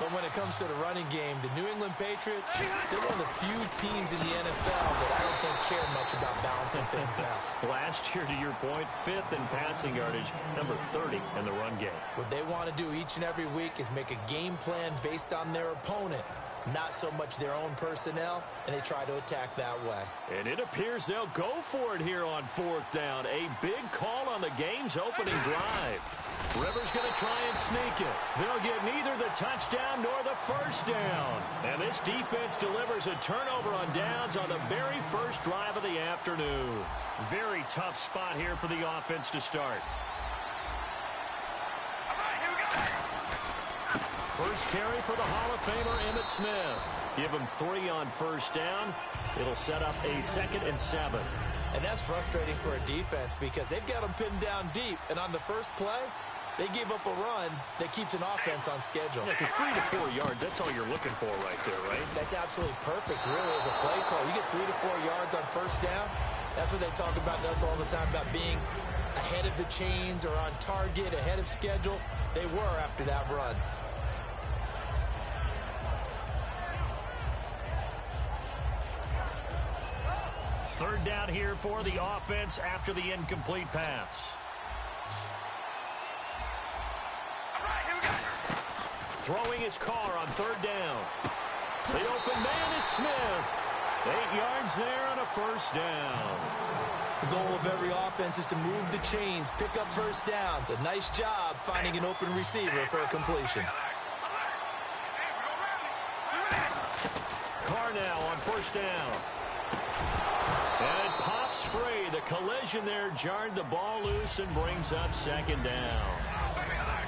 But when it comes to the running game, the New England Patriots, they're one of the few teams in the NFL that I don't think care much about balancing things out. Last year, to your point, 5th in passing yardage, number 30 in the run game. What they want to do each and every week is make a game plan based on their opponent, not so much their own personnel, and they try to attack that way. And it appears they'll go for it here on 4th down. A big call on the game's opening drive. Rivers going to try and sneak it. They'll get neither the touchdown nor the first down. And this defense delivers a turnover on downs on the very first drive of the afternoon. Very tough spot here for the offense to start. First carry for the Hall of Famer Emmitt Smith. Give him 3 on first down. It'll set up a 2nd and 7. And that's frustrating for a defense because they've got them pinned down deep. And on the first play, they gave up a run that keeps an offense on schedule. Yeah, because 3 to 4 yards, that's all you're looking for right there, right? That's absolutely perfect, really, as a play call. You get 3 to 4 yards on first down. That's what they talk about to us all the time, about being ahead of the chains or on target, ahead of schedule. They were after that run. Third down here for the offense after the incomplete pass. Throwing his car on 3rd down. The open man is Smith. 8 yards there on a first down. The goal of every offense is to move the chains, pick up first downs. A nice job finding an open receiver for a completion. Carr now on first down. And it pops free. The collision there jarred the ball loose and brings up 2nd down.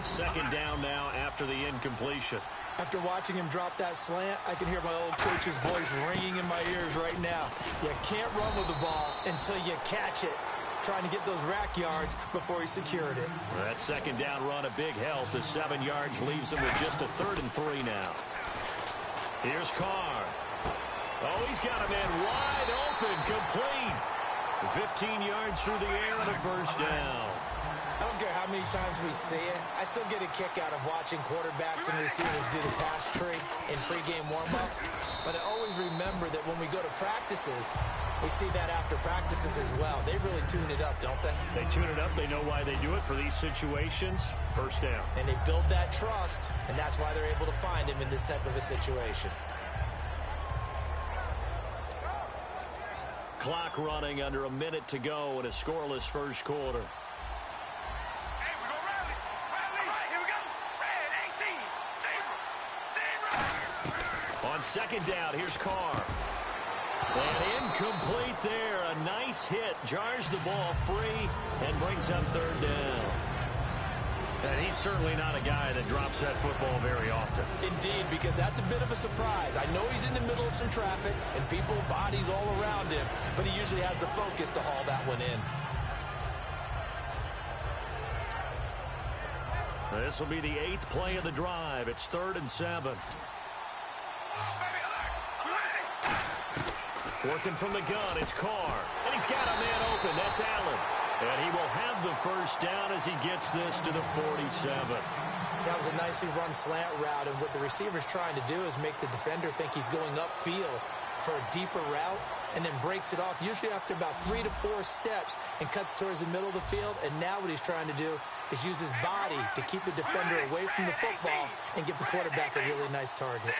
2nd down now after the incompletion. After watching him drop that slant, I can hear my old coach's voice ringing in my ears right now. You can't run with the ball until you catch it. Trying to get those rack yards before he secured it. That 2nd down run a big help. The 7 yards leaves him with just a 3rd and 3 now. Here's Carr. Oh, he's got a man wide open, complete. 15 yards through the air and a first down. I don't care how many times we see it. I still get a kick out of watching quarterbacks and receivers do the pass tree in pregame warm-up. But I always remember that when we go to practices, we see that after practices as well. They really tune it up, don't they? They tune it up. They know why they do it for these situations. First down. And they build that trust, and that's why they're able to find him in this type of a situation. Clock running under a minute to go in a scoreless first quarter. On 2nd down, here's Carr. And incomplete there. A nice hit. Jars the ball free and brings up 3rd down. And he's certainly not a guy that drops that football very often. Indeed, because that's a bit of a surprise. I know he's in the middle of some traffic and people, bodies all around him, but he usually has the focus to haul that one in. This will be the 8th play of the drive. It's 3rd and 7. Working from the gun, it's Carr. And he's got a man open. That's Allen. And he will have the first down as he gets this to the 47. That was a nicely run slant route, and what the receiver's trying to do is make the defender think he's going upfield for a deeper route, and then breaks it off, usually after about 3 to 4 steps, and cuts towards the middle of the field. And now what he's trying to do is use his body to keep the defender away from the football and give the quarterback a really nice target.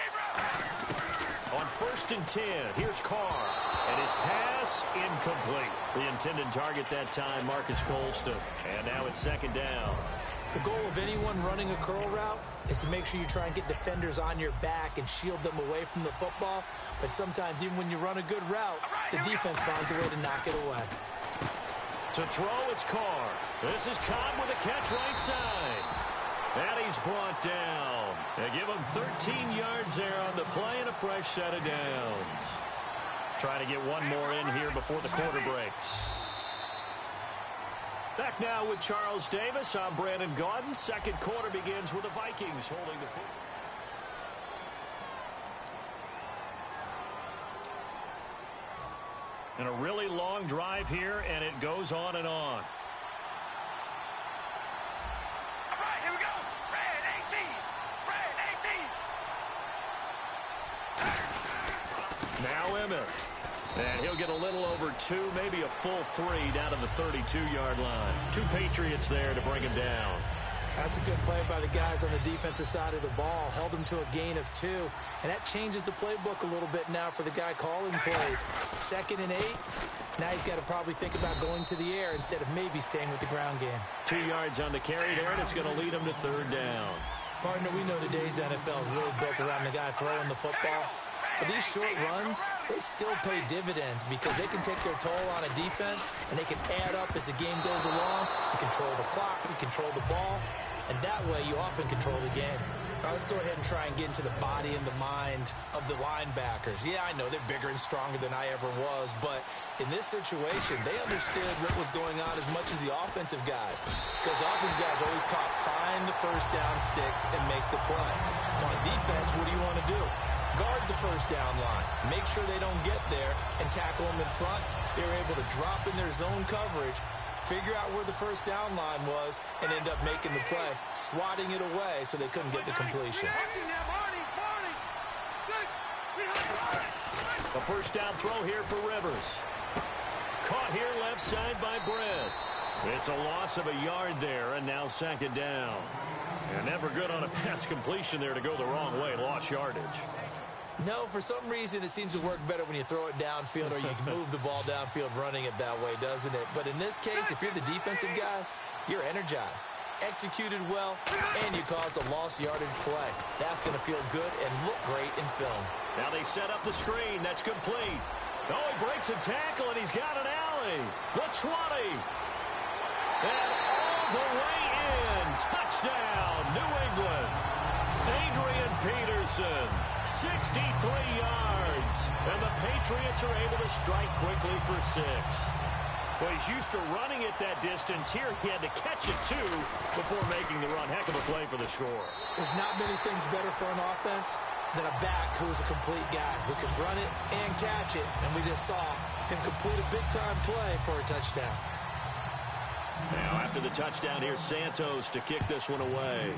On 1st and 10, here's Carr. And his pass, incomplete. The intended target that time, Marcus Colston. And now it's 2nd down. The goal of anyone running a curl route is to make sure you try and get defenders on your back and shield them away from the football. But sometimes, even when you run a good route, the defense finds a way to knock it away. To throw, it's Carr. This is Cobb with a catch right side. And he's brought down. They give him 13 yards there on the play and a fresh set of downs. Trying to get one more in here before the quarter breaks. Back now with Charles Davis. I'm Brandon Gaudin. 2nd quarter begins with the Vikings holding the football. And a really long drive here, and it goes on and on. Now Emmett. And he'll get a little over 2, maybe a full 3 down to the 32-yard line. 2 Patriots there to bring him down. That's a good play by the guys on the defensive side of the ball. Held him to a gain of 2. And that changes the playbook a little bit now for the guy calling plays. 2nd and 8. Now he's got to probably think about going to the air instead of maybe staying with the ground game. 2 yards on the carry there, and it's going to lead him to 3rd down. Partner, we know today's NFL is really built around the guy throwing the football. But these short runs, they still pay dividends because they can take their toll on a defense, and they can add up as the game goes along. You control the clock, you control the ball, and that way you often control the game. All right, let's go ahead and try and get into the body and the mind of the linebackers. Yeah, I know they're bigger and stronger than I ever was, but in this situation, they understood what was going on as much as the offensive guys. Because the offensive guys always taught, find the first down sticks and make the play. On defense, what do you want to do? Guard the first down line. Make sure they don't get there and tackle them in front. They were able to drop in their zone coverage, figure out where the first down line was, and end up making the play, swatting it away so they couldn't get the completion. A first down throw here for Rivers. Caught here left side by Brett. It's a loss of a yard there, and now 2nd down. And never good on a pass completion there to go the wrong way. Lost yardage. No, for some reason it seems to work better when you throw it downfield or you can move the ball downfield running it that way, doesn't it? But in this case, if you're the defensive guys, you're energized, executed well, and you caused a lost yardage play. That's going to feel good and look great in film. Now they set up the screen. That's complete. Oh, he breaks a tackle, and he's got an alley. The 20. And all the way in. Touchdown, New England. Adrian Peterson, 63 yards. And the Patriots are able to strike quickly for 6. Well, he's used to running it that distance. Here, he had to catch it, too, before making the run. Heck of a play for the score. There's not many things better for an offense than a back who's a complete guy who can run it and catch it. And we just saw him complete a big-time play for a touchdown. Now, after the touchdown, here's Santos to kick this one away.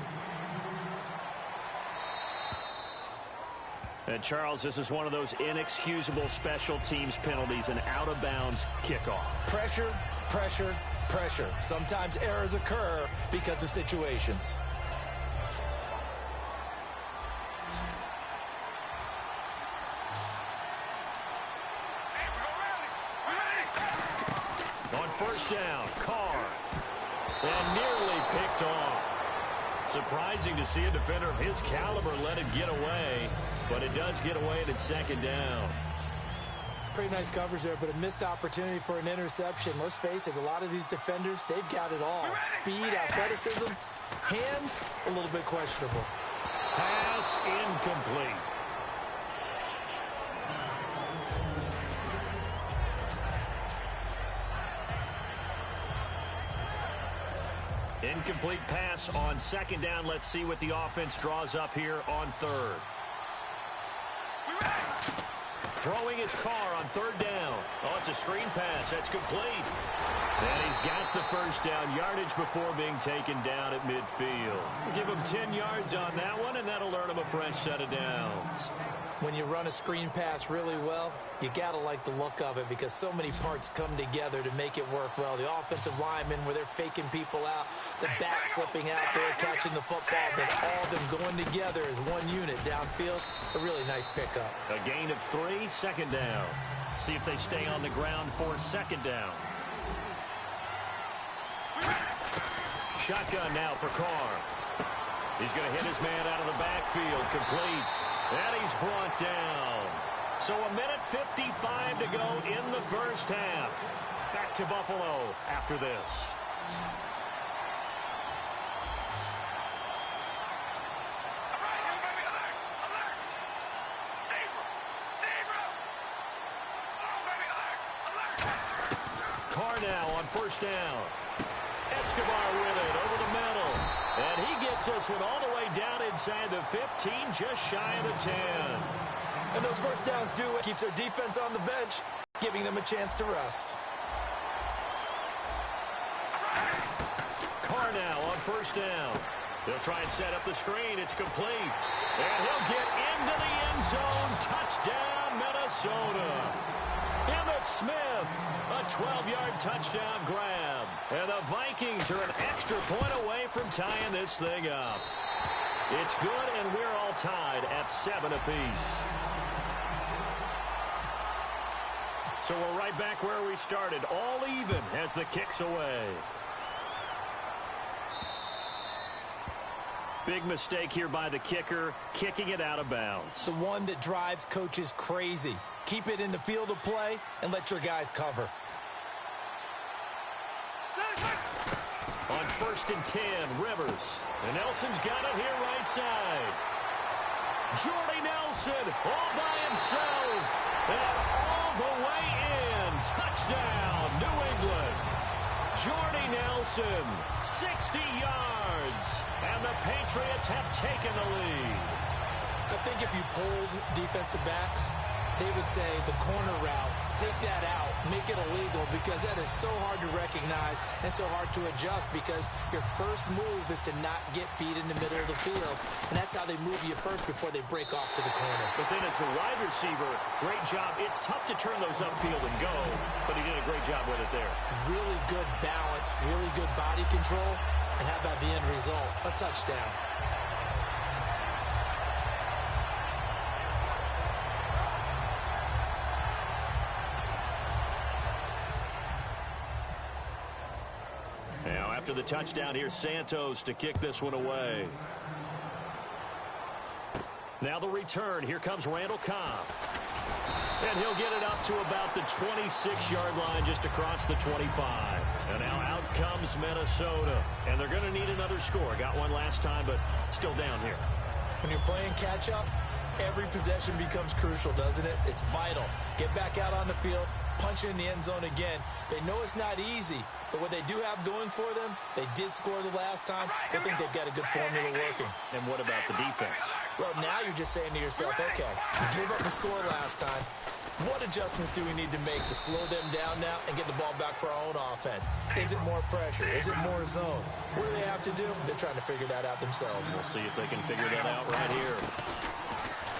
And, Charles, this is one of those inexcusable special teams penalties, an out-of-bounds kickoff. Pressure, pressure, pressure. Sometimes errors occur because of situations. On first down, Carr. And nearly picked off. Surprising to see a defender of his caliber let it get away, but it does get away and it's 2nd down. Pretty nice coverage there, but a missed opportunity for an interception. Let's face it, a lot of these defenders, they've got it all. Speed, athleticism, hands, a little bit questionable. Pass incomplete. Incomplete pass on 2nd down. Let's see what the offense draws up here on 3rd. Throwing his Carr on 3rd down. Oh, it's a screen pass. That's complete. And he's got the first down yardage before being taken down at midfield. We'll give him 10 yards on that one, and that'll earn him a fresh set of downs. When you run a screen pass really well, you got to like the look of it because so many parts come together to make it work well. The offensive linemen, where they're faking people out, the back slipping out there, catching the football, then all of them going together as one unit downfield. A really nice pickup. A gain of 3, 2nd down. See if they stay on the ground for 2nd down. Shotgun now for Carr. He's going to hit his man out of the backfield. Complete. And he's brought down. So a minute 55 to go in the first half. Back to Buffalo after this. Carr now on first down. Escobar with it over the middle. And he gets this one all the way down inside the 15, just shy of the 10. And those first downs do it. Keeps their defense on the bench, giving them a chance to rest. Carr now on first down. They'll try and set up the screen. It's complete. And he'll get into the end zone. Minnesota. Emmitt Smith, a 12-yard touchdown grab. And the Vikings are an extra point away from tying this thing up. It's good, and we're all tied at 7 apiece. So we're right back where we started, all even as the kick's away. Big mistake here by the kicker, kicking it out of bounds. The one that drives coaches crazy. Keep it in the field of play and let your guys cover. On 1st and 10, Rivers. And Nelson's got it here right side. Jordy Nelson all by himself. And all the way in. Touchdown, New England. Jordy Nelson, 60 yards. And the Patriots have taken the lead. I think if you polled defensive backs, they would say the corner route, take that out, make it illegal, because that is so hard to recognize and so hard to adjust, because your first move is to not get beat in the middle of the field. And that's how they move you first before they break off to the corner. But then as the wide receiver, great job. It's tough to turn those upfield and go, but he did a great job with it there. Really good balance, really good body control, and how about the end result? A touchdown. Now, after the touchdown, here's Santos to kick this one away. Now the return. Here comes Randall Cobb. And he'll get it up to about the 26-yard line, just across the 25. And now out comes Minnesota. And they're going to need another score. Got one last time, but still down here. When you're playing catch-up, every possession becomes crucial, doesn't it? It's vital. Get back out on the field, punch in the end zone again. They know it's not easy, but what they do have going for them, they did score the last time. They think they've got a good formula working. And what about the defense? Well, now you're just saying to yourself, okay, we gave up a score last time. What adjustments do we need to make to slow them down now and get the ball back for our own offense? Is it more pressure? Is it more zone? What do they have to do? They're trying to figure that out themselves. We'll see if they can figure that out right here.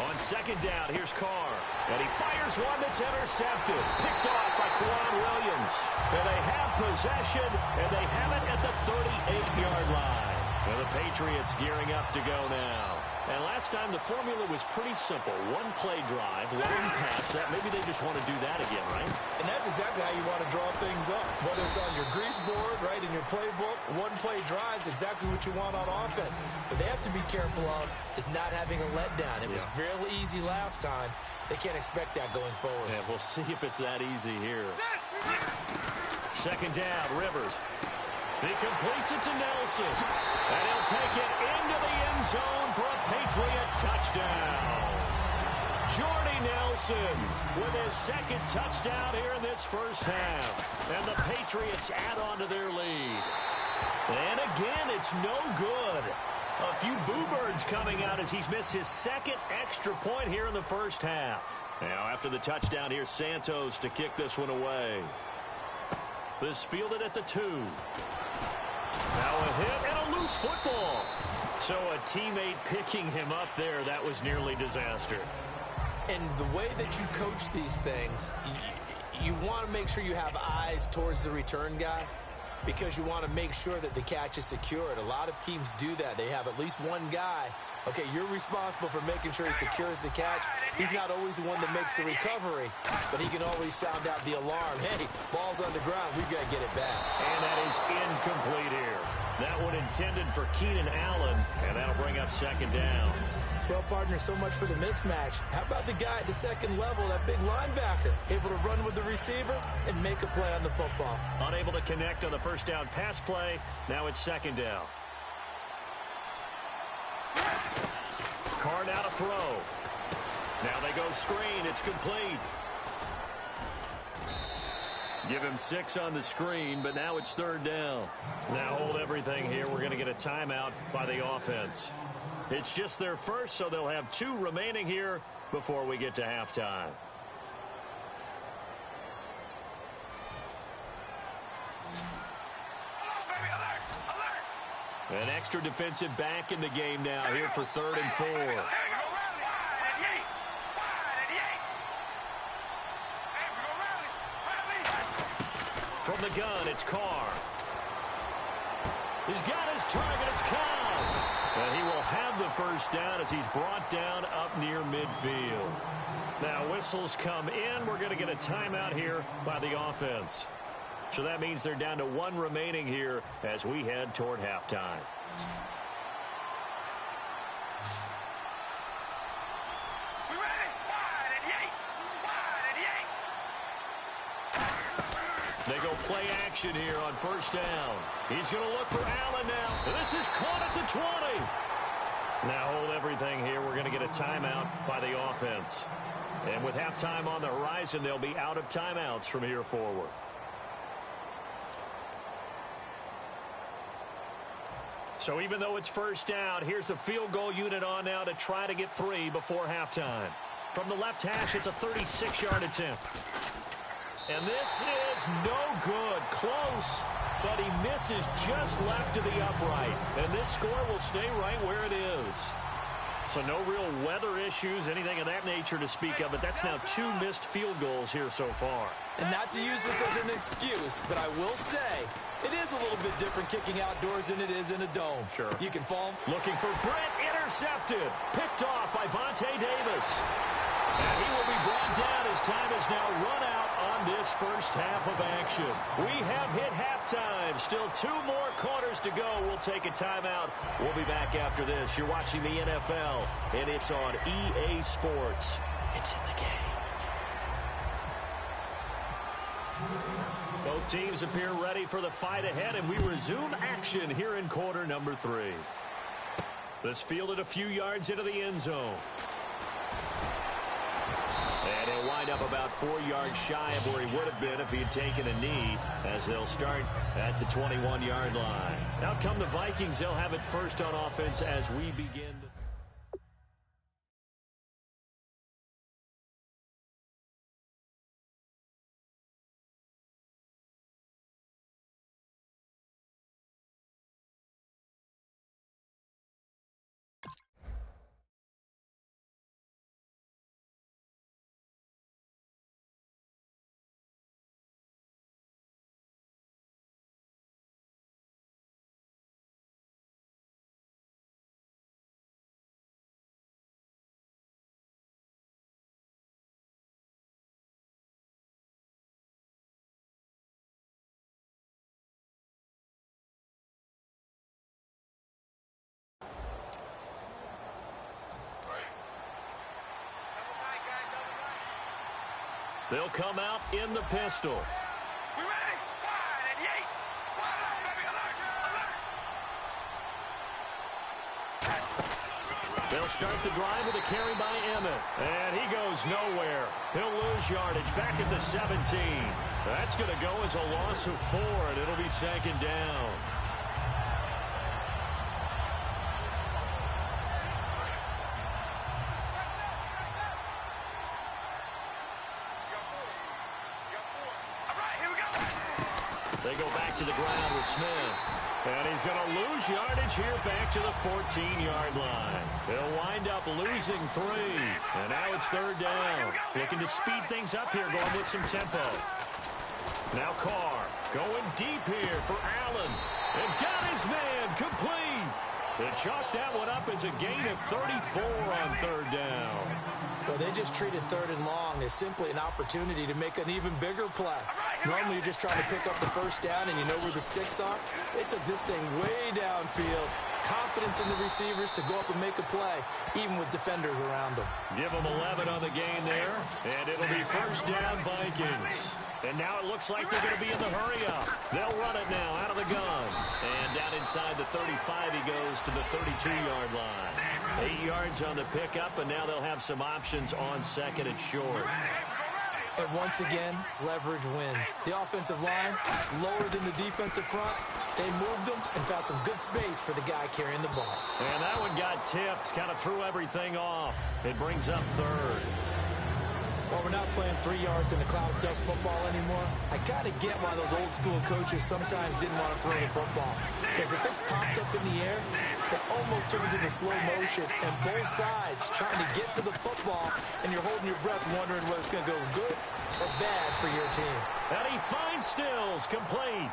On 2nd down, here's Carr. And he fires one that's intercepted. Picked off by Quan Williams. And they have possession, and they have it at the 38-yard line. And the Patriots gearing up to go now. And last time, the formula was pretty simple. One-play drive, long pass. That maybe they just want to do that again, right? And that's exactly how you want to draw things up. Whether it's on your grease board, right, in your playbook, one-play drives, exactly what you want on offense. What they have to be careful of is not having a letdown. It was real easy last time. They can't expect that going forward. Yeah, we'll see if it's that easy here. 2nd down, Rivers. He completes it to Nelson. And he'll take it into the end zone for a Patriot touchdown. Jordy Nelson with his 2nd touchdown here in this first half. And the Patriots add on to their lead. And again, it's no good. A few boo birds coming out as he's missed his 2nd extra point here in the first half. Now, after the touchdown, here's Santos to kick this one away. This fielded at the 2. Now a hit and a loose football. So a teammate picking him up there, that was nearly disaster. And the way that you coach these things, you want to make sure you have eyes towards the return guy, because you want to make sure that the catch is secured. A lot of teams do that. They have at least one guy. Okay, you're responsible for making sure he secures the catch. He's not always the one that makes the recovery, but he can always sound out the alarm. Hey, ball's on the ground. We've got to get it back. And that is incomplete here. That one intended for Keenan Allen, and that'll bring up 2nd down. Well, partner, so much for the mismatch. How about the guy at the 2nd level, that big linebacker, able to run with the receiver and make a play on the football? Unable to connect on the 1st down pass play. Now it's 2nd down. Carr now to throw. Now they go screen. It's complete. Give him 6 on the screen, but now it's 3rd down. Now hold everything here. We're going to get a timeout by the offense. It's just their first, so they'll have 2 remaining here before we get to halftime. An extra defensive back in the game now here for 3rd and 4. From the gun, it's Carr. He's got his target. It's Cobb. And he will have the first down as he's brought down up near midfield. Now, whistles come in. We're going to get a timeout here by the offense. So that means they're down to one remaining here as we head toward halftime. We ready? Wide and yank. Wide and yank. They go play action here on first down. He's going to look for Allen now. And this is caught at the 20. Now hold everything here. We're going to get a timeout by the offense. And with halftime on the horizon, they'll be out of timeouts from here forward. So even though it's first down, here's the field goal unit on now to try to get 3 before halftime. From the left hash, it's a 36-yard attempt. And this is no good. Close, but he misses just left to the upright. And this score will stay right where it is. So no real weather issues, anything of that nature to speak of, but that's now 2 missed field goals here so far. And not to use this as an excuse, but I will say it is a little bit different kicking outdoors than it is in a dome. Sure. You can fall. Looking for Brent, intercepted. Picked off by Vontae Davis. And he will be brought down as time is now run out on this first half of action. We have hit halftime. Still 2 more quarters to go. We'll take a timeout. We'll be back after this. You're watching the NFL, and it's on EA Sports. It's in the game. Both teams appear ready for the fight ahead, and we resume action here in quarter number 3. This fielded a few yards into the end zone. And he'll wind up about 4 yards shy of where he would have been if he had taken a knee, as they'll start at the 21-yard line. Out come the Vikings. They'll have it first on offense as we begin. They'll come out in the pistol. We ready? Wide and yank. Wide out, baby. Alert. Alert. They'll start the drive with a carry by Emmett. And he goes nowhere. He'll lose yardage back at the 17. That's going to go as a loss of 4, and it'll be second down. They go back to the ground with Smith. And he's going to lose yardage here back to the 14-yard line. He'll wind up losing 3. And now it's third down. Looking to speed things up here, going with some tempo. Now Carr going deep here for Allen. And got his man complete. They chalked that one up as a gain of 34 on third down. Well, they just treated third and long as simply an opportunity to make an even bigger play. Normally, you're just trying to pick up the first down and you know where the sticks are. They took this thing way downfield. Confidence in the receivers to go up and make a play, even with defenders around them. Give them 11 on the gain there, and it'll be first down Vikings. And now it looks like they're going to be in the hurry-up. They'll run it now out of the gun. And down inside the 35, he goes to the 32-yard line. 8 yards on the pickup, and now they'll have some options on second and short. And once again, leverage wins. The offensive line, lower than the defensive front. They moved them and found some good space for the guy carrying the ball. And that one got tipped, kind of threw everything off. It brings up third. Well, we're not playing 3 yards in the cloud dust football anymore. I got to get why those old school coaches sometimes didn't want to throw the football. Because if it's popped up in the air, it almost turns into slow motion. And both sides trying to get to the football, and you're holding your breath wondering whether it's going to go good or bad for your team. And he finds Stills, complete.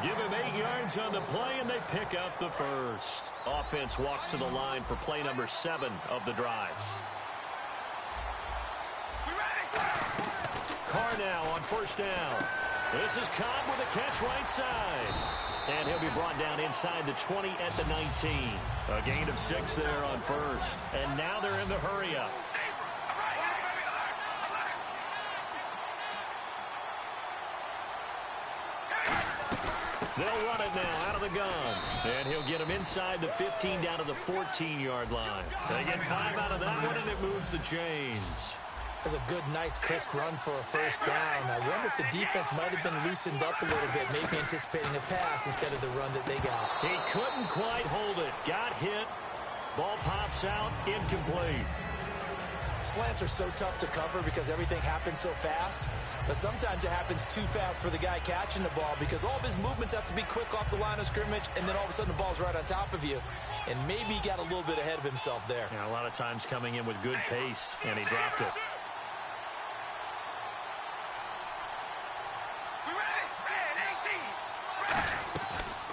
Give him 8 yards on the play, and they pick up the first. Offense walks to the line for play number 7 of the drive. Carr now on first down. This is Cobb with a catch right side. And he'll be brought down inside the 20 at the 19. A gain of 6 there on first. And now they're in the hurry-up. They'll run it now out of the gun. And he'll get him inside the 15 down to the 14-yard line. They get 5 out of that one, and it moves the chains. That's a good, nice, crisp run for a first down. I wonder if the defense might have been loosened up a little bit, maybe anticipating a pass instead of the run that they got. He couldn't quite hold it. Got hit. Ball pops out. Incomplete. Slants are so tough to cover because everything happens so fast. But sometimes it happens too fast for the guy catching the ball because all of his movements have to be quick off the line of scrimmage, and then all of a sudden the ball's right on top of you. And maybe he got a little bit ahead of himself there. Yeah, a lot of times coming in with good pace, and he dropped it.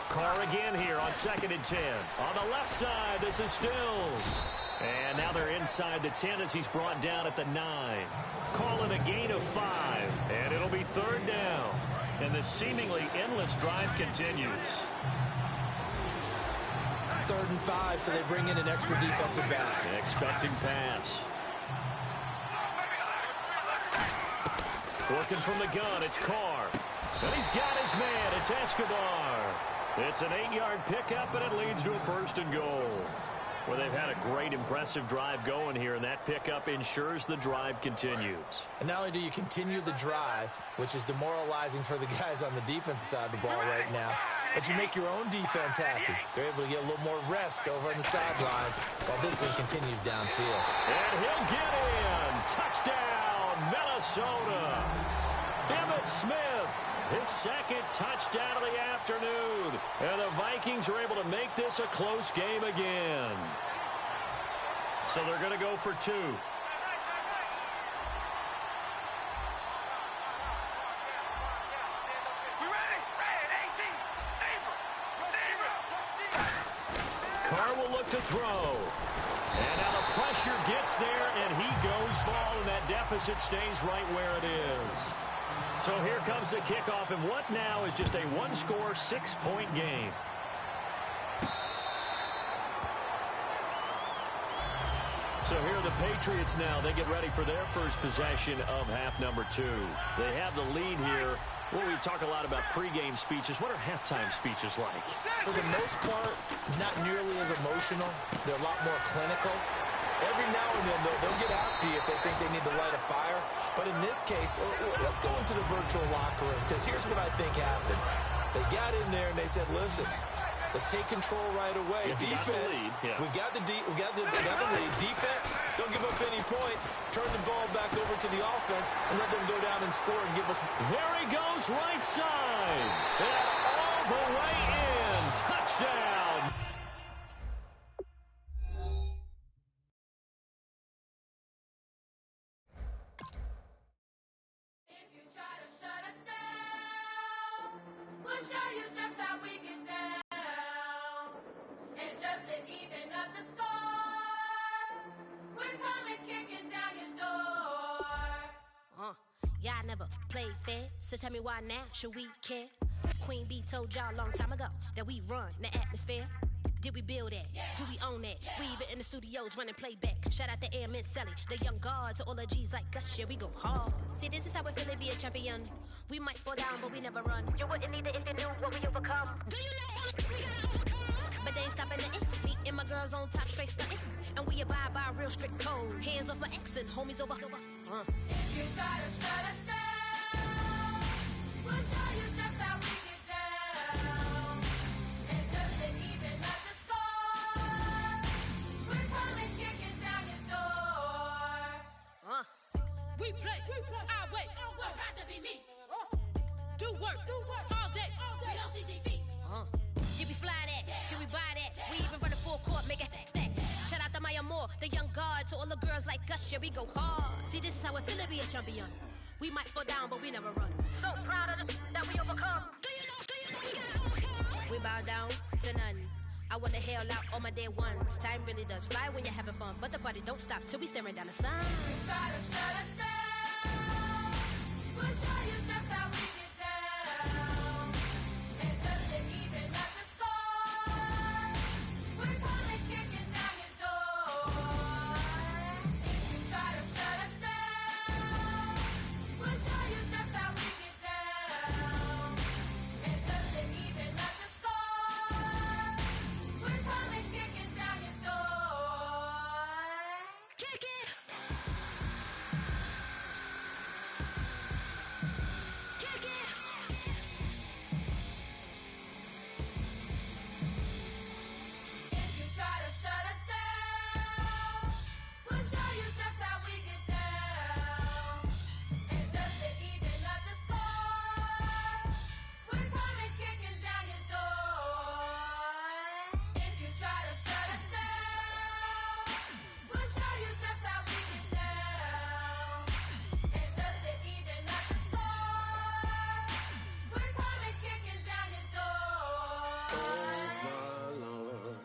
Carr again here on 2nd and 10. On the left side, this is Stills. And now they're inside the 10 as he's brought down at the 9. Calling a gain of 5. And it'll be 3rd down. And the seemingly endless drive continues. 3rd and 5, so they bring in an extra defensive back. Expecting pass. Working from the gun, it's Carr. And he's got his man, it's Escobar. It's an 8-yard pickup, and it leads to a 1st and goal. Well, they've had a great, impressive drive going here, and that pickup ensures the drive continues. And not only do you continue the drive, which is demoralizing for the guys on the defensive side of the ball right now, but you make your own defense happy. They're able to get a little more rest over on the sidelines while this one continues downfield. And he'll get in. Touchdown, Minnesota. Emmitt Smith, his 2nd touchdown of the afternoon. And the Vikings are able to make this a close game again. So they're going to go for 2. Carr will look to throw. And now the pressure gets there, and he goes ball, and that deficit stays right where it is. So here comes the kickoff, and what now is just a 1-score, 6-point game. So here are the Patriots now. They get ready for their first possession of half number 2. They have the lead here. Well, we talk a lot about pregame speeches. What are halftime speeches like? For the most part, not nearly as emotional. They're a lot more clinical. Every now and then, they'll get after you if they think they need to light a fire. But in this case, let's go into the virtual locker room, because here's what I think happened. They got in there and they said, listen, let's take control right away. Yeah, defense, we got the lead. Defense, don't give up any points. Turn the ball back over to the offense and let them go down and score and give us. There he goes, right side. And all the way in. Touchdown. If you try to shut us down, we'll show you just how we get down. And just to even up the score, we're coming kicking down your door. Y'all never played fair, so tell me why now should we care? Queen Bee told y'all a long time ago that we run the atmosphere. Did we build it? Yeah. Do we own it? Yeah. We even in the studios running playback. Shout out to Airman Sally, the young guard, to all the G's like us. Yeah, we go hard. See, this is how it feel to be a champion. We might fall down, but we never run. You wouldn't need it if you knew what we overcome. Do you know what we gotta overcome? But they ain't stopping nothing. Me and my girls on top, straight stunting. And we abide by a real strict code. Hands off my ex and homies over. If you try to shut us down, we'll show you just how we get down. And just to even up the score, we're coming kicking down your door. We play, our way. I'd rather be me. Do work, all day. We don't see defeat. Can we fly that? Can we buy that? We even run a full court, make it stack. Shout out to Maya Moore, the young guard, to all the girls like us. Yeah, we go hard. See, this is how it feel to be a champion. We might fall down, but we never run. So proud of the that we overcome. Do you know we gotta overcome? We bow down to none. I wanna hail out all my day ones. Time really does fly when you're having fun, but the party don't stop till we staring down the sun. Try to shut us down. We'll show you just how we get down. And just to even up the score, we're coming kicking down your door. If you try to shut us down, we'll show you just how we get down. And just to even up the score, we're coming kicking down your door. Kick it! Kick it! If you try to shut us down, we'll show you just how we get down. And just to even up the score, we're coming kicking down your door. If you try to shut us down, we'll show you just how we get down. And just to even up the score, we're coming kicking down your door. My Lord,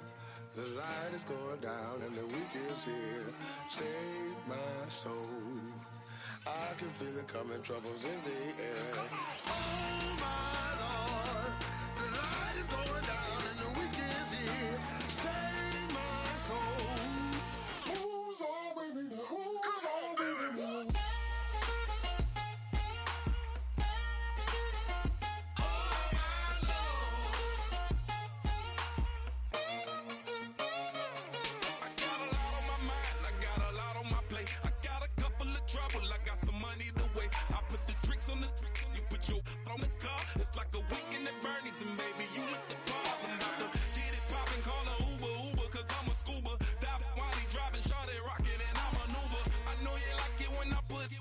the light is going down and the week is here. Save my soul. I can feel it coming, troubles in the air. Oh my Lord, the light is going down and the week is here. Save my soul. Who's all with me now? Who's all with me now? I got a lot on my mind, I got a lot on my plate. I got a couple of trouble, I got some money to waste. I put the drinks on the you put your on the car. It's like a weekend at Bernie's, and baby, you with the problem. About to get it poppin', call a Uber, cause I'm a scuba. Dive while he driving, shawty rockin', and I maneuver. I know you like it when I put it,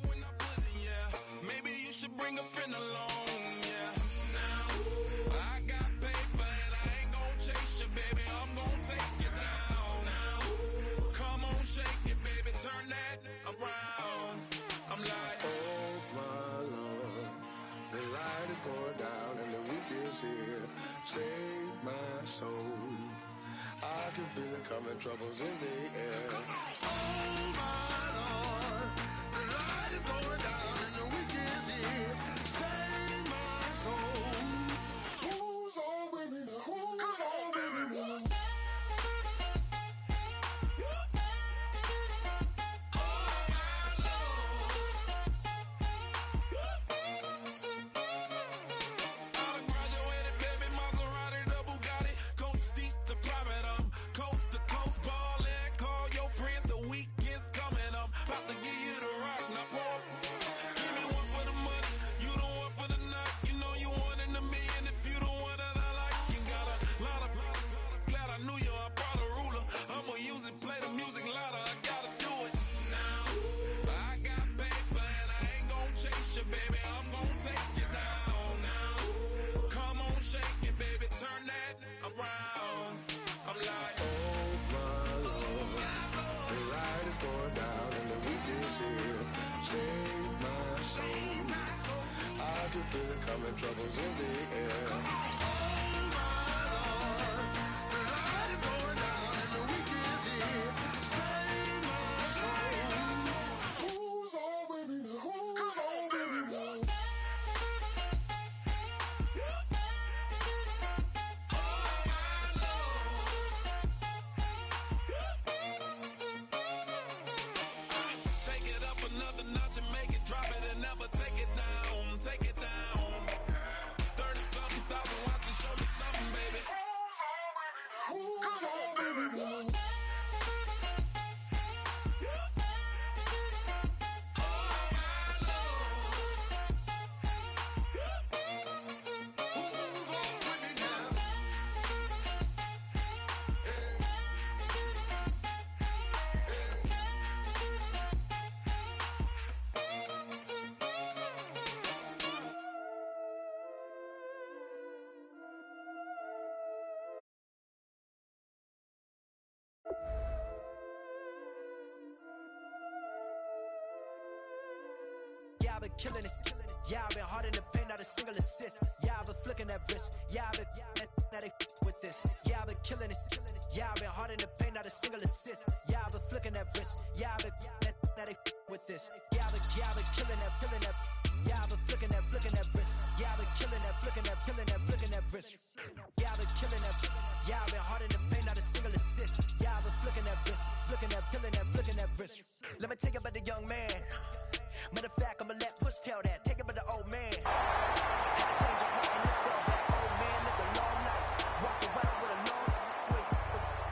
yeah. Maybe you should bring a friend along, yeah. Now, I got paper and I ain't gon' chase you, baby. I'm gon' take you down. Come on, shake it, baby. Turn that around. I'm like, Oh my Lord, the light is going down and the week is here. Save my soul. I can feel it coming, troubles in the air. Oh my Lord, the light is going down and the week is here. Save my soul. Who's all with me now? Who's all with me now? I done graduated, baby, Maserati, the Bugatti, coach seats to private, coast to coast ballin'. Call your friends, the weekend's coming, about to give you the rock. Now pour, give me one for the money, you the one for the night. You know you one in a million if you the one that I like. You got a lot of, glad I knew you, I brought a ruler. I'ma use it, play the music louder, I gotta do it. Now, I got paper and I ain't gon' chase you, baby, I'm gon' take you down. Now, come on, shake it, baby, turn that around. I'm like, Oh my Lord, the light is going down and the week is here. Save my soul. I can feel it coming, troubles in the air. Oh my Lord, the light is going down and the week is here. Save my soul. Who's all with me now? Who's all with me now? take it up another notch and make it drop it and never take it down. Take it down. 30-something thousand watts I've been killing it. Yeah, I've been hard in the paint, not a single assist. Yeah, I've been flicking that wrist. Yeah, I've been that they with this. Yeah, I've been killing it. Yeah, I've been hard in the paint, not a single assist. Yeah, I've been flicking that wrist. Yeah, I've been that they with this. Yeah, I've been killing that. Yeah, I've been flicking that wrist. Yeah, I've been killing that, flicking that wrist. Yeah, I've been killing that. Yeah, I've been hard in the paint, not a single assist. Yeah, I've been flicking that wrist, flicking that wrist. Let me take it about the young man. Matter of fact, I'ma let Push tell that. Take it about the old man. Had to change your heart and it fell back. Old man lived a long life. Walked around with a long way.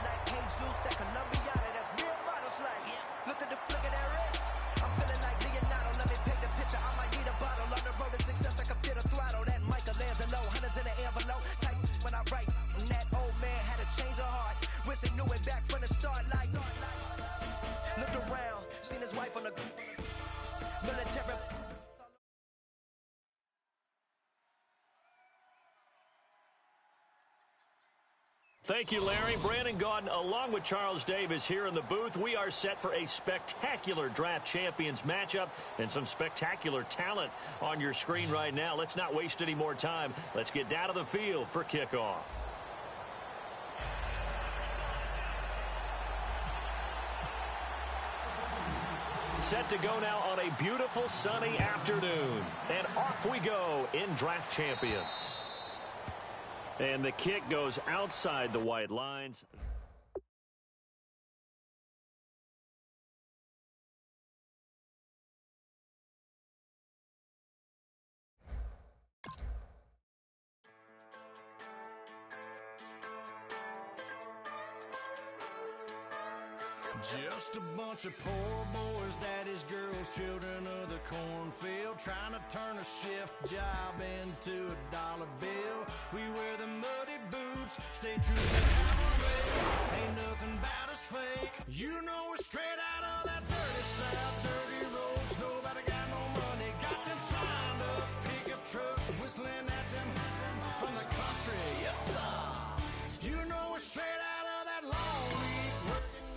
Like Jesus, that Colombiana, that's real models like. Look at the flick of that wrist. I'm feeling like Leonardo. Let me paint the picture. I might need a bottle. On the road to success, I can feel the throttle. That Michelangelo, hundreds in the envelope. Type when I write. And that old man had to change her heart. Wish he knew it back from the start. Like, looked around, seen his wife on the military. Thank you, Larry. Brandon Gaudin, along with Charles Davis here in the booth. We are set for a spectacular draft champions matchup and some spectacular talent on your screen right now. Let's not waste any more time. Let's get down to the field for kickoff. Set to go now on a beautiful sunny afternoon. And off we go in draft champions. And the kick goes outside the white lines. Just a bunch of poor boys, daddies, girls, children of the cornfield, trying to turn a shift job into a dollar bill. We wear the muddy boots, stay true to our ways. Ain't nothing about us fake. You know we're straight out of that dirty south, dirty roads. Nobody got no money, got them signed up pickup trucks, whistling at them from the country. Yes, sir. You know we're straight out of that long week working.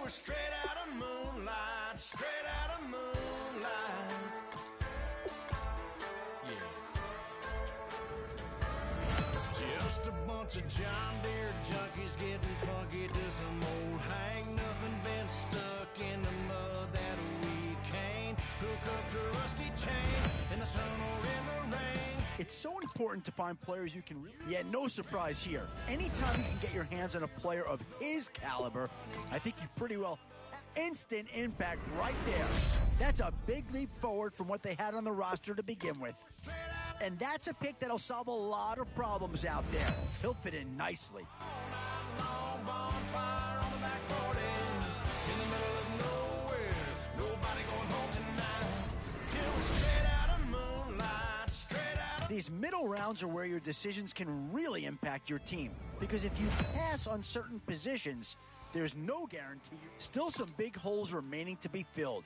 Straight out of moonlight, straight out of moonlight. Yeah. Just a bunch of John Deere junkies getting funky to some old hang. Nothing been stuck in the mud that we can't hook up to a rusty chain in the sun or in the rain. It's so important to find players you can really... Yeah, no surprise here. Anytime you can get your hands on a player of his caliber, I think you pretty well... Instant impact right there. That's a big leap forward from what they had on the roster to begin with. And that's a pick that'll solve a lot of problems out there. He'll fit in nicely. These middle rounds are where your decisions can really impact your team. Because if you pass on certain positions, there's no guarantee. Still some big holes remaining to be filled.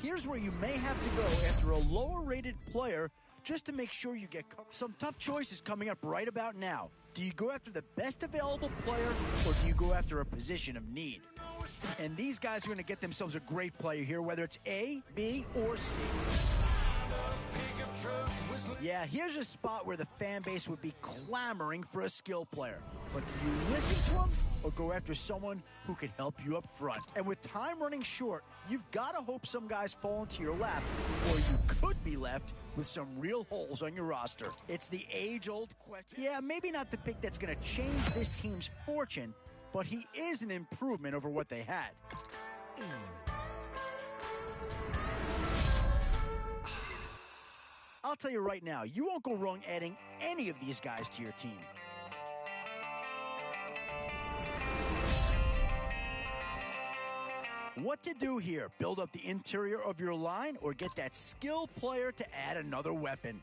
Here's where you may have to go after a lower-rated player just to make sure you get covered. Some tough choices coming up right about now. Do you go after the best available player, or do you go after a position of need? And these guys are going to get themselves a great player here, whether it's A, B, or C. Yeah, here's a spot where the fan base would be clamoring for a skill player. But do you listen to him or go after someone who can help you up front? And with time running short, you've got to hope some guys fall into your lap, or you could be left with some real holes on your roster. It's the age-old question. Yeah, maybe not the pick that's going to change this team's fortune, but he is an improvement over what they had. I'll tell you right now, you won't go wrong adding any of these guys to your team. What to do here? Build up the interior of your line or get that skill player to add another weapon?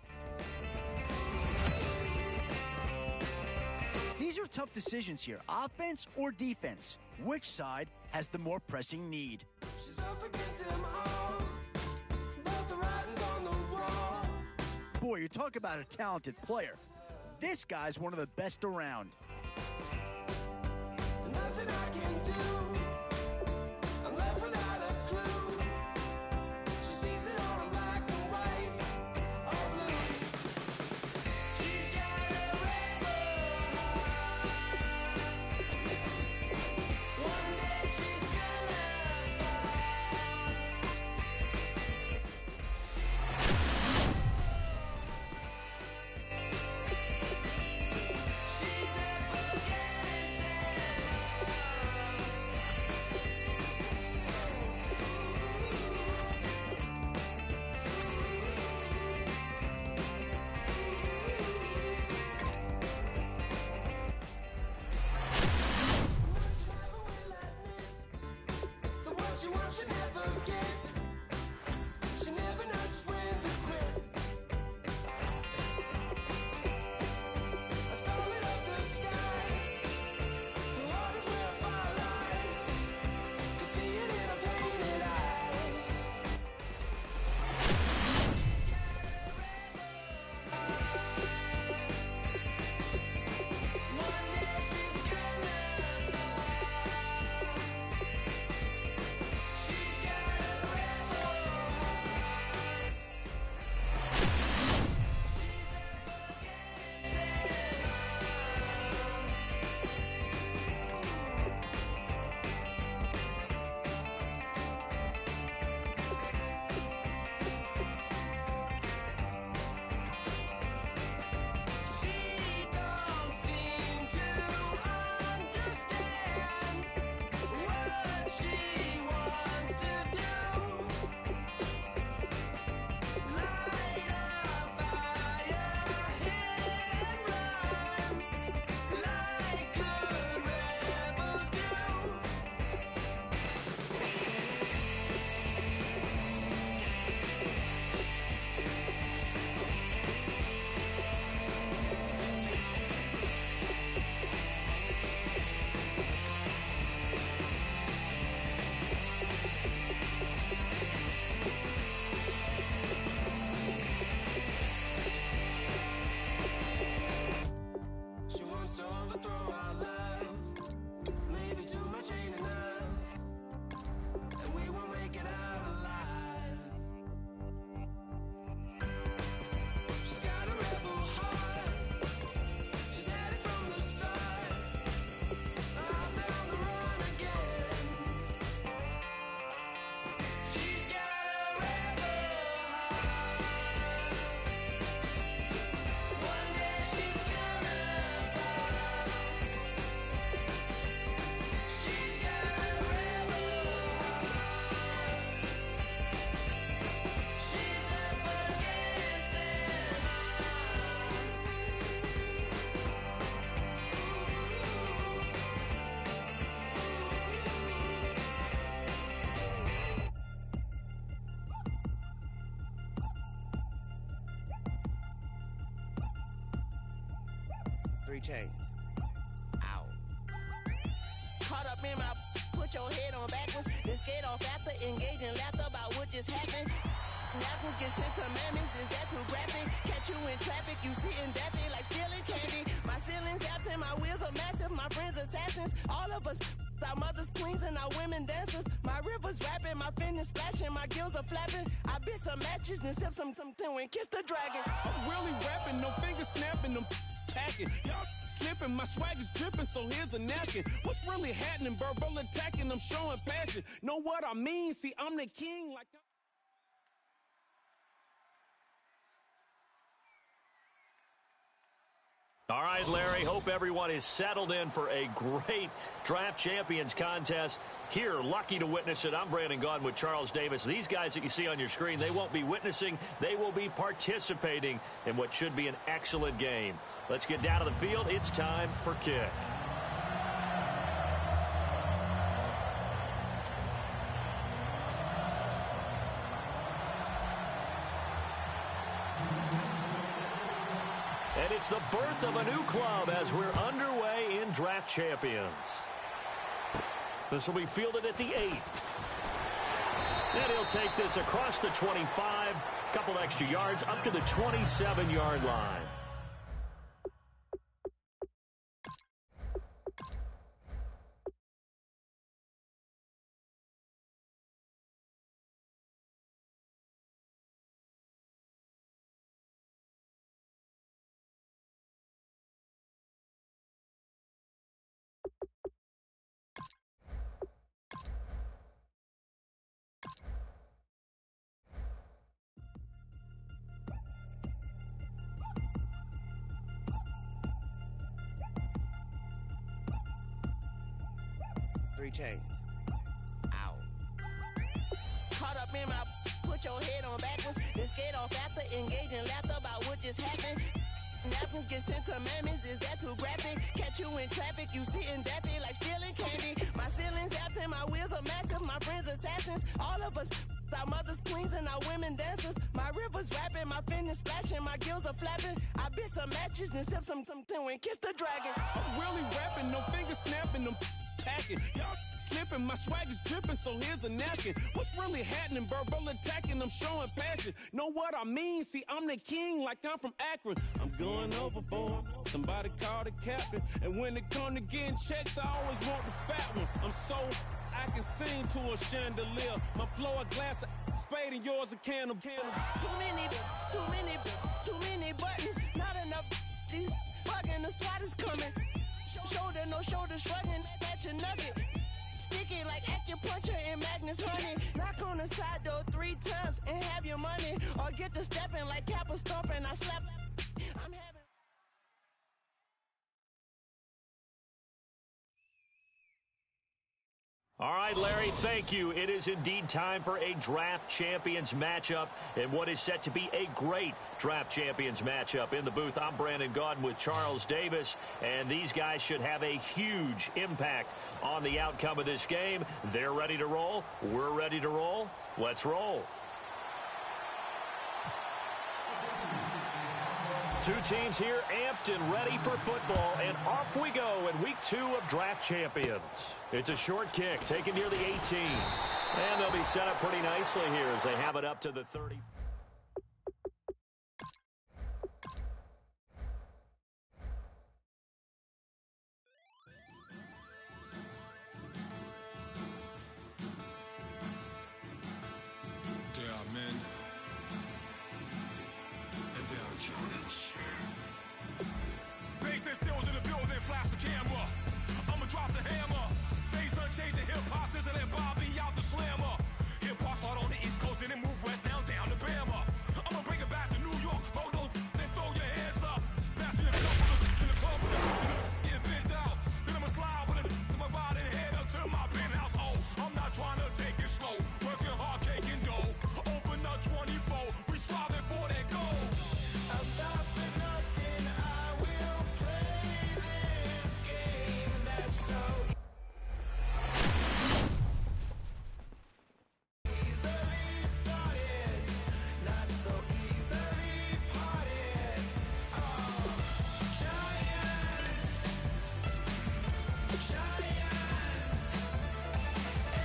These are tough decisions here. Offense or defense? Which side has the more pressing need? She's up against them all. Both the writings on the wall. Boy, you talk about a talented player. This guy's one of the best around. Nothing I can do. I'm left without a clue. She sees it all in black and white or blue. She's got a rebel heart. One day she's gonna fall. She's a the one she wants she never get. She never knows when to quit. I stole it up the skies. Her heart is where fire lies. Can see it in her painted eyes. One day she's gonna fall. She's got a rebel heart. She's up against them She don't seem to understand what she wants to do. Light a fire, hit and run, like good rebels do. She wants to overthrow our love. Maybe too much ain't enough, and we won't make it out alive. She's got a rebel heart. She's had it from the start. Out there on the run again. She's got a rebel heart. One day she's gonna fall. She's got a rebel heart. She's up against them Three chains. Ow. Caught up in my put your head on backwards, then skate off after engaging laughter about what just happened. Napkins get sent to mammies, is that too graphic? Catch you in traffic, you sitting daffy like stealing candy. My ceiling's absent, my wheels are massive, my friends assassins. All of us, our mothers queens and our women dancers. My rivers rapping, my fingers splashing, my gills are flapping. I bit some matches, then sip something and kiss the dragon. I'm really rapping, no fingers snapping, them packing. Y'all slipping, my swag is dripping, so here's a napkin. What's really happening? Verbal attacking, I'm showing passion. Know what I mean? See, I'm the king like All right, Larry, hope everyone is settled in for a great Draft Champions contest. Here, lucky to witness it. I'm Brandon Gaudin with Charles Davis. These guys that you see on your screen, they won't be witnessing. They will be participating in what should be an excellent game. Let's get down to the field. It's time for kick. And it's the birth of a new club as we're underway in Draft Champions. This will be fielded at the 8. And he'll take this across the 25, couple extra yards, up to the 27-yard line. 3 chains. Ow. Caught up in my, put your head on backwards, then skate off after engaging laughter about what just happened. Napkins get sent to mammies, is that too graphic? Catch you in traffic, you sitting daffy like stealing candy. My ceiling's absent, my wheels are massive, my friends assassins. All of us, our mothers queens and our women dancers. My rivers rapping, my fingers splashing, my gills are flapping. I bit some matches, then sip some and kiss the dragon. I'm really rapping, no finger snapping, I'm packing. Y'all slipping, my swag is dripping, so here's a napkin. What's really happening? Verbal attacking, I'm showing passion. Know what I mean? See, I'm the king like I'm from Akron. I'm going overboard, somebody call the captain. And when it come to getting checks, I always want the fat one. I'm so I can sing to a chandelier. My flow a glass of spade and yours a can of candle. Too many buttons, not enough. These bugging, the SWAT is coming. Shoulder, no shoulder shrugging at your nugget. Sticky like acupuncture in Magnus honey. Knock on the side door 3 times and have your money. Or get to stepping like Kappa stomping. I slap. I'm having. All right, Larry, thank you. It is indeed time for a Draft Champions matchup and what is set to be a great Draft Champions matchup. In the booth, I'm Brandon Gaudin with Charles Davis, and these guys should have a huge impact on the outcome of this game. They're ready to roll. We're ready to roll. Let's roll. Two teams here amped and ready for football, and off we go in week 2 of Draft Champions. It's a short kick taken near the 18. And they'll be set up pretty nicely here as they have it up to the 30. There are men, and there are giants. Bass and stills in the building, flash the camera. I'ma drop the hammer. Things done changed the hip-hop, sizzle and Bobby out the slammer. Hip-hop start on the East Coast and then move west, now down to Bama. I'ma bring it back to New York, hold on, then throw your hands up. Pass me a couple in the club with the get bent out. Then I'ma slide with it to my ride and head up to my penthouse. Oh, I'm not trying to take it slow, working hard, cake and dough. Open up 24, we striving for that goal. I'll stop for nothing, I will play this game that's so easily started, not so easily parted. Oh, giants,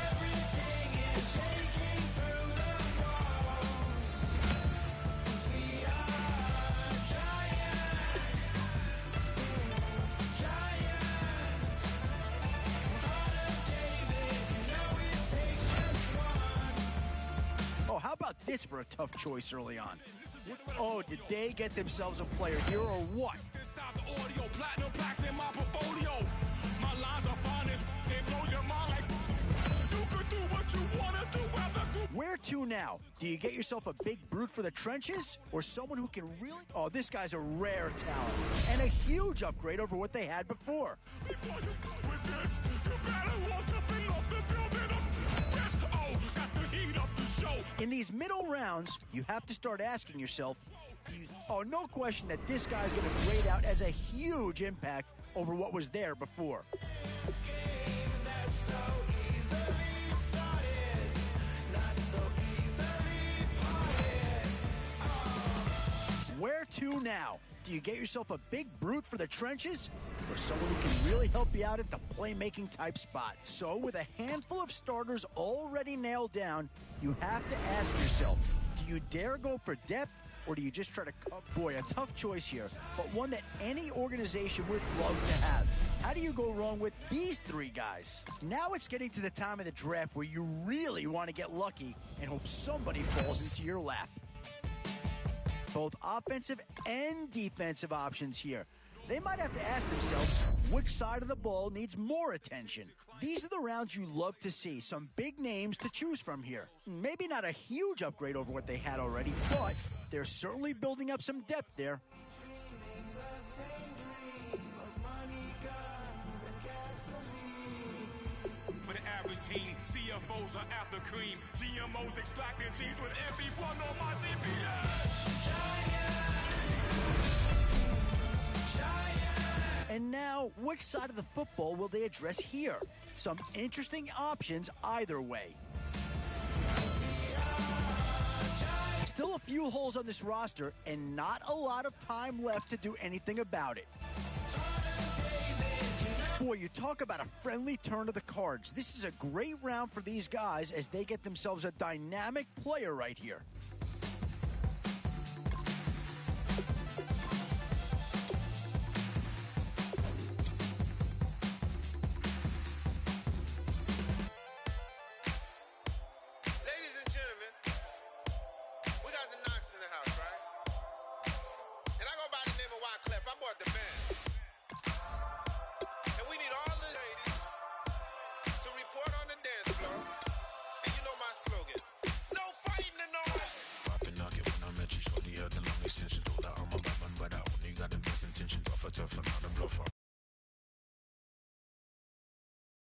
everything is shaking through the walls. We are giants, heart of David, you know it takes just one. Oh, how about this for a tough choice early on? Oh, did they get themselves a player here or what? Inside the audio, platinum plaques in my portfolio. My lines are finest, they blow your mind like you could do what you wanna do. Where to now? Do you get yourself a big brute for the trenches? Or someone who can really... Oh, this guy's a rare talent. And a huge upgrade over what they had before. Before you go with this, you better walk up and off the building up. Best, oh, got the heat up the show. In these middle rounds, you have to start asking yourself, oh, no question that this guy's going to grade out as a huge impact over what was there before. Where to now? Do you get yourself a big brute for the trenches? Or someone who can really help you out at the playmaking type spot? So with a handful of starters already nailed down, you have to ask yourself, do you dare go for depth? Or do you just try to cut? Boy, a tough choice here, but one that any organization would love to have. How do you go wrong with these 3 guys? Now it's getting to the time of the draft where you really want to get lucky and hope somebody falls into your lap. Both offensive and defensive options here. They might have to ask themselves, which side of the ball needs more attention? These are the rounds you love to see. Some big names to choose from here. Maybe not a huge upgrade over what they had already, but they're certainly building up some depth there. For Cheetos are after cream. GMOs extracting genes with everyone on my CPS. And now, which side of the football will they address here? Some interesting options either way. Still a few holes on this roster, and not a lot of time left to do anything about it. Boy, you talk about a friendly turn of the cards. This is a great round for these guys as they get themselves a dynamic player right here. Ladies and gentlemen, we got the Knox in the house, right? And I go by the name of Wyclef. I bought the band. And we need all the ladies to report on the dance floor. And you know my slogan. No fighting in the noise. Poppin' nugget when I met you, shorty had the long extension. Told her I'm a bad man, but I only got the best intention. Tougher, not a bluffer.